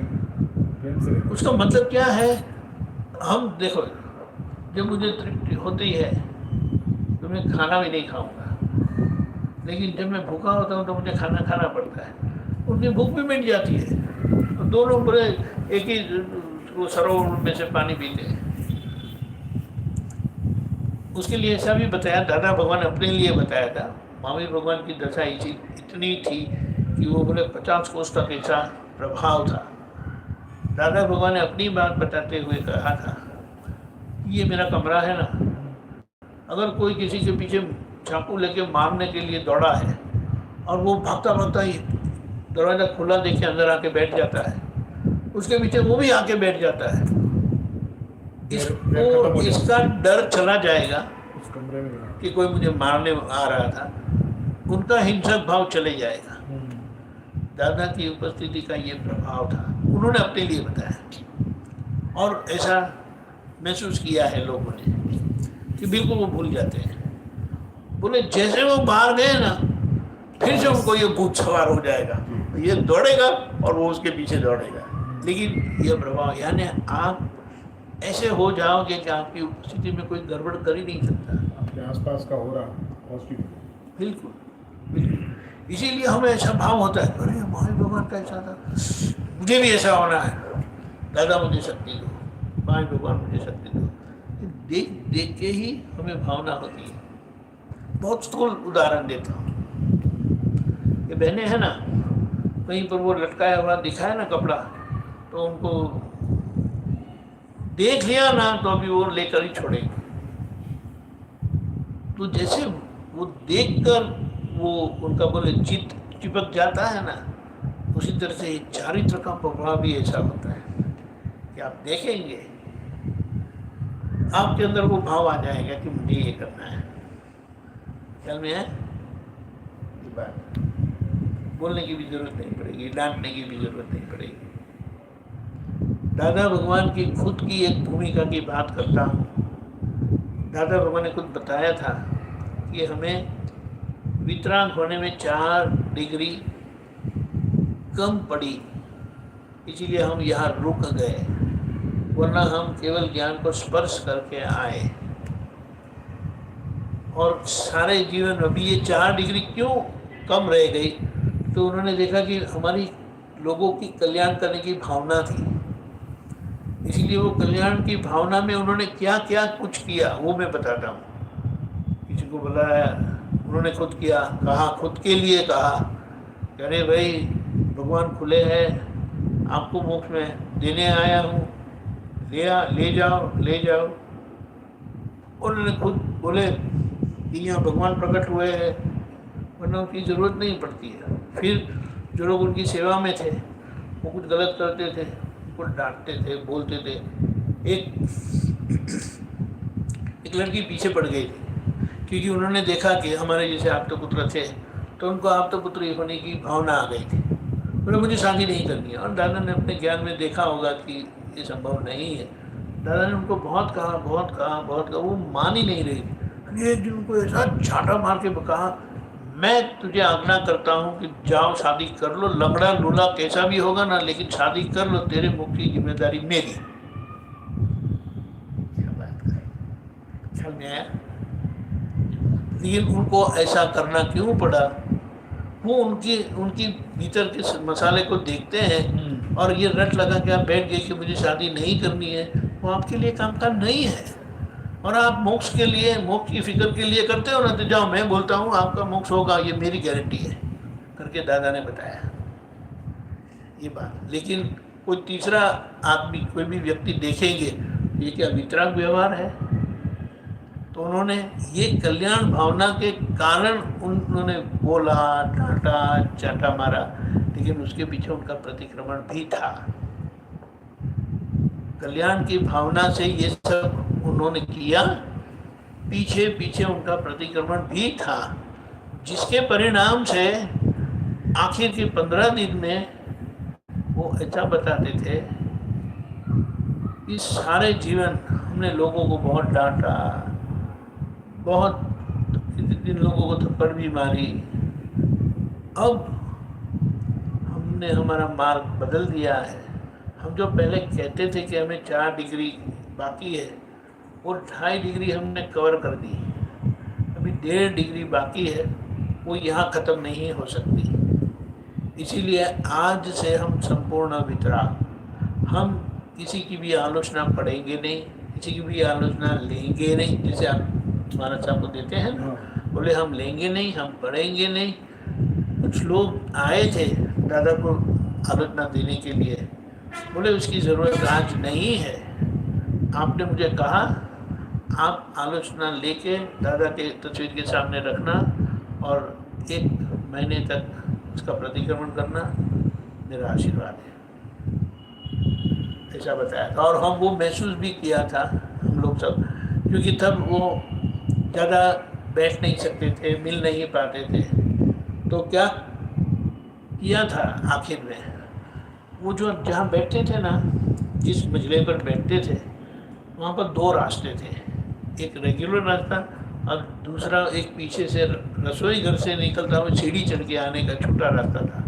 प्रेम से रहना। उसका मतलब क्या है? हम देखो, जब मुझे तृप्ति होती है तो मैं खाना भी नहीं खाऊंगा, लेकिन जब मैं भूखा होता हूँ तो मुझे खाना खाना पड़ता है। उनकी भूख भी मिट जाती है, तो दोनों पूरे एक ही वो सरोवर में से पानी पीते हैं। उसके लिए ऐसा भी बताया, दादा भगवान अपने लिए बताया था। महावीर भगवान की दशा इतनी थी कि वो बोले 50 कोस तक ऐसा प्रभाव था। दादा भगवान ने अपनी बात बताते हुए कहा था, ये मेरा कमरा है ना, अगर कोई किसी के पीछे चाकू लेके मारने के लिए दौड़ा है और वो भागता भागता ही दरवाज़ा खुला देख के अंदर आके बैठ जाता है, उसके पीछे वो भी आके बैठ जाता है, इसको इसका डर चला जाएगा उस कमरे में रहना। कि कोई मुझे मारने आ रहा था, उनका हिंसक भाव चले जाएगा। दादा की उपस्थिति का ये प्रभाव था, उन्होंने अपने लिए बताया और ऐसा महसूस किया है लोगों ने कि बिल्कुल वो भूल जाते हैं। बोले जैसे वो बाहर गए ना, फिर से उनको ये भूत सवार हो जाएगा, ये दौड़ेगा और वो उसके पीछे दौड़ेगा। लेकिन ये प्रभाव, यानी आप ऐसे हो जाओगे कि आपकी उपस्थिति में कोई गड़बड़ कर ही नहीं सकता। अपने आसपास का हो रहा पॉजिटिव। बिल्कुल बिल्कुल। इसीलिए हमें ऐसा भाव होता है, अरे महावीर भगवान का ऐसा था, मुझे भी ऐसा होना है, दादा मुझे शक्ति दो, महावीर भगवान मुझे शक्ति दो। देख देख के ही हमें भावना होती है। बहुत स्थूल उदाहरण देता हूँ, ये बहनें हैं ना, कहीं पर वो लटकाया हुआ दिखा है ना कपड़ा, तो उनको देख लिया ना तो अभी वो लेकर ही छोड़ेंगे। तो जैसे वो देखकर वो उनका बोले चित्त चिपक जाता है ना, उसी तरह से चारित्र का प्रभाव भी ऐसा होता है कि आप देखेंगे, आपके अंदर वो भाव आ जाएगा कि मुझे ये करना है। ख्याल में है? ये बात बोलने की भी जरूरत नहीं पड़ेगी, डांटने की भी जरूरत नहीं पड़ेगी। दादा भगवान की खुद की एक भूमिका की बात करता हूँ। दादा भगवान ने खुद बताया था कि हमें वितराग होने में 4 डिग्री कम पड़ी, इसीलिए हम यहाँ रुक गए, वरना हम केवल ज्ञान को स्पर्श करके आए। और सारे जीवन में भी ये 4 डिग्री क्यों कम रह गई, तो उन्होंने देखा कि हमारी लोगों की कल्याण करने की भावना थी, इसीलिए वो कल्याण की भावना में उन्होंने क्या क्या कुछ किया वो मैं बताता हूँ। किसी को बुलाया, उन्होंने खुद किया, कहा, खुद के लिए कहा, अरे भाई भगवान खुले हैं, आपको मोक्ष में देने आया हूँ, ले जाओ। उन्होंने खुद बोले कि यहाँ भगवान प्रकट हुए हैं, वरना उसकी ज़रूरत नहीं पड़ती है। फिर जो लोग उनकी सेवा में थे वो कुछ गलत करते थे, कुछ डांटते थे, बोलते थे। एक लड़की पीछे पड़ गई थी क्योंकि उन्होंने देखा कि हमारे जैसे आप्तपुत्र थे, तो उनको आप्तपुत्र होने की भावना आ गई थी, बोले मुझे शादी नहीं करनी है। और दादा ने अपने ज्ञान में देखा होगा कि ये संभव नहीं है। दादा ने उनको बहुत कहा, वो मान ही नहीं रही। एक दिन उनको ऐसा झाटा मार के कहा, मैं तुझे आज्ञा करता हूँ कि जाओ शादी कर लो, लंगड़ा लूला कैसा भी होगा ना, लेकिन शादी कर लो, तेरे मुख की जिम्मेदारी मेरी। क्या बात है, ख्याल में आया? लेकिन उनको ऐसा करना क्यों पड़ा? वो उनकी भीतर के मसाले को देखते हैं और ये रट लगा के आप बैठ गए कि मुझे शादी नहीं करनी है, वो आपके लिए काम का नहीं है। और आप मोक्ष के लिए, मोक्ष की फिक्र के लिए करते हो ना, तो जाओ, मैं बोलता हूँ आपका मोक्ष होगा, ये मेरी गारंटी है करके दादा ने बताया ये बात। लेकिन कोई तीसरा आदमी, कोई भी व्यक्ति देखेंगे ये क्या वितराग व्यवहार है, तो उन्होंने ये कल्याण भावना के कारण उन्होंने बोला, डांटा, चाटा मारा, लेकिन उसके पीछे उनका प्रतिक्रमण भी था। कल्याण की भावना से ये सब उन्होंने किया, पीछे पीछे उनका प्रतिक्रमण भी था, जिसके परिणाम से आखिर के 15 दिन में वो ऐसा बताते थे कि सारे जीवन हमने लोगों को बहुत डांटा, बहुत जिन लोगों को थप्पड़ भी मारी, अब हमने हमारा मार्ग बदल दिया है, हम जो पहले कहते थे कि हमें 4 डिग्री बाकी है, वो 2.5 डिग्री हमने कवर कर दी, अभी 1.5 डिग्री बाकी है, वो यहाँ ख़त्म नहीं हो सकती। इसीलिए आज से हम संपूर्ण वितराग, हम किसी की भी आलोचना पढ़ेंगे नहीं, किसी की भी आलोचना लेंगे नहीं। जैसे आप महाराज साहब को देते हैं ना, बोले हम लेंगे नहीं, हम पढ़ेंगे नहीं। कुछ लोग आए थे दादा को आलोचना देने के लिए, बोले उसकी ज़रूरत आज नहीं है। आपने मुझे कहा आप आलोचना लेके दादा के तस्वीर के सामने रखना और 1 महीने तक उसका प्रतिक्रमण करना, मेरा आशीर्वाद है, ऐसा बताया था। और हम वो महसूस भी किया था हम लोग सब, क्योंकि तब वो ज़्यादा बैठ नहीं सकते थे, मिल नहीं पाते थे। तो क्या किया था आखिर में, वो जो जहाँ बैठते थे ना, जिस मंजिले पर बैठते थे, वहाँ पर 2 रास्ते थे, एक रेगुलर रास्ता और दूसरा एक पीछे से रसोई घर से निकलता हुआ सीढ़ी चढ़ के आने का छोटा रास्ता था।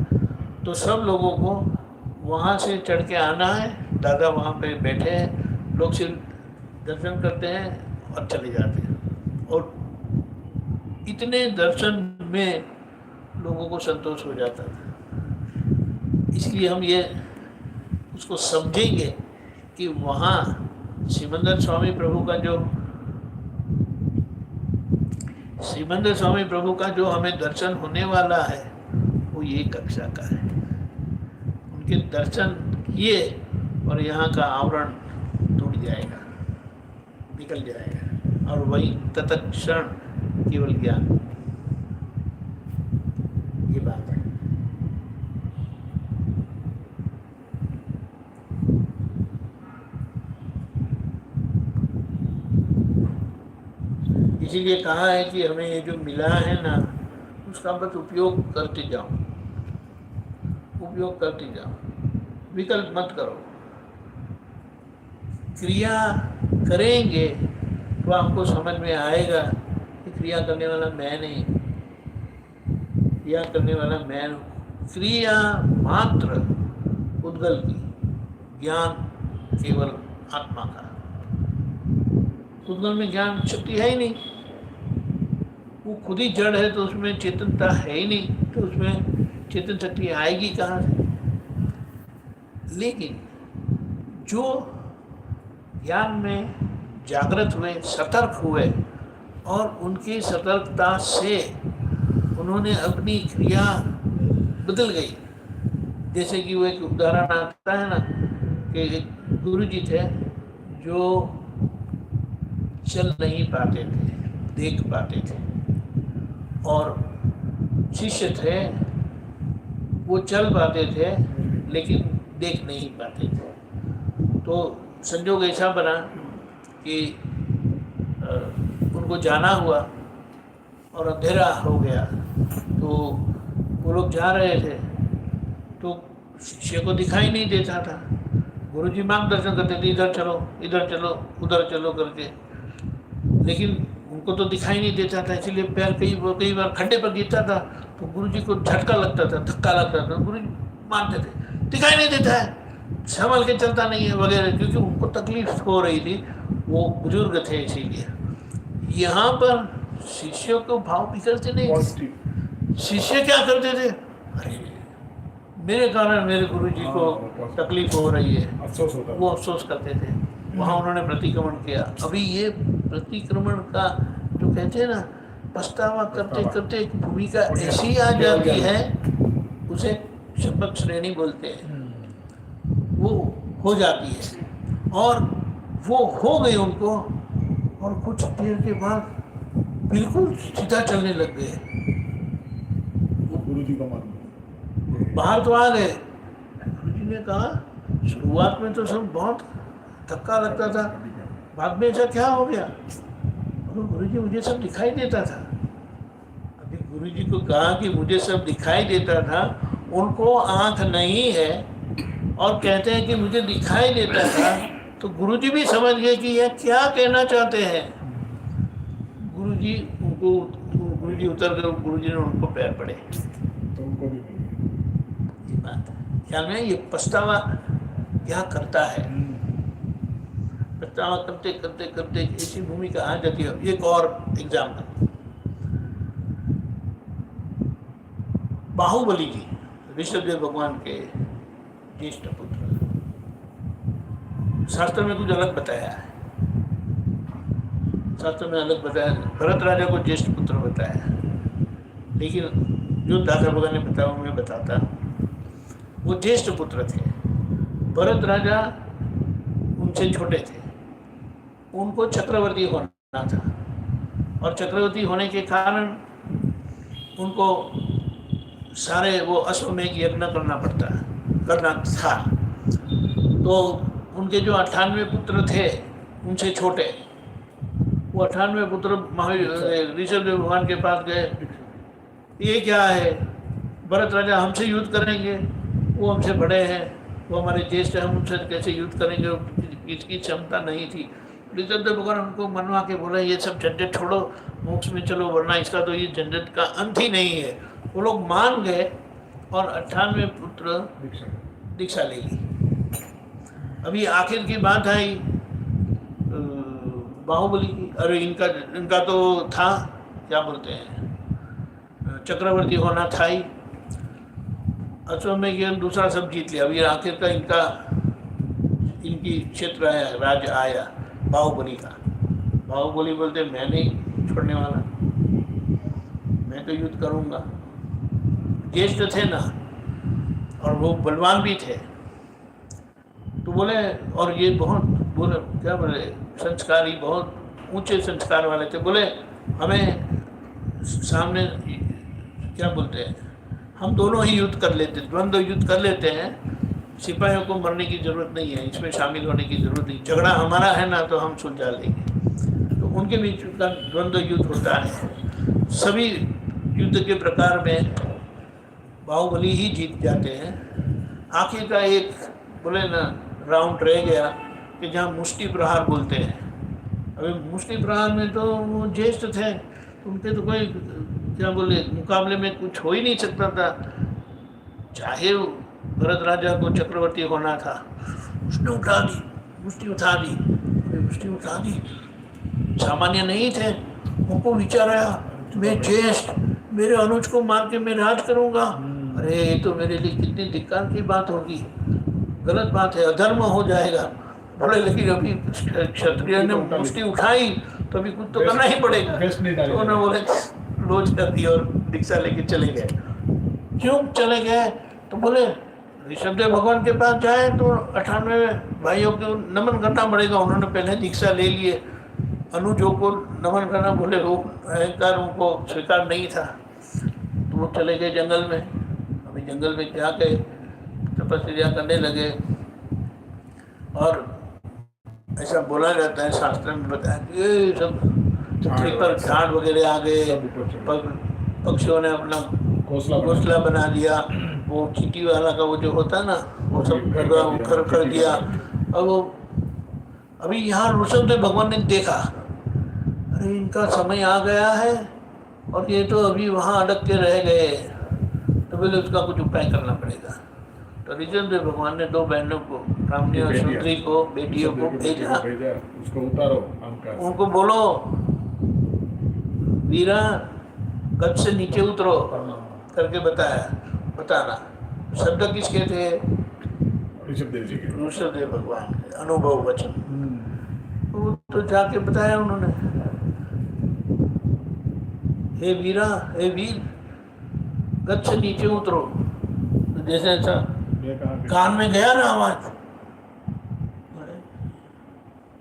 तो सब लोगों को वहाँ से चढ़ के आना है, दादा वहाँ पे बैठे हैं, लोग सिर्फ दर्शन करते हैं और चले जाते हैं। और इतने दर्शन में लोगों को संतोष हो जाता था। इसलिए हम ये उसको समझेंगे कि वहाँ सिमंदर स्वामी प्रभु का जो हमें दर्शन होने वाला है, वो ये कक्षा का है। उनके दर्शन किए और यहाँ का आवरण टूट जाएगा, निकल जाएगा, और वही तत्क्षण केवल ज्ञान, ये बात है। इसीलिए कहा है कि हमें ये जो मिला है ना, उसका बस उपयोग करते जाओ, उपयोग करते जाओ, विकल्प मत करो। क्रिया करेंगे तो आपको समझ में आएगा कि क्रिया करने वाला मैं नहीं, क्रिया करने वाला मैं हूँ। क्रिया मात्र उद्गल की, ज्ञान केवल आत्मा का। उद्गल में ज्ञान शक्ति है ही नहीं, वो खुद ही जड़ है, तो उसमें चेतनता है ही नहीं, तो उसमें चेतन शक्ति आएगी कहाँ से। लेकिन जो ज्ञान में जागृत हुए, सतर्क हुए, और उनकी सतर्कता से उन्होंने अपनी क्रिया बदल गई। जैसे कि वो एक उदाहरण आता है ना कि गुरु जी थे जो चल नहीं पाते थे, देख पाते थे, और शिष्य थे वो चल पाते थे लेकिन देख नहीं पाते थे। तो संजोग ऐसा बना कि उनको जाना हुआ और अंधेरा हो गया, तो वो लोग जा रहे थे तो शिष्य को दिखाई नहीं देता था। गुरुजी मार्गदर्शन करते थे, इधर चलो, इधर चलो, उधर चलो करके, लेकिन उनको तो दिखाई नहीं देता था। इसलिए पैर कई बार खड्डे पर गिरता था तो गुरुजी को झटका लगता था, धक्का लगता था, गुरुजी मारते थे, दिखाई नहीं देता है, संभल के चलता नहीं है वगैरह, क्योंकि उनको तकलीफ हो रही थी, वो बुजुर्ग थे। इसीलिए यहाँ पर शिष्यों को भाव बिगड़ते नहीं थे। शिष्य क्या करते थे, अरे मेरे कारण मेरे गुरुजी को तकलीफ हो रही है, अफसोस होता वो अफसोस करते थे। वहाँ उन्होंने प्रतिक्रमण किया। अभी ये प्रतिक्रमण का जो कहते हैं ना, पछतावा करते करते एक भूमिका ऐसी आ जाती है, उसे शपथ श्रेणी बोलते हैं, वो हो जाती है, और वो हो गई उनको, और कुछ देर के बाद बिल्कुल सीधा चलने लग गए, गुरु जी का मान बाहर तो आ गए। गुरुजी ने कहा शुरुआत में तो सब बहुत धक्का लगता था, बाद में ऐसा क्या हो गया। गुरुजी मुझे सब दिखाई देता था। अभी गुरुजी को कहा कि मुझे सब दिखाई देता था, उनको आँख नहीं है और कहते हैं कि मुझे दिखाई देता था, तो गुरुजी भी समझ गए कि यह क्या कहना चाहते हैं। गुरुजी उतर गए, गुरुजी ने उनको पैर पड़े। तो उनको भी ये बात ख्याल में, ये पछतावा क्या करता है। पछतावा करते करते करते ऐसी भूमिका आ जाती है। एक और एग्जाम्पल, बाहुबली जी ऋषभदेव भगवान के ज्येष्ठ पुत्र, शास्त्र में कुछ अलग बताया है। शास्त्र में अलग बताया, भरत राजा को ज्येष्ठ पुत्र बताया, लेकिन जो दादा भगवान ने बताया मैं बताता, वो ज्येष्ठ पुत्र थे। भरत राजा उनसे छोटे थे, उनको चक्रवर्ती होना था, और चक्रवर्ती होने के कारण उनको सारे वो अश्वमेघ यज्ञ करना था। तो उनके जो 98 पुत्र थे उनसे छोटे, वो 98 पुत्र ऋषभदेव भगवान के पास गए, ये क्या है, भरत राजा हमसे युद्ध करेंगे, वो हमसे बड़े हैं, वो हमारे ज्येष्ठ हैं, हम उनसे कैसे युद्ध करेंगे, इसकी क्षमता नहीं थी। ऋषभदेव भगवान उनको मनवा के बोले ये सब झंझट छोड़ो, मोक्ष में चलो, वरना इसका तो ये झंझट का अंत ही नहीं है। वो लोग मान गए और 98 पुत्र दीक्षा ले ली। अभी आखिर की बात आई बाहुबली की, अरे इनका तो था, क्या बोलते हैं, चक्रवर्ती होना था ही, अश्वमेघ यज्ञ दूसरा सब जीत लिया। अभी आखिर का इनकी क्षेत्र आया, राज्य आया बाहुबली का। बाहुबली बोलते मैं नहीं छोड़ने वाला, मैं तो युद्ध करूंगा। ज्येष्ठ थे ना, और वो बलवान भी थे, तो बोले, और ये बहुत बोले क्या बोले, संस्कारी, बहुत ऊंचे संस्कार वाले थे। बोले हमें सामने क्या बोलते हैं, हम दोनों ही युद्ध कर लेते, द्वंद्व युद्ध कर लेते हैं, सिपाहियों को मरने की जरूरत नहीं है, इसमें शामिल होने की जरूरत नहीं, झगड़ा हमारा है ना तो हम सुलझा लेंगे। तो उनके बीच का द्वंद्व युद्ध होता है। सभी युद्ध के प्रकार में बाहुबली ही जीत जाते हैं। आखिर का एक बोले ना राउंड रह गया कि जहाँ मुष्टि प्रहार बोलते हैं। अभी मुष्टि प्रहार में तो वो ज्येष्ठ थे, उनके तो कोई क्या बोले मुकाबले में कुछ हो ही नहीं सकता था। चाहे भरत राजा को चक्रवर्ती होना था, उसने उठा दी, मुष्टि उठा दी, मुष्टि उठा दी। सामान्य नहीं थे, उनको विचार आया मैं ज्येष्ठ, मेरे अनुज को मार के मैं राज करूंगा, अरे ये तो मेरे लिए कितनी धिक्कार की बात होगी, गलत बात है, अधर्म हो जाएगा। बोले लेकिन अभी क्षत्रिय ने मुष्टि उठाई तो अभी कुछ तो करना ही पड़ेगा। तो उन्होंने बोले लोच कर दी और दीक्षा लेके चले गए। क्यों चले गए, तो बोले ऋषभदेव भगवान के पास जाए तो 98 भाइयों को नमन करना पड़ेगा। उन्होंने पहले दीक्षा ले लिए, अनुजों को नमन करना, बोले वो अहंकार उनको स्वीकार नहीं था, तो वो चले गए जंगल में। अभी जंगल में जाके तपस्या करने लगे, और ऐसा बोला जाता है, शास्त्र में बताया कि ये सब पृथ्वी पर झाड़ वगैरह आ गए, पक्षियों ने अपना घोंसला बना दिया, वो चींटी वाला का वो जो होता ना वो सब कर दिया। अब वो अभी यहाँ ऋषभदेव भगवान ने देखा, अरे इनका समय आ गया है और ये तो अभी वहाँ अटक के रह गए, तो बोले उसका कुछ उपाय करना पड़ेगा। तो ऋषभदेव भगवान ने 2 बहनों को, ब्राह्मणी और शूद्री को, बेटियों को भेजा, उसको उतारो, उनको बोलो वीरा गज से नीचे उतरो करके बताना। शब्द किसके थे, ऋषभदेव जी के, ऋषभदेव भगवान के अनुभव वचन। वो तो जाके बताया उन्होंने, हे वीरा, हे वीर, गज से नीचे उतरो। तो जैसे ऐसा कान में गया ना आवाज,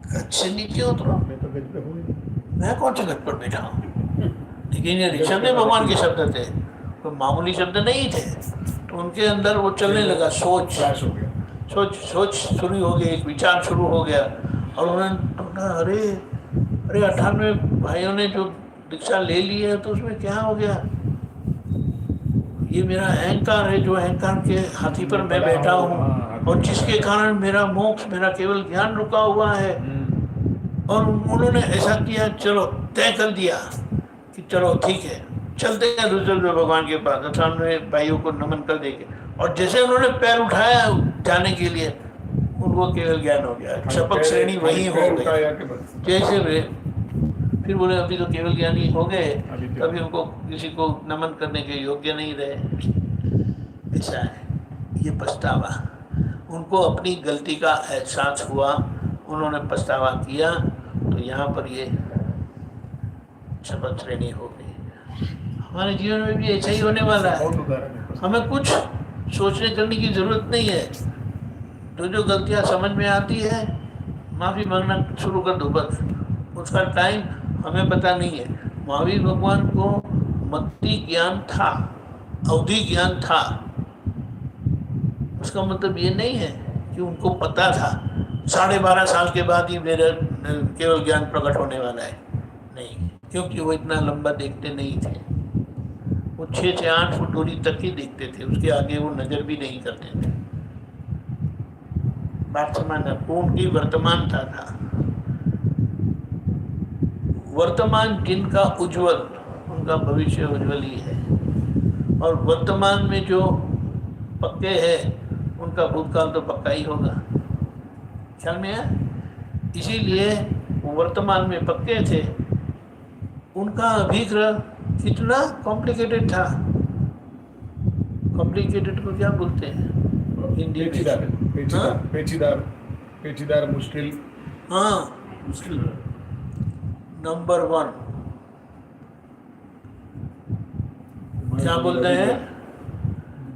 गज से नीचे उतरो, मैं कौन से गज पर बैठा हूँ। लेकिन ये ऋषभदेव भगवान के शब्द थे, तो मामूली शब्द नहीं थे। तो उनके अंदर वो चलने लगा, सोच शुरू हो गई, एक विचार शुरू हो गया। और उन्होंने अरे 98 भाइयों ने जो दीक्षा ले ली है तो उसमें क्या हो गया, ये मेरा अहंकार है, जो अहंकार के हाथी पर मैं बैठा हूँ और जिसके कारण मेरा मोक्ष, मेरा केवल ज्ञान रुका हुआ है। और उन्होंने ऐसा किया, चलो तय कर दिया कि चलो ठीक है चलते हैं ऋषभदेव भगवान के पास, 98 भाइयों को नमन कर देंगे। और जैसे उन्होंने पैर उठाया जाने के लिए, उनको केवल ज्ञान हो गया, क्षपक श्रेणी वही हो पैर गई। उठाया कि बस जैसे वे फिर बोले अभी तो केवल ज्ञानी हो गए, अभी तो- कभी उनको किसी को नमन करने के योग्य नहीं रहे। ऐसा है ये पछतावा। उनको अपनी गलती का एहसास हुआ, उन्होंने पछतावा किया, तो यहाँ पर ये शपथ श्रेणी हो गई। हमारे जीवन में भी ऐसा ही होने वाला है। बहुत उदाहरण है। हमें कुछ सोचने करने की जरूरत नहीं है। जो गलतियां समझ में आती है माफ़ी मांगना शुरू कर दो बस। उसका टाइम हमें पता नहीं है। महावीर भगवान को मति ज्ञान था, अवधि ज्ञान था। उसका मतलब ये नहीं है कि उनको पता था 12.5 साल के बाद ही मेरा केवल ज्ञान प्रकट होने वाला है, नहीं, क्योंकि वो इतना लंबा देखते नहीं थे। वो 6 से 8 फुट दूरी तक ही देखते थे, उसके आगे वो नजर भी नहीं करते थे। बात समझना, वो उनकी वर्तमान था। वर्तमान जिनका उज्जवल, उनका भविष्य उज्जवल ही है। और वर्तमान में जो पक्के हैं उनका भूतकाल तो पक्का ही होगा। ख्याल में है? इसीलिए वो वर्तमान में पक्के थे। उनका अभिग्रह कितना कॉम्प्लिकेटेड था। कॉम्प्लिकेटेड को क्या बोलते हैं हिंदी में? पेचीदार मुश्किल। हाँ, मुश्किल। नंबर 1 क्या बोलते हैं?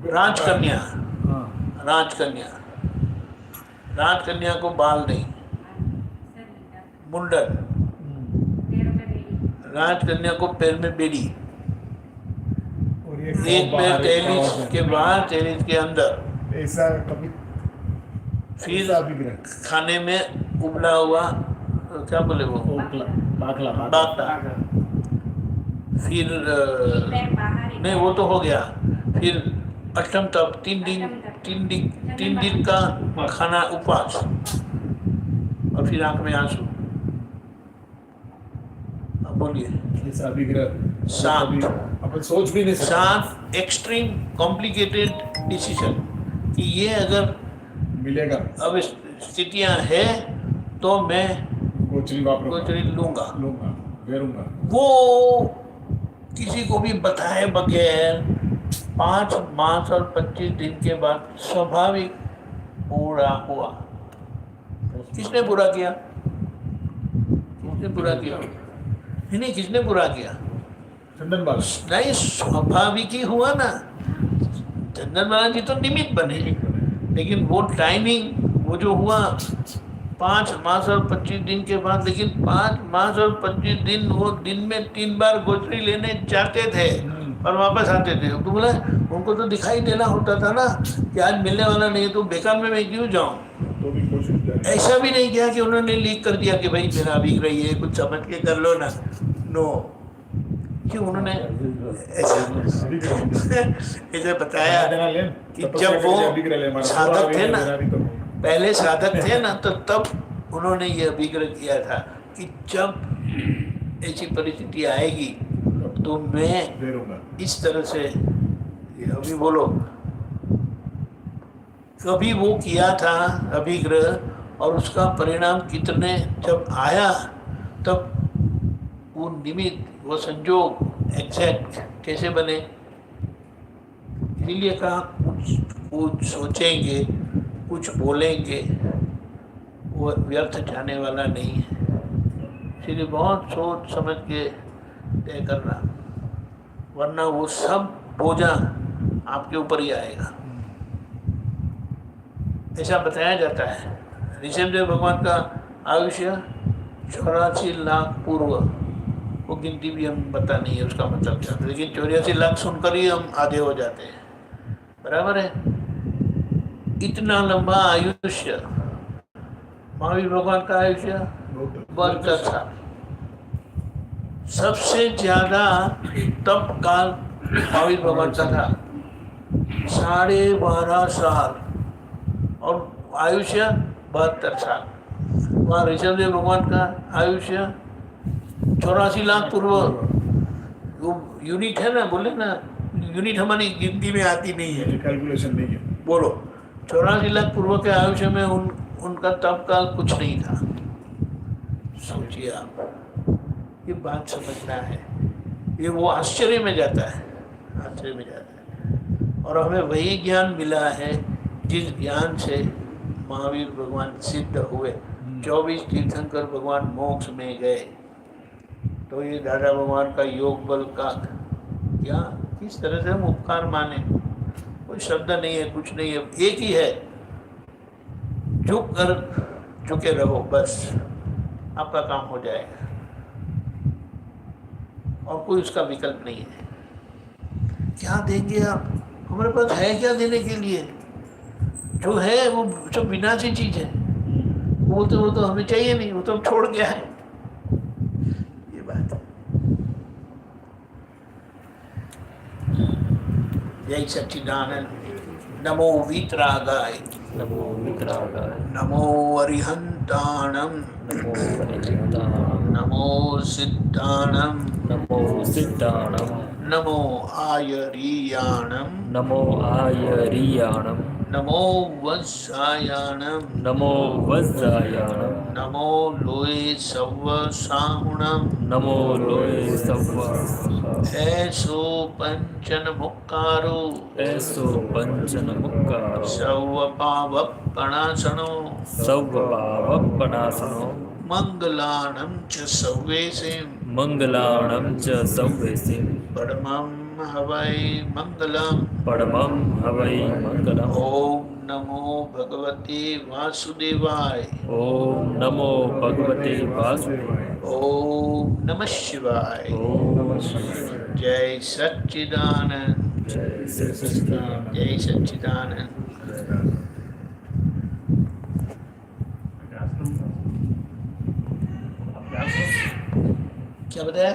राजकन्या। हाँ, राजकन्या, राजकन्या को बाल नहीं, मुंडन। राजकन्या को पैर में बेड़ी, और एक पैर दहलीज के बाहर, दहलीज के अंदर। ऐसा कभी फिर ऐसा अभिग्रह। खाने में उबला हुआ क्या बोले वो, बाकला बाकला। फिर नहीं, वो तो हो गया। फिर अष्टम तप, 3 दिन का खाना उपवास, और फिर आंख में आंसू। अब बोलिए। ऐसा अभिग्रह 7 अपन सोच भी नहीं सकते। 7 एक्सट्रीम कॉम्प्लिकेटेड डिसीजन कि ये अगर मिलेगा अब स्थितियां हैं तो मैं गोचरी वापरूंगा, गोचरी लूंगा। वेरूंगा। वो किसी को भी बताए बगैर 5 मास और 25 दिन के बाद स्वाभाविक पूरा हुआ। किसने पूरा किया? किसने पूरा किया? नहीं, किसने पूरा किया? चंदन बाला नहीं, स्वाभाविक ही हुआ ना। चंदन बालाजी तो निमित्त बने, लेकिन वो टाइमिंग, वो जो हुआ 5 मास और 25 दिन के बाद, लेकिन 5 मास और 25 दिन वो दिन में 3 बार गोचरी लेने जाते थे और वापस आते थे। तो बोला उनको तो दिखाई देना होता था ना कि आज मिलने वाला नहीं है, तो बेकार में मैं क्यों जाऊं। तो भी कोशिश करें। ऐसा भी नहीं किया कि उन्होंने लीक कर दिया कि भाई मेरा अभिग्रह है, कुछ समझ के कर लो ना। नो, क्यों उन्होंने ऐसे बताया कि जब वो साधक थे ना, पहले साधक थे ना, तो तब उन्होंने ये अभिग्रह किया था कि जब ऐसी परिस्थिति आएगी तो मैं इस तरह से, अभी बोलो, कभी वो किया था अभिग्रह और उसका परिणाम कितने जब आया, तब वो निमित्त, वो संजोग एग्जैक्ट कैसे बने। इसीलिए कहा कुछ सोचेंगे, कुछ बोलेंगे, वो व्यर्थ जाने वाला नहीं है। इसलिए बहुत सोच समझ के तय करना, वरना वो सब बोझा आपके ऊपर ही आएगा। ऐसा बताया जाता है। ऋषभदेव भगवान का आयुष्य 84 लाख पूर्व, वो गिनती भी हम पता नहीं है उसका मतलब क्या, लेकिन 84 लाख सुनकर ही हम आधे हो जाते हैं। बराबर है? इतना लंबा आयुष्य, महावीर भगवान का आयुष्य 72 साल। सबसे ज्यादा तप काल महावीर भगवान का था 12.5 साल, और आयुष्य 72 साल। वहाँ ऋषभदेव भगवान का आयुष्य 84 लाख पूर्व। वो यूनिट है ना, बोले ना, यूनिट हमारी गिनती में आती नहीं है, कैलकुलेशन नहीं है। बोलो 84 लाख पूर्व के आयुष्य में उनका तब का कुछ नहीं था। सोचिए आप, ये बात समझना है। ये वो आश्चर्य में जाता है, आश्चर्य में जाता है। और हमें वही ज्ञान मिला है जिस ज्ञान से महावीर भगवान सिद्ध हुए। 24 तीर्थंकर भगवान मोक्ष में गए, तो ये दादा भगवान का योग बल का क्या किस तरह से हम उपकार माने। कोई शब्द नहीं है, कुछ नहीं है, एक ही है, झुक कर झुके रहो, बस आपका काम हो जाएगा। और कोई उसका विकल्प नहीं है। क्या देंगे आप? हमारे पास है क्या देने के लिए? जो है वो सब विनाशी चीज है। वो तो हमें चाहिए नहीं, वो तो हम छोड़ गया है। ये बात है। जय सच्चिदानंद। नमो वीतरागाय, नमो वितरागाय, नमो अरिहंताणम, नमो परिचिताणम, नमो सिद्धाणम, नमो सिद्धाणम, नमो आयरीयाणम, नमो आयरीयाणम, नमो वत्सायाणम, नमो वज्रायाणम, नमो लोए सव्व साहुणम, नमो लोये सव्वा, ऐसो पंचन मुक्कारो, ऐसो पंचन मुक्कारो, सव्व पावपणासनो, सव्वपावपनासनो, मंगलाणं च सव्वेसिं, मंगलाणं च सव्वेसिं, परमं हवै मंगलम्। परमं हवै मंगलम्। ओम नमो भगवते वासुदेवाय। ओम नमो भगवते वासुदेवाय। ओम नमः शिवाय। ओम नमः शिवाय। जय सच्चिदानंद, जय सच्चिदानंद। जय सच्चिदानंद। क्या बताया?